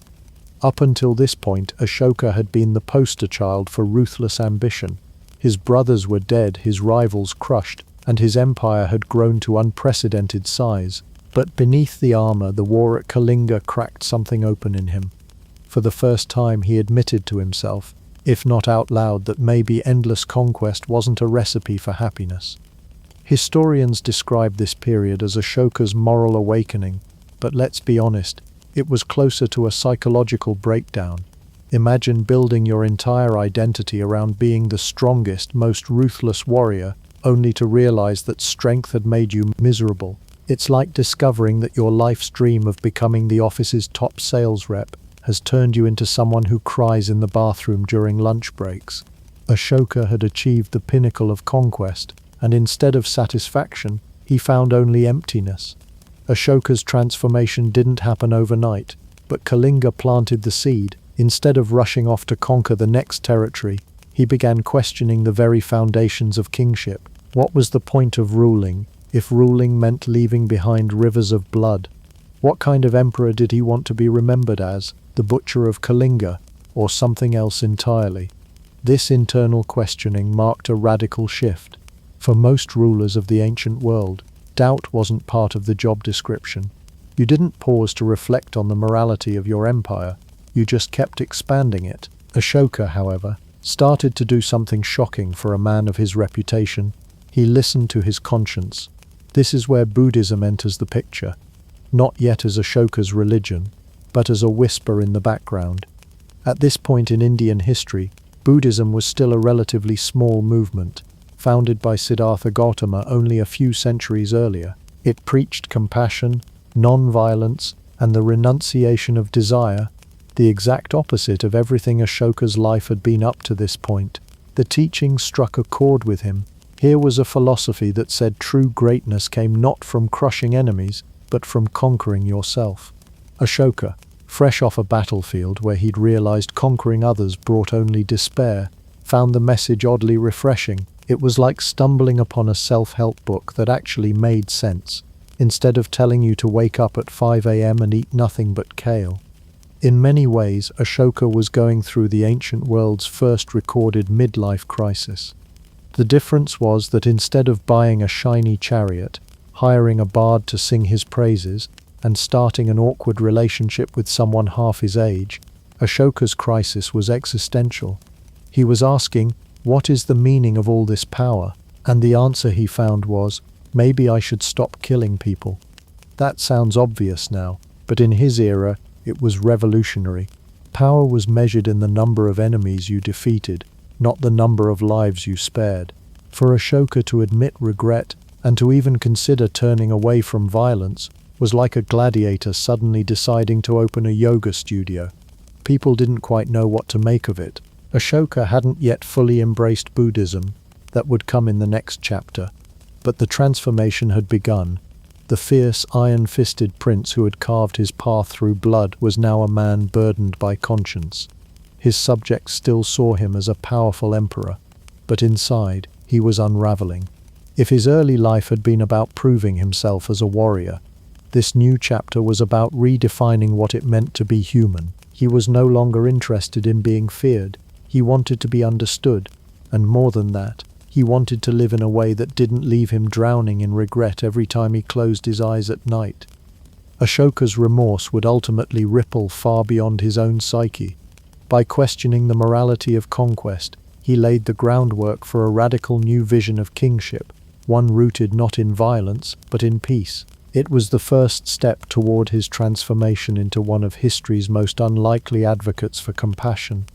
Up until this point, Ashoka had been the poster child for ruthless ambition. His brothers were dead, his rivals crushed, and his empire had grown to unprecedented size. But beneath the armor, the war at Kalinga cracked something open in him. For the first time, he admitted to himself, if not out loud, that maybe endless conquest wasn't a recipe for happiness. Historians describe this period as Ashoka's moral awakening, but let's be honest, it was closer to a psychological breakdown. Imagine building your entire identity around being the strongest, most ruthless warrior, only to realize that strength had made you miserable. It's like discovering that your life's dream of becoming the office's top sales rep has turned you into someone who cries in the bathroom during lunch breaks. Ashoka had achieved the pinnacle of conquest, and instead of satisfaction, he found only emptiness. Ashoka's transformation didn't happen overnight, but Kalinga planted the seed. Instead of rushing off to conquer the next territory, he began questioning the very foundations of kingship. What was the point of ruling, if ruling meant leaving behind rivers of blood? What kind of emperor did he want to be remembered as? The butcher of Kalinga, or something else entirely? This internal questioning marked a radical shift. For most rulers of the ancient world, doubt wasn't part of the job description. You didn't pause to reflect on the morality of your empire, you just kept expanding it. Ashoka, however, started to do something shocking for a man of his reputation. He listened to his conscience. This is where Buddhism enters the picture, not yet as Ashoka's religion, but as a whisper in the background. At this point in Indian history, Buddhism was still a relatively small movement, founded by Siddhartha Gautama only a few centuries earlier. It preached compassion, non-violence, and the renunciation of desire, the exact opposite of everything Ashoka's life had been up to this point. The teachings struck a chord with him. Here was a philosophy that said true greatness came not from crushing enemies, but from conquering yourself. Ashoka, fresh off a battlefield where he'd realized conquering others brought only despair, found the message oddly refreshing. It was like stumbling upon a self-help book that actually made sense, instead of telling you to wake up at 5 a.m. and eat nothing but kale. In many ways, Ashoka was going through the ancient world's first recorded midlife crisis. The difference was that instead of buying a shiny chariot, hiring a bard to sing his praises, and starting an awkward relationship with someone half his age, Ashoka's crisis was existential. He was asking, what is the meaning of all this power? And the answer he found was, maybe I should stop killing people. That sounds obvious now, but in his era, it was revolutionary. Power was measured in the number of enemies you defeated, not the number of lives you spared. For Ashoka to admit regret, and to even consider turning away from violence, was like a gladiator suddenly deciding to open a yoga studio. People didn't quite know what to make of it. Ashoka hadn't yet fully embraced Buddhism. That would come in the next chapter. But the transformation had begun. The fierce, iron-fisted prince who had carved his path through blood was now a man burdened by conscience. His subjects still saw him as a powerful emperor, but inside, he was unraveling. If his early life had been about proving himself as a warrior, this new chapter was about redefining what it meant to be human. He was no longer interested in being feared. He wanted to be understood, and more than that, he wanted to live in a way that didn't leave him drowning in regret every time he closed his eyes at night. Ashoka's remorse would ultimately ripple far beyond his own psyche. By questioning the morality of conquest, he laid the groundwork for a radical new vision of kingship, one rooted not in violence, but in peace. It was the first step toward his transformation into one of history's most unlikely advocates for compassion.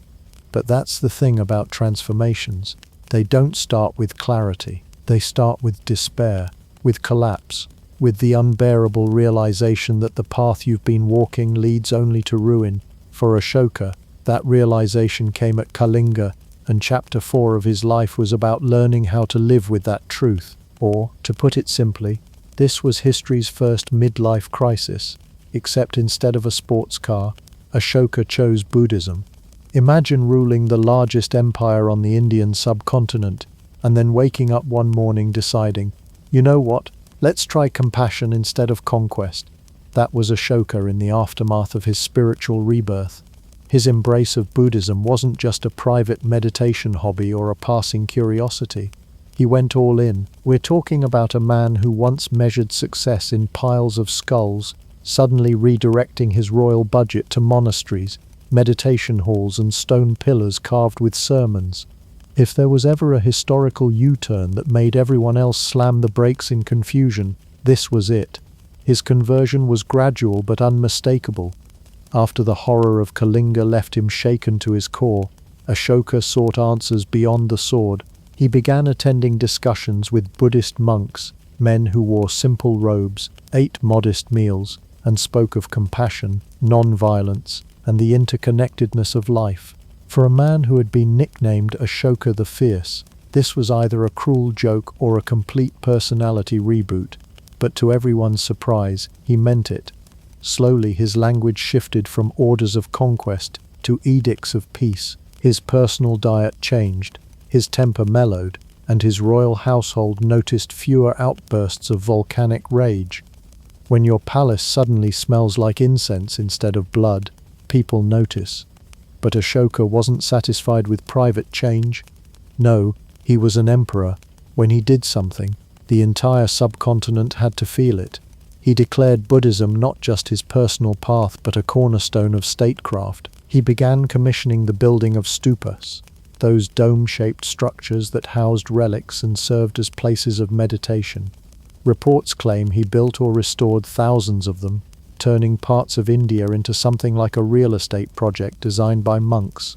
But that's the thing about transformations. They don't start with clarity. They start with despair, with collapse, with the unbearable realization that the path you've been walking leads only to ruin. For Ashoka, that realization came at Kalinga, and chapter 4 of his life was about learning how to live with that truth. Or, to put it simply, this was history's first midlife crisis, except instead of a sports car, Ashoka chose Buddhism. Imagine ruling the largest empire on the Indian subcontinent, and then waking up one morning deciding, you know what, let's try compassion instead of conquest. That was Ashoka in the aftermath of his spiritual rebirth. His embrace of Buddhism wasn't just a private meditation hobby or a passing curiosity. He went all in. We're talking about a man who once measured success in piles of skulls, suddenly redirecting his royal budget to monasteries, meditation halls and stone pillars carved with sermons. If there was ever a historical U-turn that made everyone else slam the brakes in confusion, this was it. His conversion was gradual but unmistakable. After the horror of Kalinga left him shaken to his core, Ashoka sought answers beyond the sword. He began attending discussions with Buddhist monks, men who wore simple robes, ate modest meals, and spoke of compassion, non-violence, and the interconnectedness of life. For a man who had been nicknamed Ashoka the Fierce, this was either a cruel joke or a complete personality reboot. But to everyone's surprise, he meant it. Slowly his language shifted from orders of conquest to edicts of peace. His personal diet changed, his temper mellowed, and his royal household noticed fewer outbursts of volcanic rage. When your palace suddenly smells like incense instead of blood, people notice. But Ashoka wasn't satisfied with private change. No, he was an emperor. When he did something, the entire subcontinent had to feel it. He declared Buddhism not just his personal path but a cornerstone of statecraft. He began commissioning the building of stupas, those dome-shaped structures that housed relics and served as places of meditation. Reports claim he built or restored thousands of them, turning parts of India into something like a real estate project designed by monks.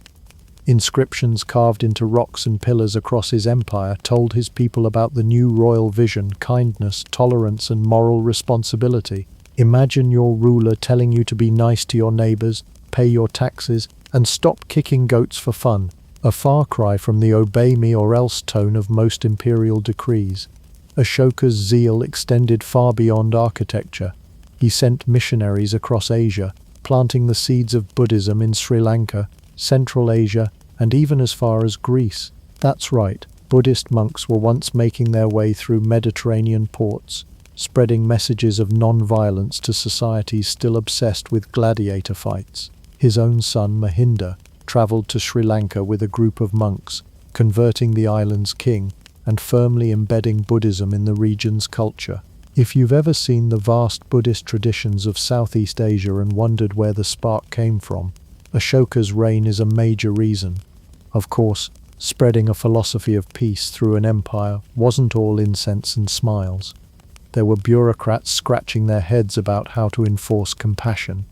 Inscriptions carved into rocks and pillars across his empire told his people about the new royal vision, kindness, tolerance, and moral responsibility. Imagine your ruler telling you to be nice to your neighbors, pay your taxes, and stop kicking goats for fun. A far cry from the obey me or else tone of most imperial decrees. Ashoka's zeal extended far beyond architecture. He sent missionaries across Asia, planting the seeds of Buddhism in Sri Lanka, Central Asia, and even as far as Greece. That's right, Buddhist monks were once making their way through Mediterranean ports, spreading messages of non-violence to societies still obsessed with gladiator fights. His own son, Mahinda, travelled to Sri Lanka with a group of monks, converting the island's king and firmly embedding Buddhism in the region's culture. If you've ever seen the vast Buddhist traditions of Southeast Asia and wondered where the spark came from, Ashoka's reign is a major reason. Of course, spreading a philosophy of peace through an empire wasn't all incense and smiles. There were bureaucrats scratching their heads about how to enforce compassion.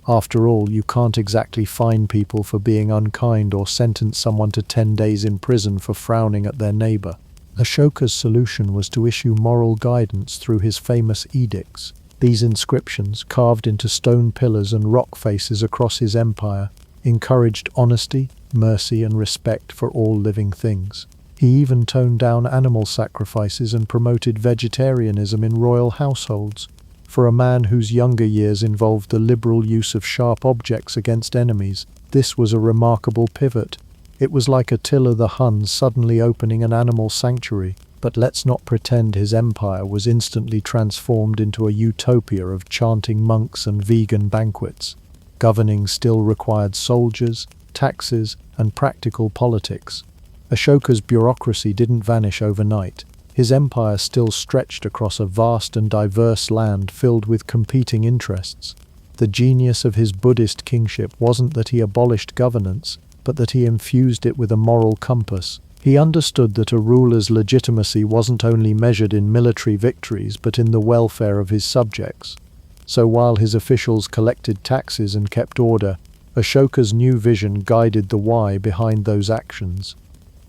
After all, you can't exactly fine people for being unkind or sentence someone to 10 days in prison for frowning at their neighbor. Ashoka's solution was to issue moral guidance through his famous edicts. These inscriptions, carved into stone pillars and rock faces across his empire, encouraged honesty, mercy, and respect for all living things. He even toned down animal sacrifices and promoted vegetarianism in royal households. For a man whose younger years involved the liberal use of sharp objects against enemies, this was a remarkable pivot. It was like Attila the Hun suddenly opening an animal sanctuary. But let's not pretend his empire was instantly transformed into a utopia of chanting monks and vegan banquets. Governing still required soldiers, taxes, and practical politics. Ashoka's bureaucracy didn't vanish overnight. His empire still stretched across a vast and diverse land filled with competing interests. The genius of his Buddhist kingship wasn't that he abolished governance, but that he infused it with a moral compass. He understood that a ruler's legitimacy wasn't only measured in military victories but in the welfare of his subjects. So while his officials collected taxes and kept order, Ashoka's new vision guided the why behind those actions.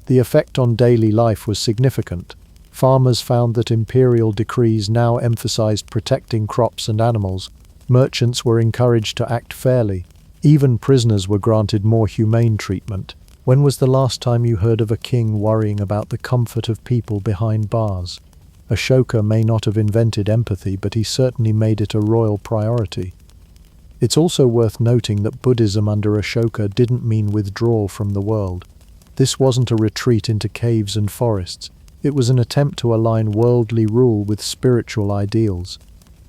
The effect on daily life was significant. Farmers found that imperial decrees now emphasized protecting crops and animals. Merchants were encouraged to act fairly. Even prisoners were granted more humane treatment. When was the last time you heard of a king worrying about the comfort of people behind bars? Ashoka may not have invented empathy, but he certainly made it a royal priority. It's also worth noting that Buddhism under Ashoka didn't mean withdrawal from the world. This wasn't a retreat into caves and forests. It was an attempt to align worldly rule with spiritual ideals.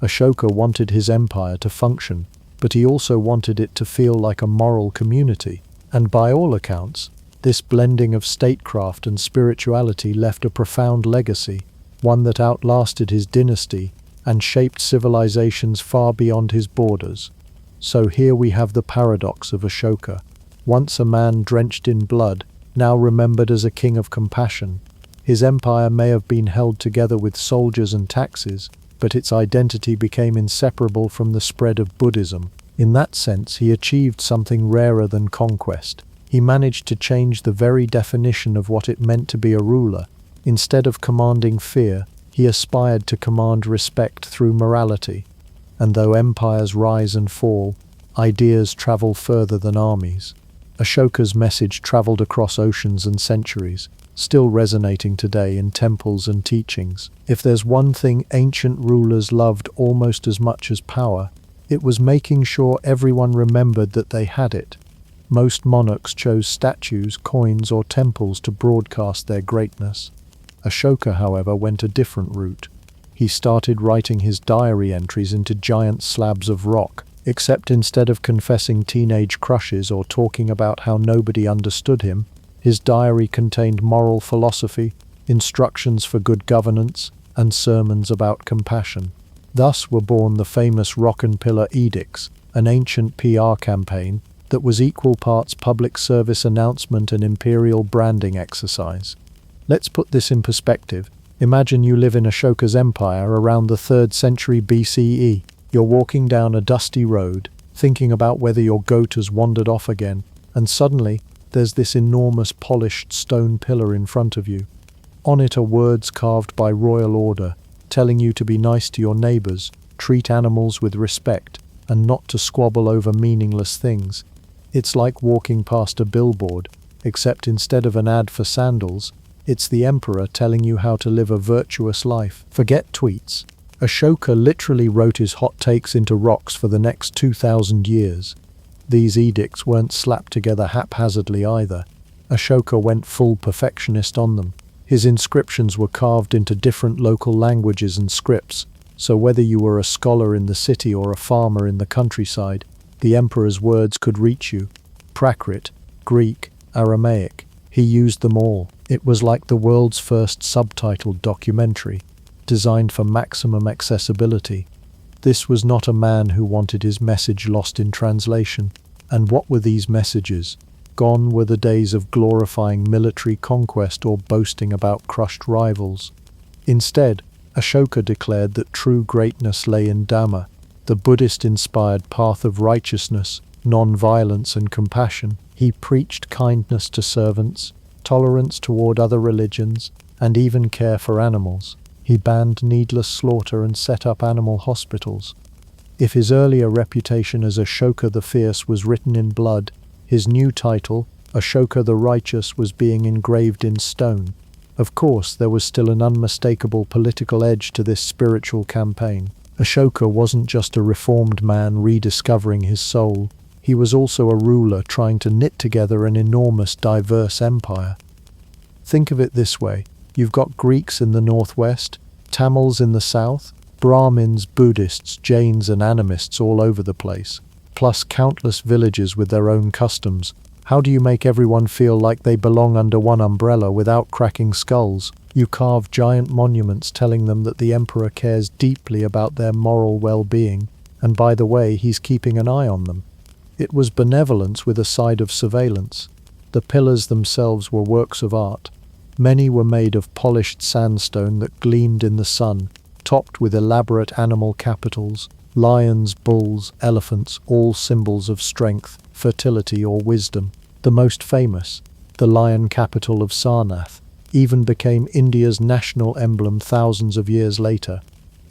Ashoka wanted his empire to function, but he also wanted it to feel like a moral community. And by all accounts, this blending of statecraft and spirituality left a profound legacy, one that outlasted his dynasty and shaped civilizations far beyond his borders. So here we have the paradox of Ashoka. Once a man drenched in blood, now remembered as a king of compassion. His empire may have been held together with soldiers and taxes, but its identity became inseparable from the spread of Buddhism. In that sense, he achieved something rarer than conquest. He managed to change the very definition of what it meant to be a ruler. Instead of commanding fear, he aspired to command respect through morality. And though empires rise and fall, ideas travel further than armies. Ashoka's message traveled across oceans and centuries, still resonating today in temples and teachings. If there's one thing ancient rulers loved almost as much as power, it was making sure everyone remembered that they had it. Most monarchs chose statues, coins, or temples to broadcast their greatness. Ashoka, however, went a different route. he started writing his diary entries into giant slabs of rock, except instead of confessing teenage crushes or talking about how nobody understood him, his diary contained moral philosophy, instructions for good governance, and sermons about compassion. Thus were born the famous Rock and Pillar Edicts, an ancient PR campaign that was equal parts public service announcement and imperial branding exercise. Let's put this in perspective. Imagine you live in Ashoka's empire around the 3rd century BCE. You're walking down a dusty road, thinking about whether your goat has wandered off again, and suddenly there's this enormous polished stone pillar in front of you. On it are words carved by royal order, telling you to be nice to your neighbors, treat animals with respect, and not to squabble over meaningless things. It's like walking past a billboard, except instead of an ad for sandals, it's the emperor telling you how to live a virtuous life. Forget tweets. Ashoka literally wrote his hot takes into rocks for the next 2,000 years. These edicts weren't slapped together haphazardly either. Ashoka went full perfectionist on them. His inscriptions were carved into different local languages and scripts, so whether you were a scholar in the city or a farmer in the countryside, the emperor's words could reach you. Prakrit, Greek, Aramaic. He used them all. It was like the world's first subtitled documentary, designed for maximum accessibility. This was not a man who wanted his message lost in translation. And what were these messages? Gone were the days of glorifying military conquest or boasting about crushed rivals. Instead, Ashoka declared that true greatness lay in Dhamma, the Buddhist-inspired path of righteousness, non-violence and compassion. He preached kindness to servants, tolerance toward other religions, and even care for animals. He banned needless slaughter and set up animal hospitals. If his earlier reputation as Ashoka the Fierce was written in blood, his new title, Ashoka the Righteous, was being engraved in stone. Of course, there was still an unmistakable political edge to this spiritual campaign. Ashoka wasn't just a reformed man rediscovering his soul. He was also a ruler trying to knit together an enormous, diverse empire. Think of it this way. You've got Greeks in the northwest, Tamils in the south, Brahmins, Buddhists, Jains and animists all over the place, plus countless villages with their own customs. How do you make everyone feel like they belong under one umbrella without cracking skulls? You carve giant monuments telling them that the emperor cares deeply about their moral well-being, and by the way, he's keeping an eye on them. It was benevolence with a side of surveillance. The pillars themselves were works of art. Many were made of polished sandstone that gleamed in the sun, topped with elaborate animal capitals, lions, bulls, elephants, all symbols of strength, fertility or wisdom. The most famous, the lion capital of Sarnath, even became India's national emblem thousands of years later.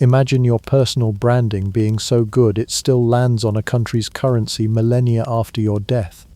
Imagine your personal branding being so good it still lands on a country's currency millennia after your death.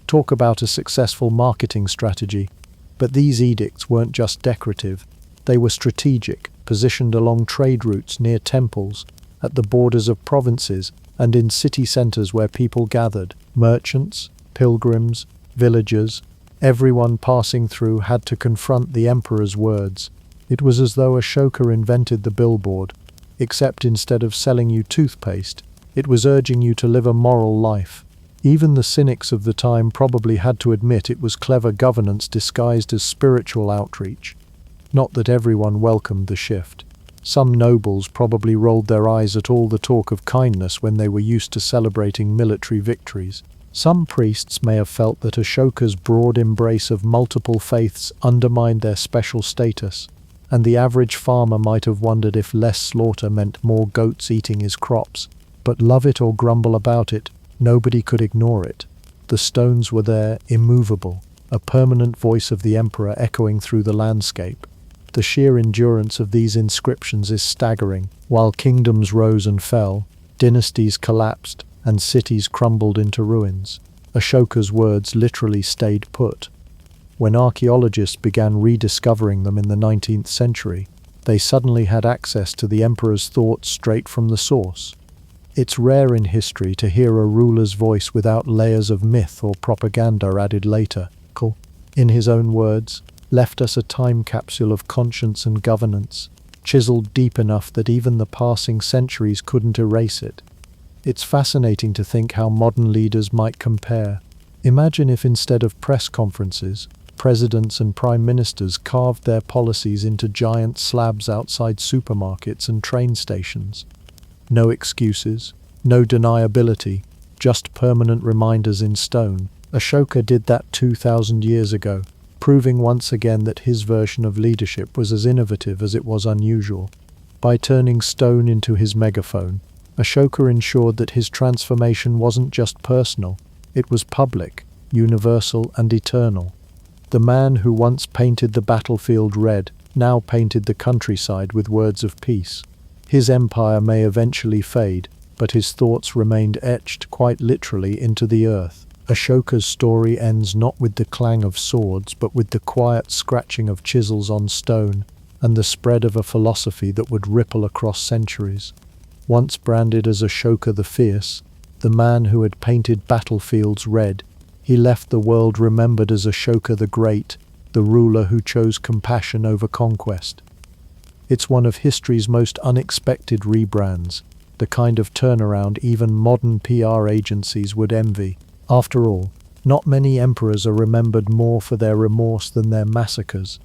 Talk about a successful marketing strategy. But these edicts weren't just decorative. They were strategic, positioned along trade routes near temples, at the borders of provinces, and in city centers where people gathered. Merchants, pilgrims, villagers, everyone passing through had to confront the emperor's words. It was as though Ashoka invented the billboard, except instead of selling you toothpaste, it was urging you to live a moral life. Even the cynics of the time probably had to admit it was clever governance disguised as spiritual outreach. Not that everyone welcomed the shift. Some nobles probably rolled their eyes at all the talk of kindness when they were used to celebrating military victories. Some priests may have felt that Ashoka's broad embrace of multiple faiths undermined their special status, and the average farmer might have wondered if less slaughter meant more goats eating his crops. But love it or grumble about it, nobody could ignore it. The stones were there, immovable, a permanent voice of the emperor echoing through the landscape. The sheer endurance of these inscriptions is staggering. While kingdoms rose and fell, dynasties collapsed, and cities crumbled into ruins, Ashoka's words literally stayed put. When archaeologists began rediscovering them in the 19th century, they suddenly had access to the emperor's thoughts straight from the source. It's rare in history to hear a ruler's voice without layers of myth or propaganda added later. In his own words, left us a time capsule of conscience and governance, chiseled deep enough that even the passing centuries couldn't erase it. It's fascinating to think how modern leaders might compare. Imagine if instead of press conferences, presidents and prime ministers carved their policies into giant slabs outside supermarkets and train stations. No excuses, no deniability, just permanent reminders in stone. Ashoka did that 2,000 years ago, proving once again that his version of leadership was as innovative as it was unusual. By turning stone into his megaphone, Ashoka ensured that his transformation wasn't just personal, it was public, universal and eternal. The man who once painted the battlefield red now painted the countryside with words of peace. His empire may eventually fade, but his thoughts remained etched quite literally into the earth. Ashoka's story ends not with the clang of swords, but with the quiet scratching of chisels on stone and the spread of a philosophy that would ripple across centuries. Once branded as Ashoka the Fierce, the man who had painted battlefields red, he left the world remembered as Ashoka the Great, the ruler who chose compassion over conquest. It's one of history's most unexpected rebrands, the kind of turnaround even modern PR agencies would envy. After all, not many emperors are remembered more for their remorse than their massacres.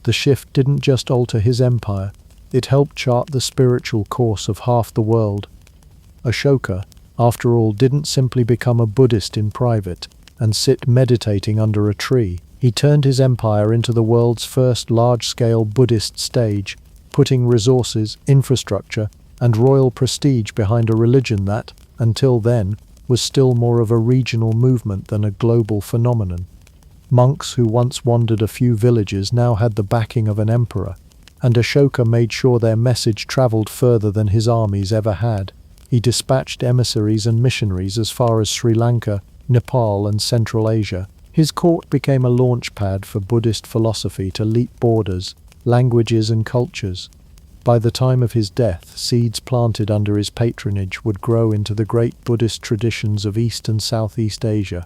The shift didn't just alter his empire, it helped chart the spiritual course of half the world. Ashoka, after all, didn't simply become a Buddhist in private and sit meditating under a tree. He turned his empire into the world's first large-scale Buddhist stage, putting resources, infrastructure, and royal prestige behind a religion that, until then, was still more of a regional movement than a global phenomenon. Monks who once wandered a few villages now had the backing of an emperor, and Ashoka made sure their message traveled further than his armies ever had. He dispatched emissaries and missionaries as far as Sri Lanka, Nepal, and Central Asia. His court became a launch pad for Buddhist philosophy to leap borders, languages, and cultures. By the time of his death, seeds planted under his patronage would grow into the great Buddhist traditions of East and Southeast Asia.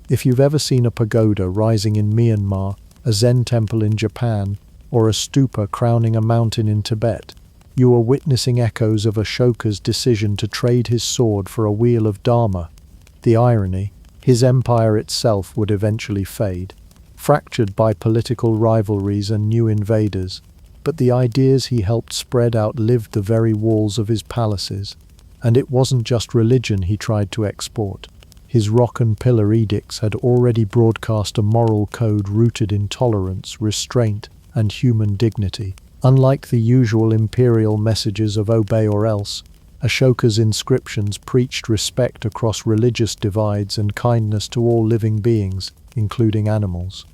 If you've ever seen a pagoda rising in Myanmar, a Zen temple in Japan, or a stupa crowning a mountain in Tibet, you are witnessing echoes of Ashoka's decision to trade his sword for a wheel of Dharma. The irony, his empire itself would eventually fade, fractured by political rivalries and new invaders, but the ideas he helped spread outlived the very walls of his palaces. And it wasn't just religion he tried to export. His rock and pillar edicts had already broadcast a moral code rooted in tolerance, restraint, and human dignity. Unlike the usual imperial messages of obey or else, Ashoka's inscriptions preached respect across religious divides and kindness to all living beings, including animals.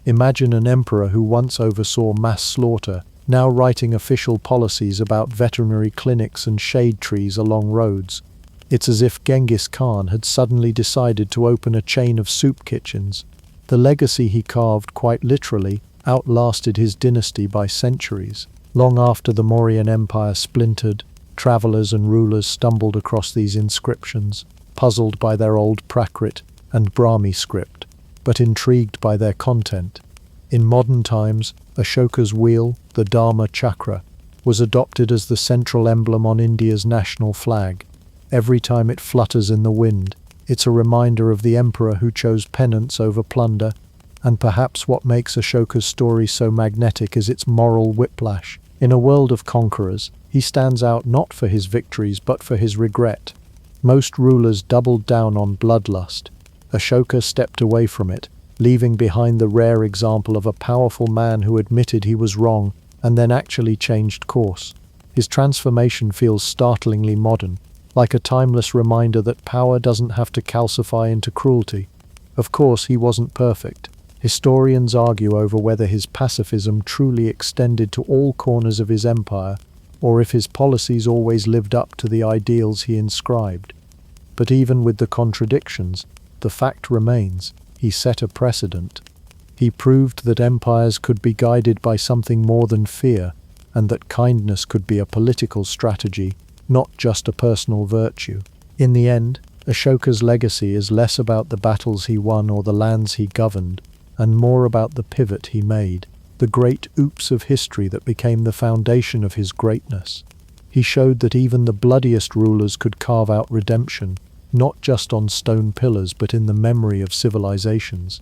Imagine an emperor who once oversaw mass slaughter, now writing official policies about veterinary clinics and shade trees along roads. It's as if Genghis Khan had suddenly decided to open a chain of soup kitchens. The legacy he carved, quite literally, outlasted his dynasty by centuries. Long after the Mauryan Empire splintered, travelers and rulers stumbled across these inscriptions, puzzled by their old Prakrit and Brahmi script, but intrigued by their content. In modern times, Ashoka's wheel, the Dharma Chakra, was adopted as the central emblem on India's national flag. Every time it flutters in the wind, it's a reminder of the emperor who chose penance over plunder, and perhaps what makes Ashoka's story so magnetic is its moral whiplash. In a world of conquerors, he stands out not for his victories but for his regret. Most rulers doubled down on bloodlust. Ashoka stepped away from it, leaving behind the rare example of a powerful man who admitted he was wrong and then actually changed course. His transformation feels startlingly modern, like a timeless reminder that power doesn't have to calcify into cruelty. Of course, he wasn't perfect. Historians argue over whether his pacifism truly extended to all corners of his empire, or if his policies always lived up to the ideals he inscribed. But even with the contradictions, the fact remains, he set a precedent. He proved that empires could be guided by something more than fear, and that kindness could be a political strategy, not just a personal virtue. In the end, Ashoka's legacy is less about the battles he won or the lands he governed, and more about the pivot he made, the great oops of history that became the foundation of his greatness. He showed that even the bloodiest rulers could carve out redemption, not just on stone pillars but in the memory of civilizations.